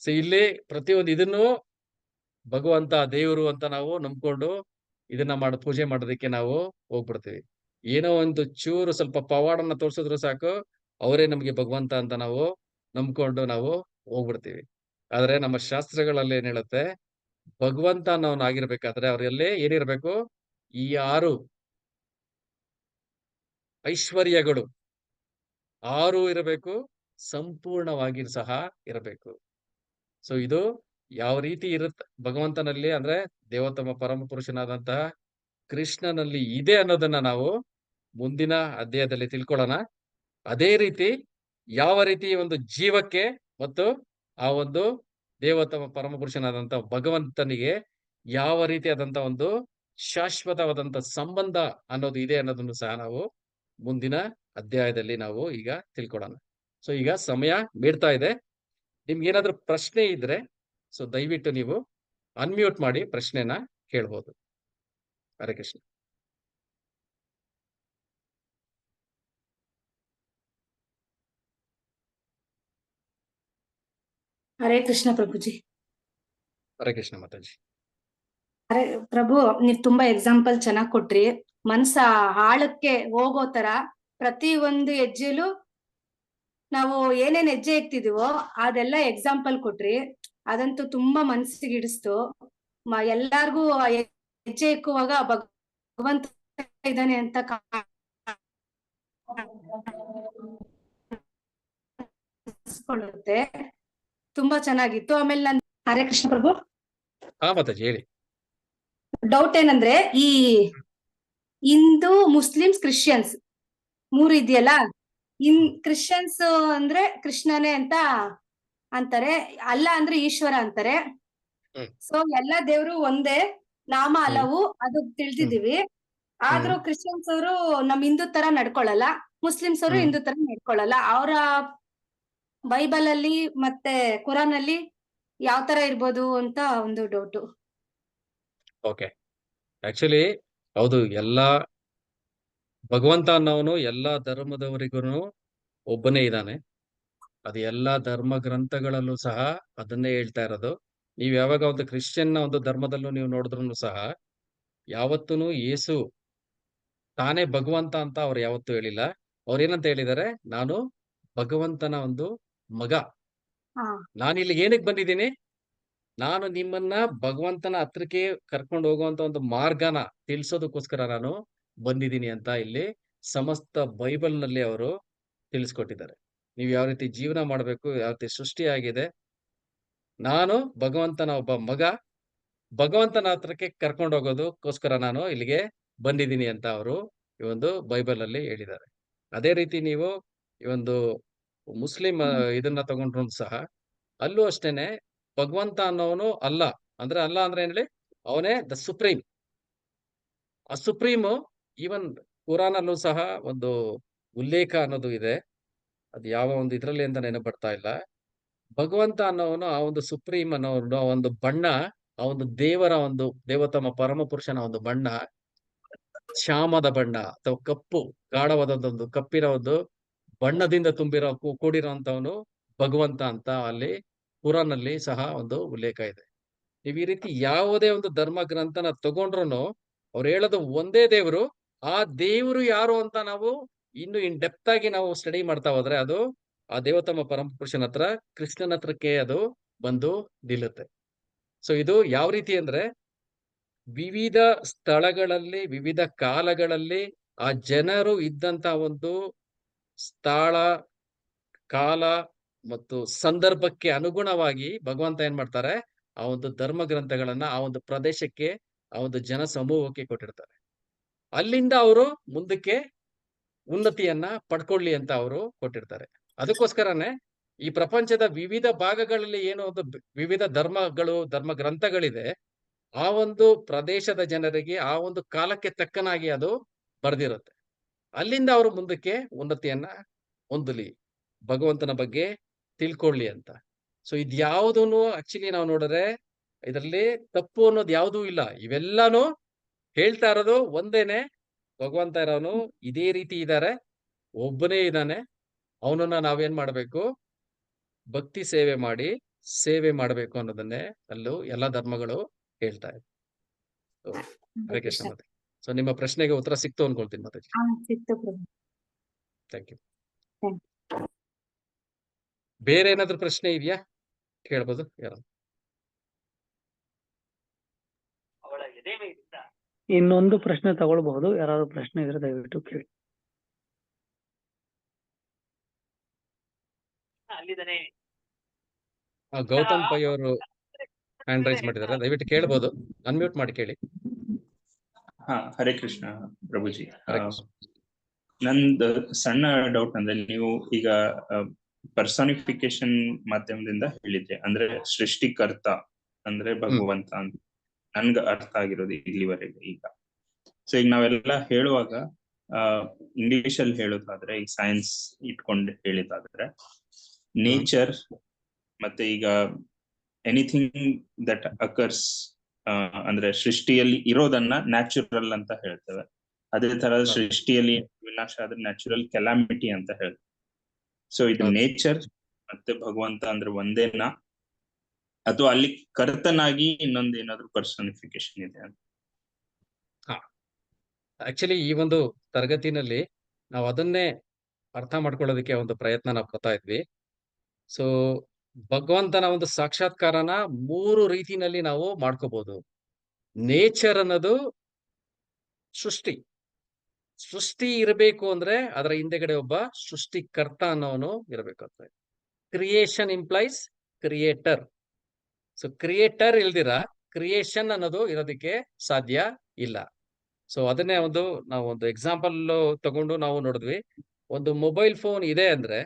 ಸೊ ಇಲ್ಲಿ ಪ್ರತಿಯೊಂದು ಇದನ್ನು ಭಗವಂತ ದೇವರು ಅಂತ ನಾವು ನಂಬ್ಕೊಂಡು ಇದನ್ನ ಪೂಜೆ ಮಾಡೋದಕ್ಕೆ ನಾವು ಹೋಗ್ಬಿಡ್ತೀವಿ. ಏನೋ ಒಂದು ಚೂರು ಸ್ವಲ್ಪ ಪವಾಡನ್ನ ತೋರ್ಸಿದ್ರು ಸಾಕು, ಅವರೇ ನಮ್ಗೆ ಭಗವಂತ ಅಂತ ನಾವು ನಂಬ್ಕೊಂಡು ನಾವು ಹೋಗ್ಬಿಡ್ತೀವಿ. ಆದ್ರೆ ನಮ್ಮ ಶಾಸ್ತ್ರಗಳಲ್ಲಿ ಏನ್ ಹೇಳುತ್ತೆ, ಭಗವಂತ ಅನ್ನೋನಾಗಿರ್ಬೇಕಾದ್ರೆ ಅವರಲ್ಲಿ ಏನಿರ್ಬೇಕು? ಈ 6 ಐಶ್ವರ್ಯಗಳು 6 ಇರಬೇಕು, ಸಂಪೂರ್ಣವಾಗಿ ಸಹ ಇರಬೇಕು. ಸೊ ಇದು ಯಾವ ರೀತಿ ಇರುತ್ತೆ ಭಗವಂತನಲ್ಲಿ ಅಂದ್ರೆ ದೇವೋತ್ತಮ ಪರಮ ಪುರುಷನಾದಂತಹ ಕೃಷ್ಣನಲ್ಲಿ ಇದೆ ಅನ್ನೋದನ್ನ ನಾವು ಮುಂದಿನ ಅಧ್ಯಾಯದಲ್ಲಿ ತಿಳ್ಕೊಳ್ಳೋಣ. ಅದೇ ರೀತಿ ಯಾವ ರೀತಿ ಒಂದು ಜೀವಕ್ಕೆ ಮತ್ತು ಆ ಒಂದು ದೇವೋತ್ತಮ ಪರಮ ಪುರುಷನಾದಂತ ಭಗವಂತನಿಗೆ ಯಾವ ರೀತಿಯಾದಂತ ಒಂದು ಶಾಶ್ವತವಾದಂತ ಸಂಬಂಧ ಅನ್ನೋದು ಇದೆ ಅನ್ನೋದನ್ನು ಸಹ ನಾವು ಮುಂದಿನ ಅಧ್ಯಾಯದಲ್ಲಿ ನಾವು ಈಗ ತಿಳ್ಕೊಳ್ಳೋಣ. ಸೊ ಈಗ ಸಮಯ ಮೀರ್ತಾ ಇದೆ. ನಿಮ್ಗೆ ಏನಾದ್ರೂ ಪ್ರಶ್ನೆ ಇದ್ರೆ ಸೊ ದಯವಿಟ್ಟು ನೀವು ಅನ್ಮ್ಯೂಟ್ ಮಾಡಿ ಪ್ರಶ್ನೆನ ಕೇಳ್ಬೋದು. ಹರೇ ಕೃಷ್ಣ. ಹರೇ ಕೃಷ್ಣ ಪ್ರಭುಜಿ. ಹರೇ ಕೃಷ್ಣ ಮಾತಾಜಿ. ಹರೇ ಪ್ರಭು, ನೀವ್ ತುಂಬಾ ಎಕ್ಸಾಂಪಲ್ ಚೆನ್ನಾಗ್ ಕೊಟ್ರಿ. ಮನ್ಸ ಆಳಕ್ಕೆ ಹೋಗೋ ತರ ಪ್ರತಿ ಒಂದು ಹೆಜ್ಜೆಲು ನಾವು ಏನೇನ್ ಹೆಜ್ಜೆ ಇಕ್ತಿದೀವೋ ಅದೆಲ್ಲ ಎಕ್ಸಾಂಪಲ್ ಕೊಟ್ರಿ. ಅದಂತೂ ತುಂಬಾ ಮನ್ಸಿಗೆ ಹಿಡಿಸ್ತು. ಎಲ್ಲಾರ್ಗೂ ಹೆಜ್ಜೆ ಇಕ್ಕುವಾಗ ಭಗವಂತ ಇದ್ದಾನೆ ಅಂತ ಕಾಣಿಸ್ಕೊಳ್ಳುತ್ತೆ. ತುಂಬಾ ಚೆನ್ನಾಗಿತ್ತು. ಆಮೇಲೆ ನನ್ ಹರೇ ಕೃಷ್ಣ ಪ್ರಭು, ಹಾ ಮಾತಾಜಿ ಹೇಳಿ. ಡೌಟ್ ಏನಂದ್ರೆ, ಈ ಹಿಂದೂ, ಮುಸ್ಲಿಮ್ಸ್, ಕ್ರಿಶ್ಚಿಯನ್ಸ್ ಮೂರು ಇದೆಯಲ್ಲ, ಕ್ರಿಶ್ಚಿಯನ್ಸ್ ಅಂದ್ರೆ ಕೃಷ್ಣನೇ ಅಂತ ಅಂತಾರೆ, ಅಲ್ಲ ಅಂದ್ರೆ ಈಶ್ವರ ಅಂತಾರೆ. ಸೊ ಎಲ್ಲಾ ದೇವ್ರು ಒಂದೇ, ನಾಮ ಹಲವು, ಅದು ತಿಳಿದಿದೀವಿ. ಆದ್ರೂ ಕ್ರಿಶ್ಚಿಯನ್ಸ್ ಅವರು ನಮ್ ಹಿಂದೂ ತರ ನಡ್ಕೊಳಲ್ಲ, ಮುಸ್ಲಿಮ್ಸ್ ಅವರು ಹಿಂದೂ ತರ ನಡ್ಕೊಳಲ್ಲ. ಅವರ ಬೈಬಲ್ ಅಲ್ಲಿ ಮತ್ತೆ ಕುರಾನ್ ಅಲ್ಲಿ ಯಾವ ತರ ಇರ್ಬೋದು ಅಂತ ಒಂದು ಡೌಟ್. ಓಕೆ, ಆಕ್ಚುಲಿ ಹೌದು, ಎಲ್ಲಾ ಭಗವಂತ ಅನ್ನೋನು ಎಲ್ಲಾ ಧರ್ಮದವರಿಗೂ ಒಬ್ಬನೇ ಇದ್ದಾನೆ. ಅದು ಎಲ್ಲಾ ಧರ್ಮ ಗ್ರಂಥಗಳಲ್ಲೂ ಸಹ ಅದನ್ನೇ ಹೇಳ್ತಾ ಇರೋದು. ನೀವ್ ಯಾವಾಗ ಒಂದು ಕ್ರಿಶ್ಚಿಯನ್ ಒಂದು ಧರ್ಮದಲ್ಲೂ ನೀವು ನೋಡಿದ್ರು ಸಹ ಯಾವತ್ತೂ ಯೇಸು ತಾನೇ ಭಗವಂತ ಅಂತ ಅವ್ರು ಯಾವತ್ತೂ ಹೇಳಿಲ್ಲ. ಅವ್ರು ಏನಂತ ಹೇಳಿದ್ದಾರೆ, ನಾನು ಭಗವಂತನ ಒಂದು ಮಗ, ನಾನು ಇಲ್ಲಿ ಏನಕ್ಕೆ ಬಂದಿದ್ದೀನಿ, ನಾನು ನಿಮ್ಮನ್ನ ಭಗವಂತನ ಹತ್ರಕ್ಕೆ ಕರ್ಕೊಂಡು ಹೋಗುವಂತ ಒಂದು ಮಾರ್ಗನ ತಿಳಿಸೋದಕ್ಕೋಸ್ಕರ ನಾನು ಬಂದಿದ್ದೀನಿ ಅಂತ ಇಲ್ಲಿ ಸಮಸ್ತ ಬೈಬಲ್ ನಲ್ಲಿ ಅವರು ತಿಳಿಸ್ಕೊಟ್ಟಿದ್ದಾರೆ. ನೀವು ಯಾವ ರೀತಿ ಜೀವನ ಮಾಡಬೇಕು, ಯಾವ ರೀತಿ ಸೃಷ್ಟಿ ಆಗಿದೆ, ನಾನು ಭಗವಂತನ ಒಬ್ಬ ಮಗ, ಭಗವಂತನ ಹತ್ರಕ್ಕೆ ಕರ್ಕೊಂಡು ಹೋಗೋದಕ್ಕೋಸ್ಕರ ನಾನು ಇಲ್ಲಿಗೆ ಬಂದಿದ್ದೀನಿ ಅಂತ ಅವರು ಈ ಒಂದು ಬೈಬಲ್ ಅಲ್ಲಿ ಹೇಳಿದ್ದಾರೆ. ಅದೇ ರೀತಿ ನೀವು ಈ ಒಂದು ಮುಸ್ಲಿಂ ಇದನ್ನ ತಗೊಂಡ್ರು ಸಹ ಅಲ್ಲೂ ಅಷ್ಟೇನೆ, ಭಗವಂತ ಅನ್ನೋನು ಅಲ್ಲ ಅಂದ್ರೆ ಏನ್ ಹೇಳಿ, ಅವನೇ ದ ಸುಪ್ರೀಂ. ಆ ಸುಪ್ರೀಮು ಈವನ್ ಕುರಾನ್ ಅಲ್ಲೂ ಸಹ ಒಂದು ಉಲ್ಲೇಖ ಅನ್ನೋದು ಇದೆ. ಅದು ಯಾವ ಒಂದು ಇದ್ರಲ್ಲಿ ಅಂತ ನೆನಪು ಬರ್ತಾ ಇಲ್ಲ. ಭಗವಂತ ಅನ್ನೋನು ಆ ಒಂದು ಸುಪ್ರೀಂ ಅನ್ನೋನು ಆ ಒಂದು ಬಣ್ಣ, ಆ ಒಂದು ದೇವರ ಒಂದು ದೇವತಮ ಪರಮ ಪುರುಷನ ಒಂದು ಬಣ್ಣ ಶ್ಯಾಮದ ಬಣ್ಣ ಅಥವಾ ಕಪ್ಪು, ಗಾಢವಾದದೊಂದು ಕಪ್ಪಿನ ಒಂದು ಬಣ್ಣದಿಂದ ತುಂಬಿರೋ ಕೂಡಿರೋಂಥವನು ಭಗವಂತ ಅಂತ ಅಲ್ಲಿ ಕುರಾನ್ ಅಲ್ಲಿ ಸಹ ಒಂದು ಉಲ್ಲೇಖ ಇದೆ. ನೀವು ಈ ರೀತಿ ಯಾವುದೇ ಒಂದು ಧರ್ಮ ಗ್ರಂಥನ ತಗೊಂಡ್ರು ಅವ್ರು ಹೇಳೋದು ಒಂದೇ ದೇವರು. ಆ ದೇವರು ಯಾರು ಅಂತ ನಾವು ಇನ್ನು ಇನ್ ಡೆಪ್ತ್ ಆಗಿ ನಾವು ಸ್ಟಡಿ ಮಾಡ್ತಾ ಹೋದ್ರೆ ಅದು ಆ ದೇವತಮ ಪರಮ ಪುರುಷನ ಹತ್ರ, ಕೃಷ್ಣನ ಹತ್ರಕ್ಕೆ ಅದು ಬಂದು ನಿಲ್ಲುತ್ತೆ. ಸೊ ಇದು ಯಾವ ರೀತಿ ಅಂದ್ರೆ, ವಿವಿಧ ಸ್ಥಳಗಳಲ್ಲಿ ವಿವಿಧ ಕಾಲಗಳಲ್ಲಿ ಆ ಜನರು ಇದ್ದಂತ ಒಂದು ಸ್ಥಳ, ಕಾಲ ಮತ್ತು ಸಂದರ್ಭಕ್ಕೆ ಅನುಗುಣವಾಗಿ ಭಗವಂತ ಏನ್ ಮಾಡ್ತಾರೆ, ಆ ಒಂದು ಧರ್ಮ ಗ್ರಂಥಗಳನ್ನ ಆ ಒಂದು ಪ್ರದೇಶಕ್ಕೆ, ಆ ಒಂದು ಜನ ಸಮೂಹಕ್ಕೆ ಕೊಟ್ಟಿರ್ತಾರೆ. ಅಲ್ಲಿಂದ ಅವರು ಮುಂದಕ್ಕೆ ಉನ್ನತಿಯನ್ನ ಪಡ್ಕೊಳ್ಳಿ ಅಂತ ಅವರು ಕೊಟ್ಟಿರ್ತಾರೆ. ಅದಕ್ಕೋಸ್ಕರನೇ ಈ ಪ್ರಪಂಚದ ವಿವಿಧ ಭಾಗಗಳಲ್ಲಿ ಏನೋ ಒಂದು ವಿವಿಧ ಧರ್ಮ ಗ್ರಂಥಗಳಿದೆ. ಆ ಒಂದು ಪ್ರದೇಶದ ಜನರಿಗೆ ಆ ಒಂದು ಕಾಲಕ್ಕೆ ತಕ್ಕನಾಗಿ ಅದು ಬರ್ದಿರುತ್ತೆ. ಅಲ್ಲಿಂದ ಅವರು ಮುಂದಕ್ಕೆ ಉನ್ನತಿಯನ್ನ ಹೊಂದಲಿ, ಭಗವಂತನ ಬಗ್ಗೆ ತಿಳ್ಕೊಳ್ಳಿ ಅಂತ. ಸೊ ಇದ್ಯಾವುದನ್ನು ಆಕ್ಚುಲಿ ನಾವು ನೋಡಿದ್ರೆ ಇದರಲ್ಲಿ ತಪ್ಪು ಅನ್ನೋದು ಯಾವುದೂ ಇಲ್ಲ. ಇವೆಲ್ಲಾನು ಹೇಳ್ತಾ ಇರೋದು ಒಂದೇನೆ, ಭಗವಂತ ಇರೋನು ಇದೇ ರೀತಿ ಇದ್ದಾರೆ, ಒಬ್ಬನೇ ಇದ್ದಾನೆ. ಅವನನ್ನ ನಾವೇನ್ ಮಾಡ್ಬೇಕು, ಭಕ್ತಿ ಸೇವೆ ಮಾಡಬೇಕು ಅನ್ನೋದನ್ನೇ ಅಲ್ಲೂ ಎಲ್ಲಾ ಧರ್ಮಗಳು ಹೇಳ್ತಾ ಇದೆ. ಹರೇ ಕೃಷ್ಣ ಮಾತೆ. ಸೊ ನಿಮ್ಮ ಪ್ರಶ್ನೆಗೆ ಉತ್ತರ ಸಿಕ್ತು ಅನ್ಕೊಳ್ತೀನಿ ಮಾತಾಜಿ. ಸಿಕ್ತು ಪ್ರಭು. Thank you. Thank ಬೇರೆ ಏನಾದ್ರೂ ಪ್ರಶ್ನೆ ಇದೆಯಾ, ಕೇಳ್ಬೋದು ಯಾರು? ಇನ್ನೊಂದು ಪ್ರಶ್ನೆ ತಗೊಳ್ಬಹುದು, ಯಾರಾದ್ರೂ ಪ್ರಶ್ನೆ ಇದ್ರೆ ದಯವಿಟ್ಟು ಕೇಳಿ. ಗೌತಮ್ ಪೈ ಅವರು ಹ್ಯಾಂಡ್ ರೈಸ್ ಮಾಡಿದ್ದಾರೆ, ದಯವಿಟ್ಟು ಕೇಳ್ಬೋದು, ಅನ್ಮ್ಯೂಟ್ ಮಾಡಿ ಕೇಳಿ. ಹಾ, ಹರೇ ಕೃಷ್ಣ ಪ್ರಭುಜಿ. ಹರೇ ಕೃಷ್ಣ. ನಂದು ಸಣ್ಣ ಡೌಟ್ ಅಂದ್ರೆ, ನೀವು ಈಗ ಪರ್ಸಾನಿಫಿಕೇಶನ್ ಮಾಧ್ಯಮದಿಂದ ಹೇಳಿದ್ರಿ, ಅಂದ್ರೆ ಸೃಷ್ಟಿಕರ್ತ ಅಂದ್ರೆ ಭಗವಂತ ಅಂತ ನನ್ಗ ಅರ್ಥ ಆಗಿರೋದು ಇಲ್ಲಿವರೆಗೆ. ಈಗ ಸೊ ಈಗ ನಾವೆಲ್ಲ ಹೇಳುವಾಗ ಇಂಗ್ಲಿಷ್ ಅಲ್ಲಿ ಹೇಳೋದಾದ್ರೆ, ಈಗ ಸೈನ್ಸ್ ಇಟ್ಕೊಂಡು ಹೇಳಿದಾದ್ರೆ ನೇಚರ್ ಮತ್ತೆ ಈಗ ಎನಿಥಿಂಗ್ ದಟ್ ಅಕರ್ಸ್ ಅಂದ್ರೆ ಸೃಷ್ಟಿಯಲ್ಲಿ ಇರೋದನ್ನ ನ್ಯಾಚುರಲ್ ಅಂತ ಹೇಳ್ತೇವೆ. ಅದೇ ತರ ಸೃಷ್ಟಿಯಲ್ಲಿ ವಿನಾಶ ಆದ್ರೆ ನ್ಯಾಚುರಲ್ ಕೆಲಾಮಿಟಿ ಅಂತ ಹೇಳ್ತೇವೆ. ಸೊ ಇದು ನೇಚರ್ ಮತ್ತೆ ಭಗವಂತ ಅಂದ್ರೆ ಒಂದೇನಾ, ಅಥವಾ ಅಲ್ಲಿ ಕರ್ತನಾಗಿ ಇನ್ನೊಂದು ಏನಾದ್ರು ಪರ್ಸನಿಫಿಕೇಶನ್ ಇದೆ ಅಂತ? ಆಕ್ಚುಲಿ ಈ ಒಂದು ತರಗತಿನಲ್ಲಿ ನಾವು ಅದನ್ನೇ ಅರ್ಥ ಮಾಡ್ಕೊಳ್ಳೋದಕ್ಕೆ ಒಂದು ಪ್ರಯತ್ನ ನಾವು ಪಡ್ತಾ ಇದ್ವಿ. ಸೊ ಭಗವಂತನ ಒಂದು ಸಾಕ್ಷಾತ್ಕಾರನ 3 ರೀತಿನಲ್ಲಿ ನಾವು ಮಾಡ್ಕೋಬಹುದು. ನೇಚರ್ ಅನ್ನೋದು ಸೃಷ್ಟಿ ಇರಬೇಕು ಅಂದ್ರೆ ಅದರ ಹಿಂದೆಗಡೆ ಒಬ್ಬ ಸೃಷ್ಟಿಕರ್ತ ಅನ್ನೋನು ಇರಬೇಕು ಅಂತ. Creation implies creator. So creator ಇಲ್ದಿರ ಕ್ರಿಯೇಷನ್ ಅನ್ನೋದು ಇರೋದಕ್ಕೆ ಸಾಧ್ಯ ಇಲ್ಲ. ಸೊ ಅದನ್ನೇ ನಾವು ಒಂದು ಎಕ್ಸಾಂಪಲ್ ತಗೊಂಡು ನಾವು ನೋಡಿದ್ವಿ. ಒಂದು ಮೊಬೈಲ್ ಫೋನ್ ಇದೆ ಅಂದ್ರೆ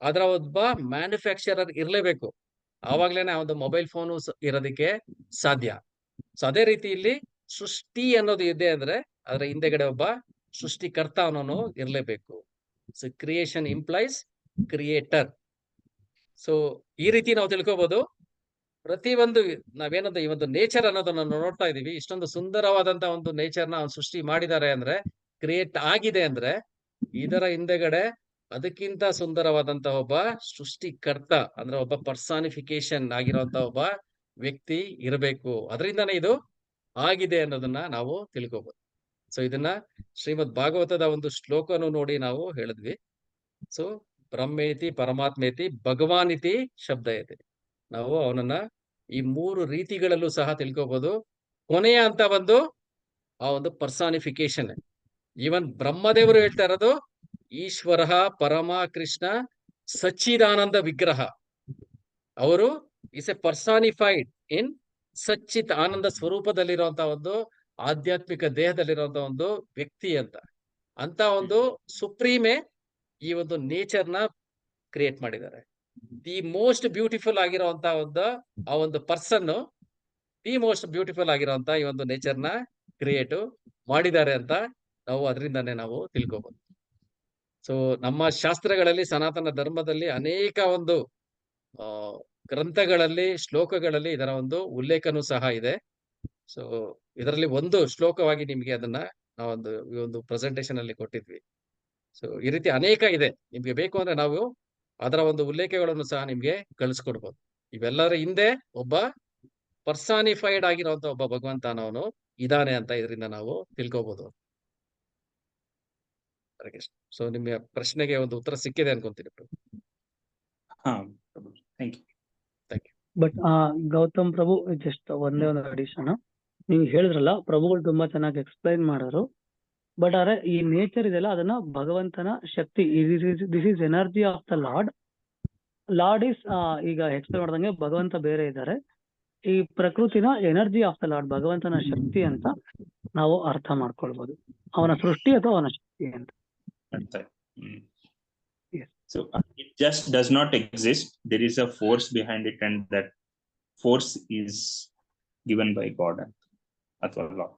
ಅದರ ಒಬ್ಬ ಮ್ಯಾನುಫ್ಯಾಕ್ಚರರ್ ಇರ್ಲೇಬೇಕು, ಆವಾಗ್ಲೇನೆ ಆ ಒಂದು ಮೊಬೈಲ್ ಫೋನು ಇರೋದಕ್ಕೆ ಸಾಧ್ಯ. ಸೊ ಅದೇ ರೀತಿ ಇಲ್ಲಿ ಸೃಷ್ಟಿ ಅನ್ನೋದು ಇದೆ ಅಂದ್ರೆ ಅದರ ಹಿಂದೆಗಡೆ ಒಬ್ಬ ಸೃಷ್ಟಿಕರ್ತ ಅನ್ನೋನು ಇರ್ಲೇಬೇಕು. So creation implies creator. So ಈ ರೀತಿ ನಾವು ತಿಳ್ಕೊಬಹುದು. ಪ್ರತಿಯೊಂದು ನಾವೇನಂತ ಈ ಒಂದು ನೇಚರ್ ಅನ್ನೋದನ್ನ ನೋಡ್ತಾ ಇದೀವಿ. ಇಷ್ಟೊಂದು ಸುಂದರವಾದಂತ ಒಂದು ನೇಚರ್ನ ಸೃಷ್ಟಿ ಮಾಡಿದ್ದಾರೆ ಅಂದ್ರೆ, ಕ್ರಿಯೇಟ್ ಆಗಿದೆ ಅಂದ್ರೆ ಇದರ ಹಿಂದೆಗಡೆ ಅದಕ್ಕಿಂತ ಸುಂದರವಾದಂತ ಒಬ್ಬ ಸೃಷ್ಟಿಕರ್ತ ಅಂದ್ರೆ ಒಬ್ಬ ಪರ್ಸಾನಿಫಿಕೇಶನ್ ಆಗಿರುವಂತ ಒಬ್ಬ ವ್ಯಕ್ತಿ ಇರಬೇಕು. ಅದರಿಂದಾನೇ ಇದು ಆಗಿದೆ ಅನ್ನೋದನ್ನ ನಾವು ತಿಳ್ಕೊಬಹುದು. ಸೊ ಇದನ್ನ ಶ್ರೀಮದ್ ಭಾಗವತದ ಒಂದು ಶ್ಲೋಕನು ನೋಡಿ ನಾವು ಹೇಳಿದ್ವಿ. ಸೊ ಬ್ರಹ್ಮೇತಿ ಪರಮಾತ್ಮೇತಿ ಭಗವಾನಿತಿ ಶಬ್ದ ಇದೆ. ನಾವು ಅವನನ್ನ ಈ 3 ರೀತಿಗಳಲ್ಲೂ ಸಹ ತಿಳ್ಕೊಬಹುದು. ಕೊನೆಯ ಅಂತ ಆ ಒಂದು ಪರ್ಸಾನಿಫಿಕೇಶನ್. ಈವನ್ ಬ್ರಹ್ಮದೇವರು ಹೇಳ್ತಾ ಇರೋದು ಈಶ್ವರ ಪರಮ ಕೃಷ್ಣ ಸಚ್ಚಿದಾನಂದ ವಿಗ್ರಹ. ಅವರು ಇಸ್ ಎ ಪರ್ಸಾನಿಫೈಡ್ ಇನ್ ಸಚ್ಚಿತ್ ಆನಂದ ಸ್ವರೂಪದಲ್ಲಿರುವಂತಹ ಒಂದು ಆಧ್ಯಾತ್ಮಿಕ ದೇಹದಲ್ಲಿರುವಂತ ಒಂದು ವ್ಯಕ್ತಿ ಅಂತ ಒಂದು ಸುಪ್ರೀಮೇ ಈ ಒಂದು ನೇಚರ್ನ ಕ್ರಿಯೇಟ್ ಮಾಡಿದ್ದಾರೆ. ದಿ ಮೋಸ್ಟ್ ಬ್ಯೂಟಿಫುಲ್ ಆಗಿರುವಂತ ಆ ಒಂದು ಪರ್ಸನ್ ದಿ ಮೋಸ್ಟ್ ಬ್ಯೂಟಿಫುಲ್ ಆಗಿರುವಂತ ಈ ಒಂದು ನೇಚರ್ನ ಕ್ರಿಯೇಟ್ ಮಾಡಿದ್ದಾರೆ ಅಂತ ನಾವು ಅದರಿಂದಾನೇ ನಾವು ತಿಳ್ಕೊಬಹುದು. ಸೊ ನಮ್ಮ ಶಾಸ್ತ್ರಗಳಲ್ಲಿ, ಸನಾತನ ಧರ್ಮದಲ್ಲಿ ಅನೇಕ ಒಂದು ಗ್ರಂಥಗಳಲ್ಲಿ, ಶ್ಲೋಕಗಳಲ್ಲಿ ಇದರ ಒಂದು ಉಲ್ಲೇಖನೂ ಸಹ ಇದೆ. ಸೊ ಇದರಲ್ಲಿ ಒಂದು ಶ್ಲೋಕವಾಗಿ ನಿಮ್ಗೆ ಅದನ್ನ ಈ ಒಂದು ಪ್ರೆಸೆಂಟೇಶನ್ ಅಲ್ಲಿ ಕೊಟ್ಟಿದ್ವಿ. ಸೊ ಈ ರೀತಿ ಅನೇಕ ಇದೆ. ನಿಮ್ಗೆ ಬೇಕು ಅಂದ್ರೆ ನಾವು ಅದರ ಒಂದು ಉಲ್ಲೇಖಗಳನ್ನು ಸಹ ನಿಮ್ಗೆ ಕಳಿಸ್ಕೊಡ್ಬೋದು. ಇವೆಲ್ಲರ ಹಿಂದೆ ಒಬ್ಬ ಪರ್ಸಾನಿಫೈಡ್ ಆಗಿರುವಂತ ಒಬ್ಬ ಭಗವಂತ ಅನ್ನೋನು ಇದಾನೆ ಅಂತ ಇದರಿಂದ ನಾವು ತಿಳ್ಕೊಬಹುದು. ಸೊ ನಿಮ್ಗೆ ಪ್ರಶ್ನೆಗೆ ಒಂದು ಉತ್ತರ ಸಿಕ್ಕಿದೆ ಅನ್ಕೊಂತೀನಿ. Thank you. But Gautam Prabhu, just ಒಂದೇ ಒಂದು ಅಡಿಷನ್. ನೀವು ಹೇಳಿದ್ರಲ್ಲ, ಪ್ರಭುಗಳು ತುಂಬಾ ಚೆನ್ನಾಗಿ ಎಕ್ಸ್ಪ್ಲೈನ್ ಮಾಡೋರು. ಬಟ್ ಆದ್ರೆ ಈ ನೇಚರ್ ಇದೆಲ್ಲ ಅದನ್ನ ಭಗವಂತನ ಶಕ್ತಿ, this is energy of the lord is ಈಗ ಎಕ್ಸ್ಪ್ಲೈನ್ ಮಾಡ್ದಂಗೆ ಭಗವಂತ ಬೇರೆ ಇದ್ದಾರೆ. ಈ ಪ್ರಕೃತಿನ ಎನರ್ಜಿ ಆಫ್ ದ ಲಾರ್ಡ್, ಭಗವಂತನ ಶಕ್ತಿ ಅಂತ ನಾವು ಅರ್ಥ ಮಾಡ್ಕೊಳ್ಬಹುದು. ಅವನ ಸೃಷ್ಟಿ ಅಥವಾ ಅವನ ಶಕ್ತಿ ಅಂತ. So it just does not exist. There is a force behind it, and that force is given by God ಅಥವಾ Lord.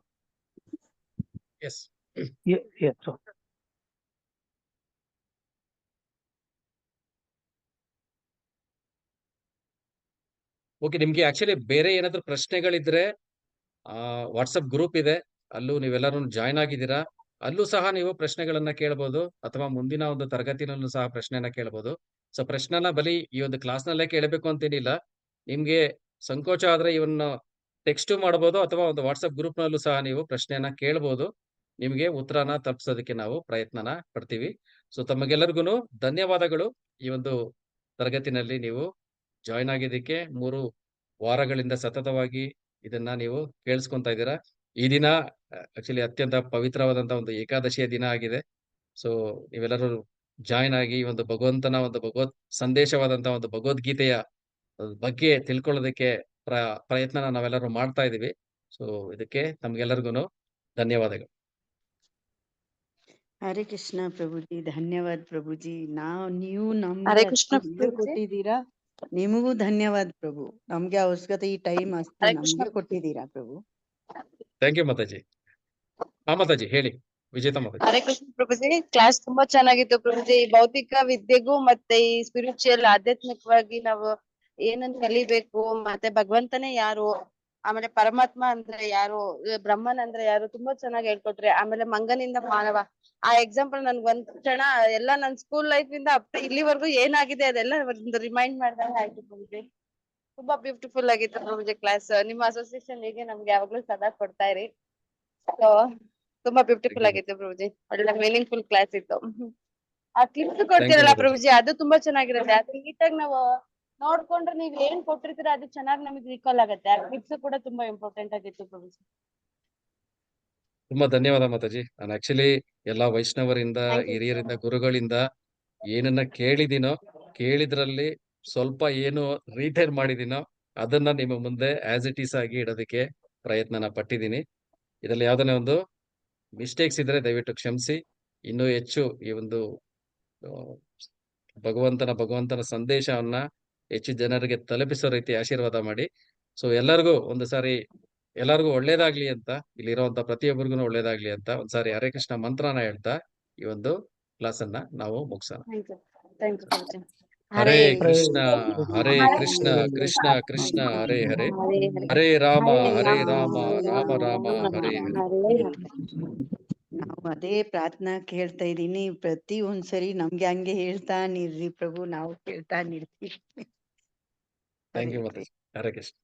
Yes. Yes. ಓಕೆ, ನಿಮ್ಗೆ ಆಕ್ಚುಲಿ ಬೇರೆ ಏನಾದ್ರು ಪ್ರಶ್ನೆಗಳಿದ್ರೆ ವಾಟ್ಸಪ್ ಗ್ರೂಪ್ ಇದೆ, ಅಲ್ಲೂ ನೀವೆಲ್ಲರೂ ಜಾಯ್ನ್ ಆಗಿದ್ದೀರಾ. ಅಲ್ಲೂ ಸಹ ನೀವು ಪ್ರಶ್ನೆಗಳನ್ನ ಕೇಳಬಹುದು, ಅಥವಾ ಮುಂದಿನ ಒಂದು ತರಗತಿನಲ್ಲೂ ಸಹ ಪ್ರಶ್ನೆನ ಕೇಳಬಹುದು. ಸೊ ಪ್ರಶ್ನೆನ ಬರೀ ಈ ಒಂದು ಕ್ಲಾಸ್ ನಲ್ಲೇ ಕೇಳಬೇಕು ಅಂತೇನಿಲ್ಲ. ನಿಮ್ಗೆ ಸಂಕೋಚ ಆದ್ರೆ ಇವನ್ನ ಟೆಕ್ಸ್ಟ್ ಮಾಡಬಹುದು, ಅಥವಾ ಒಂದು ವಾಟ್ಸಪ್ ಗ್ರೂಪ್ ನಲ್ಲೂ ಸಹ ನೀವು ಪ್ರಶ್ನೆಯನ್ನ ಕೇಳಬಹುದು. ನಿಮ್ಗೆ ಉತ್ತರನ ತಲುಪಿಸೋದಕ್ಕೆ ನಾವು ಪ್ರಯತ್ನನ ಪಡ್ತೀವಿ. ಸೊ ತಮಗೆಲ್ಲರಿಗೂ ಧನ್ಯವಾದಗಳು. ಈ ಒಂದು ತರಗತಿನಲ್ಲಿ ನೀವು ಜಾಯ್ನ್ ಆಗಿದ್ದಕ್ಕೆ 3 ವಾರಗಳಿಂದ ಸತತವಾಗಿ ಇದನ್ನ ನೀವು ಕೇಳಿಸ್ಕೊಂತಾ ಇದ್ದೀರಾ. ಈ ದಿನ ಆಕ್ಚುಲಿ ಅತ್ಯಂತ ಪವಿತ್ರವಾದಂತ ಒಂದು ಏಕಾದಶಿಯ ದಿನ ಆಗಿದೆ. ಸೊ ನೀವೆಲ್ಲರೂ ಜಾಯ್ನ್ ಆಗಿ ಒಂದು ಭಗವಂತನ ಒಂದು ಸಂದೇಶವಾದಂತಹ ಒಂದು ಭಗವದ್ಗೀತೆಯ ಬಗ್ಗೆ ತಿಳ್ಕೊಳ್ಳೋದಕ್ಕೆ ಪ್ರಯತ್ನ ನಾವೆಲ್ಲರೂ ಮಾಡ್ತಾ ಇದೀವಿ. ಸೊ ಇದಕ್ಕೆ ತಮ್ಗೆಲ್ಲರಿಗೂ ಧನ್ಯವಾದಗಳು. ಹರೇ ಕೃಷ್ಣ ಪ್ರಭುಜಿ, ಧನ್ಯವಾದ ಪ್ರಭುಜಿ. ನೀವು ಹರೇ ನಮ್ಗೆ ಕೃಷ್ಣ ಅಷ್ಟು ಇದು ಪ್ರಭುಜಿ. ಕೊಟ್ಟಿದ್ದೀರಾ, ನಿಮಗೂ ಧನ್ಯವಾದ ಪ್ರಭು. ನಮ್ಗೆ ಅವಶ್ಯಕತೆ ಈ ಟೈಮ್ ಅಷ್ಟು ಹರೇ ಕೃಷ್ಣ ನಮ್ಗೆ ಕೊಟ್ಟಿದ್ದೀರಾ ಪ್ರಭು. Thank you Mataji. ಮಾತಾಜಿ ಹೇಳಿ, ವಿಜೇತಾ ಮಾತಾಜಿ. ಹರೇ ಕೃಷ್ಣ ಪ್ರಭುಜಿ, ಕ್ಲಾಸ್ ತುಂಬಾ ಚೆನ್ನಾಗಿತ್ತು ಪ್ರಭುಜಿ. ಈ ಭೌತಿಕ ವಿದ್ಯೆಗೂ ಮತ್ತೆ ಈ ಸ್ಪಿರಿಚುವಲ್ ಆಧ್ಯಾತ್ಮಿಕವಾಗಿ ನಾವು ಏನನ್ನ ಕಲಿಬೇಕು, ಮತ್ತೆ ಭಗವಂತನೇ ಯಾರು, ಆಮೇಲೆ ಪರಮಾತ್ಮ ಅಂದ್ರೆ ಯಾರು, ಬ್ರಹ್ಮನ್ ಅಂದ್ರೆ ಯಾರು, ತುಂಬಾ ಚೆನ್ನಾಗಿ ಹೇಳ್ಕೊಟ್ರಿ. ಆಮೇಲೆ ಮಂಗನಿಂದ ಮಾನವ ಆ ಎಕ್ಸಾಂಪಲ್ ನನ್ಗೆ ಒಂದ್ ಕ್ಷಣ ಎಲ್ಲ ನನ್ ಸ್ಕೂಲ್ ಲೈಫ್ ಇಂದ ಇಲ್ಲಿವರೆಗೂ ಏನಾಗಿದೆ ಅದೆಲ್ಲ ಒಂದು ರಿಮೈಂಡ್ ಮಾಡ್ದಂಗೆ ಆಯ್ತು ಪ್ರಭುಜಿ. ತುಂಬಾ ಬ್ಯೂಟಿಫುಲ್ ಆಗಿತ್ತು ಪ್ರಭುಜಿ ಕ್ಲಾಸ್. ನಿಮ್ಮ ಅಸೋಸಿಯೇಷನ್ ಹೀಗೆ ನಮ್ಗೆ ಯಾವಾಗ್ಲೂ ಸದಾ ಕೊಡ್ತಾ ಇರಿ. So, ತುಂಬಾ ಬ್ಯೂಟಿಫುಲ್ ಆಗಿತ್ತು ಪ್ರಭುಜಿ. ಒಳ್ಳೆ ಮೀನಿಂಗ್ಫುಲ್ ಕ್ಲಾಸ್ ಇತ್ತು. ಆ ಕ್ಲಿಪ್ಸ್ ಕೊಡ್ತೀರಲ್ಲ ಮಾತಾಜಿ. ಪ್ರಭುಜಿ, ಅದು ತುಂಬಾ ಚೆನ್ನಾಗಿರುತ್ತೆ. ಅದು ನೀಟಾಗಿ ನಾವು ನೋಡ್ಕೊಂಡ್ರೆ ನೀವ್ ಏನ್ ಕೊಟ್ಟಿರ್ತೀರ ಅದು ಚೆನ್ನಾಗಿ ನಮಗೆ ರಿಕಾಲ್ ಆಗುತ್ತೆ. ಆ ಕ್ಲಿಪ್ಸ್ ಕೂಡ ತುಂಬಾ ಇಂಪಾರ್ಟೆಂಟ್ ಆಗಿತ್ತು ಪ್ರಭುಜಿ. ತುಂಬಾ ಧನ್ಯವಾದ ಮಾತಾಜಿ. ನಾನು ಆಕ್ಚುಲಿ ಎಲ್ಲಾ ವೈಷ್ಣವರಿಂದ, Thank you, ಹಿರಿಯರಿಂದ, sir. ಗುರುಗಳಿಂದ ಏನನ್ನ ಕೇಳಿದಿನೋ, ಕೇಳಿದ್ರಲ್ಲಿ ಸ್ವಲ್ಪ ಏನು ರೀಟೈನ್ ಮಾಡಿದಿನೋ ಅದನ್ನ ನಿಮ್ಮ ಮುಂದೆ ಆಸ್ ಇಟ್ ಈಸ್ ಆಗಿ ಇಡೋದಕ್ಕೆ ಪ್ರಯತ್ನನ ಪಟ್ಟಿದ್ದೀನಿ. ಇದರಲ್ಲಿ ಯಾವ್ದನೇ ಒಂದು ಮಿಸ್ಟೇಕ್ಸ್ ಇದ್ರೆ ದಯವಿಟ್ಟು ಕ್ಷಮಿಸಿ. ಇನ್ನೂ ಹೆಚ್ಚು ಈ ಒಂದು ಆ, ಭಗವಂತನ ಸಂದೇಶವನ್ನ ಹೆಚ್ಚು ಜನರಿಗೆ ತಲುಪಿಸೋ ರೀತಿ ಆಶೀರ್ವಾದ ಮಾಡಿ. ಸೊ ಎಲ್ಲರಿಗೂ ಒಳ್ಳೇದಾಗ್ಲಿ ಅಂತ, ಇಲ್ಲಿರುವಂತ ಪ್ರತಿಯೊಬ್ಬರಿಗೂ ಒಳ್ಳೇದಾಗ್ಲಿ ಅಂತ ಒಂದ್ಸಾರಿ ಹರೇ ಕೃಷ್ಣ ಮಂತ್ರನ ಹೇಳ್ತಾ ಈ ಒಂದು ಕ್ಲಾಸ್ ಅನ್ನ ನಾವು ಮುಗಿಸೋಣ. Thank you. Thank you, ಪ್ರಭುಜಿ. ಹರೇ ಹರೇ ಕೃಷ್ಣ ಕೃಷ್ಣ, ಹರೇ ಹರೇ ಕೃಷ್ಣ ಕೃಷ್ಣ ಕೃಷ್ಣ ಹರೇ ಹರೇ, ಹರೇ ಹರೇ. ಹರೇ ರಾಮ ಹರೇ ರಾಮ ರಾಮ ರಾಮ ಹರೇ ಹರೇ. ಹರೇ ಹರೇ. ನಾವು ಅದೇ ಪ್ರಾರ್ಥನಾ ಕೇಳ್ತಾ ಇದೀನಿ. ಪ್ರತಿ ಒಂದ್ಸರಿ ನಮ್ಗೆ ಹಂಗೆ ಹೇಳ್ತಾನಿರ್ರಿ ಪ್ರಭು, ನಾವು ಕೇಳ್ತಾನಿರ್ತೀವಿ. Thank you Hare Mataji. ಹರೇ ಕೃಷ್ಣ.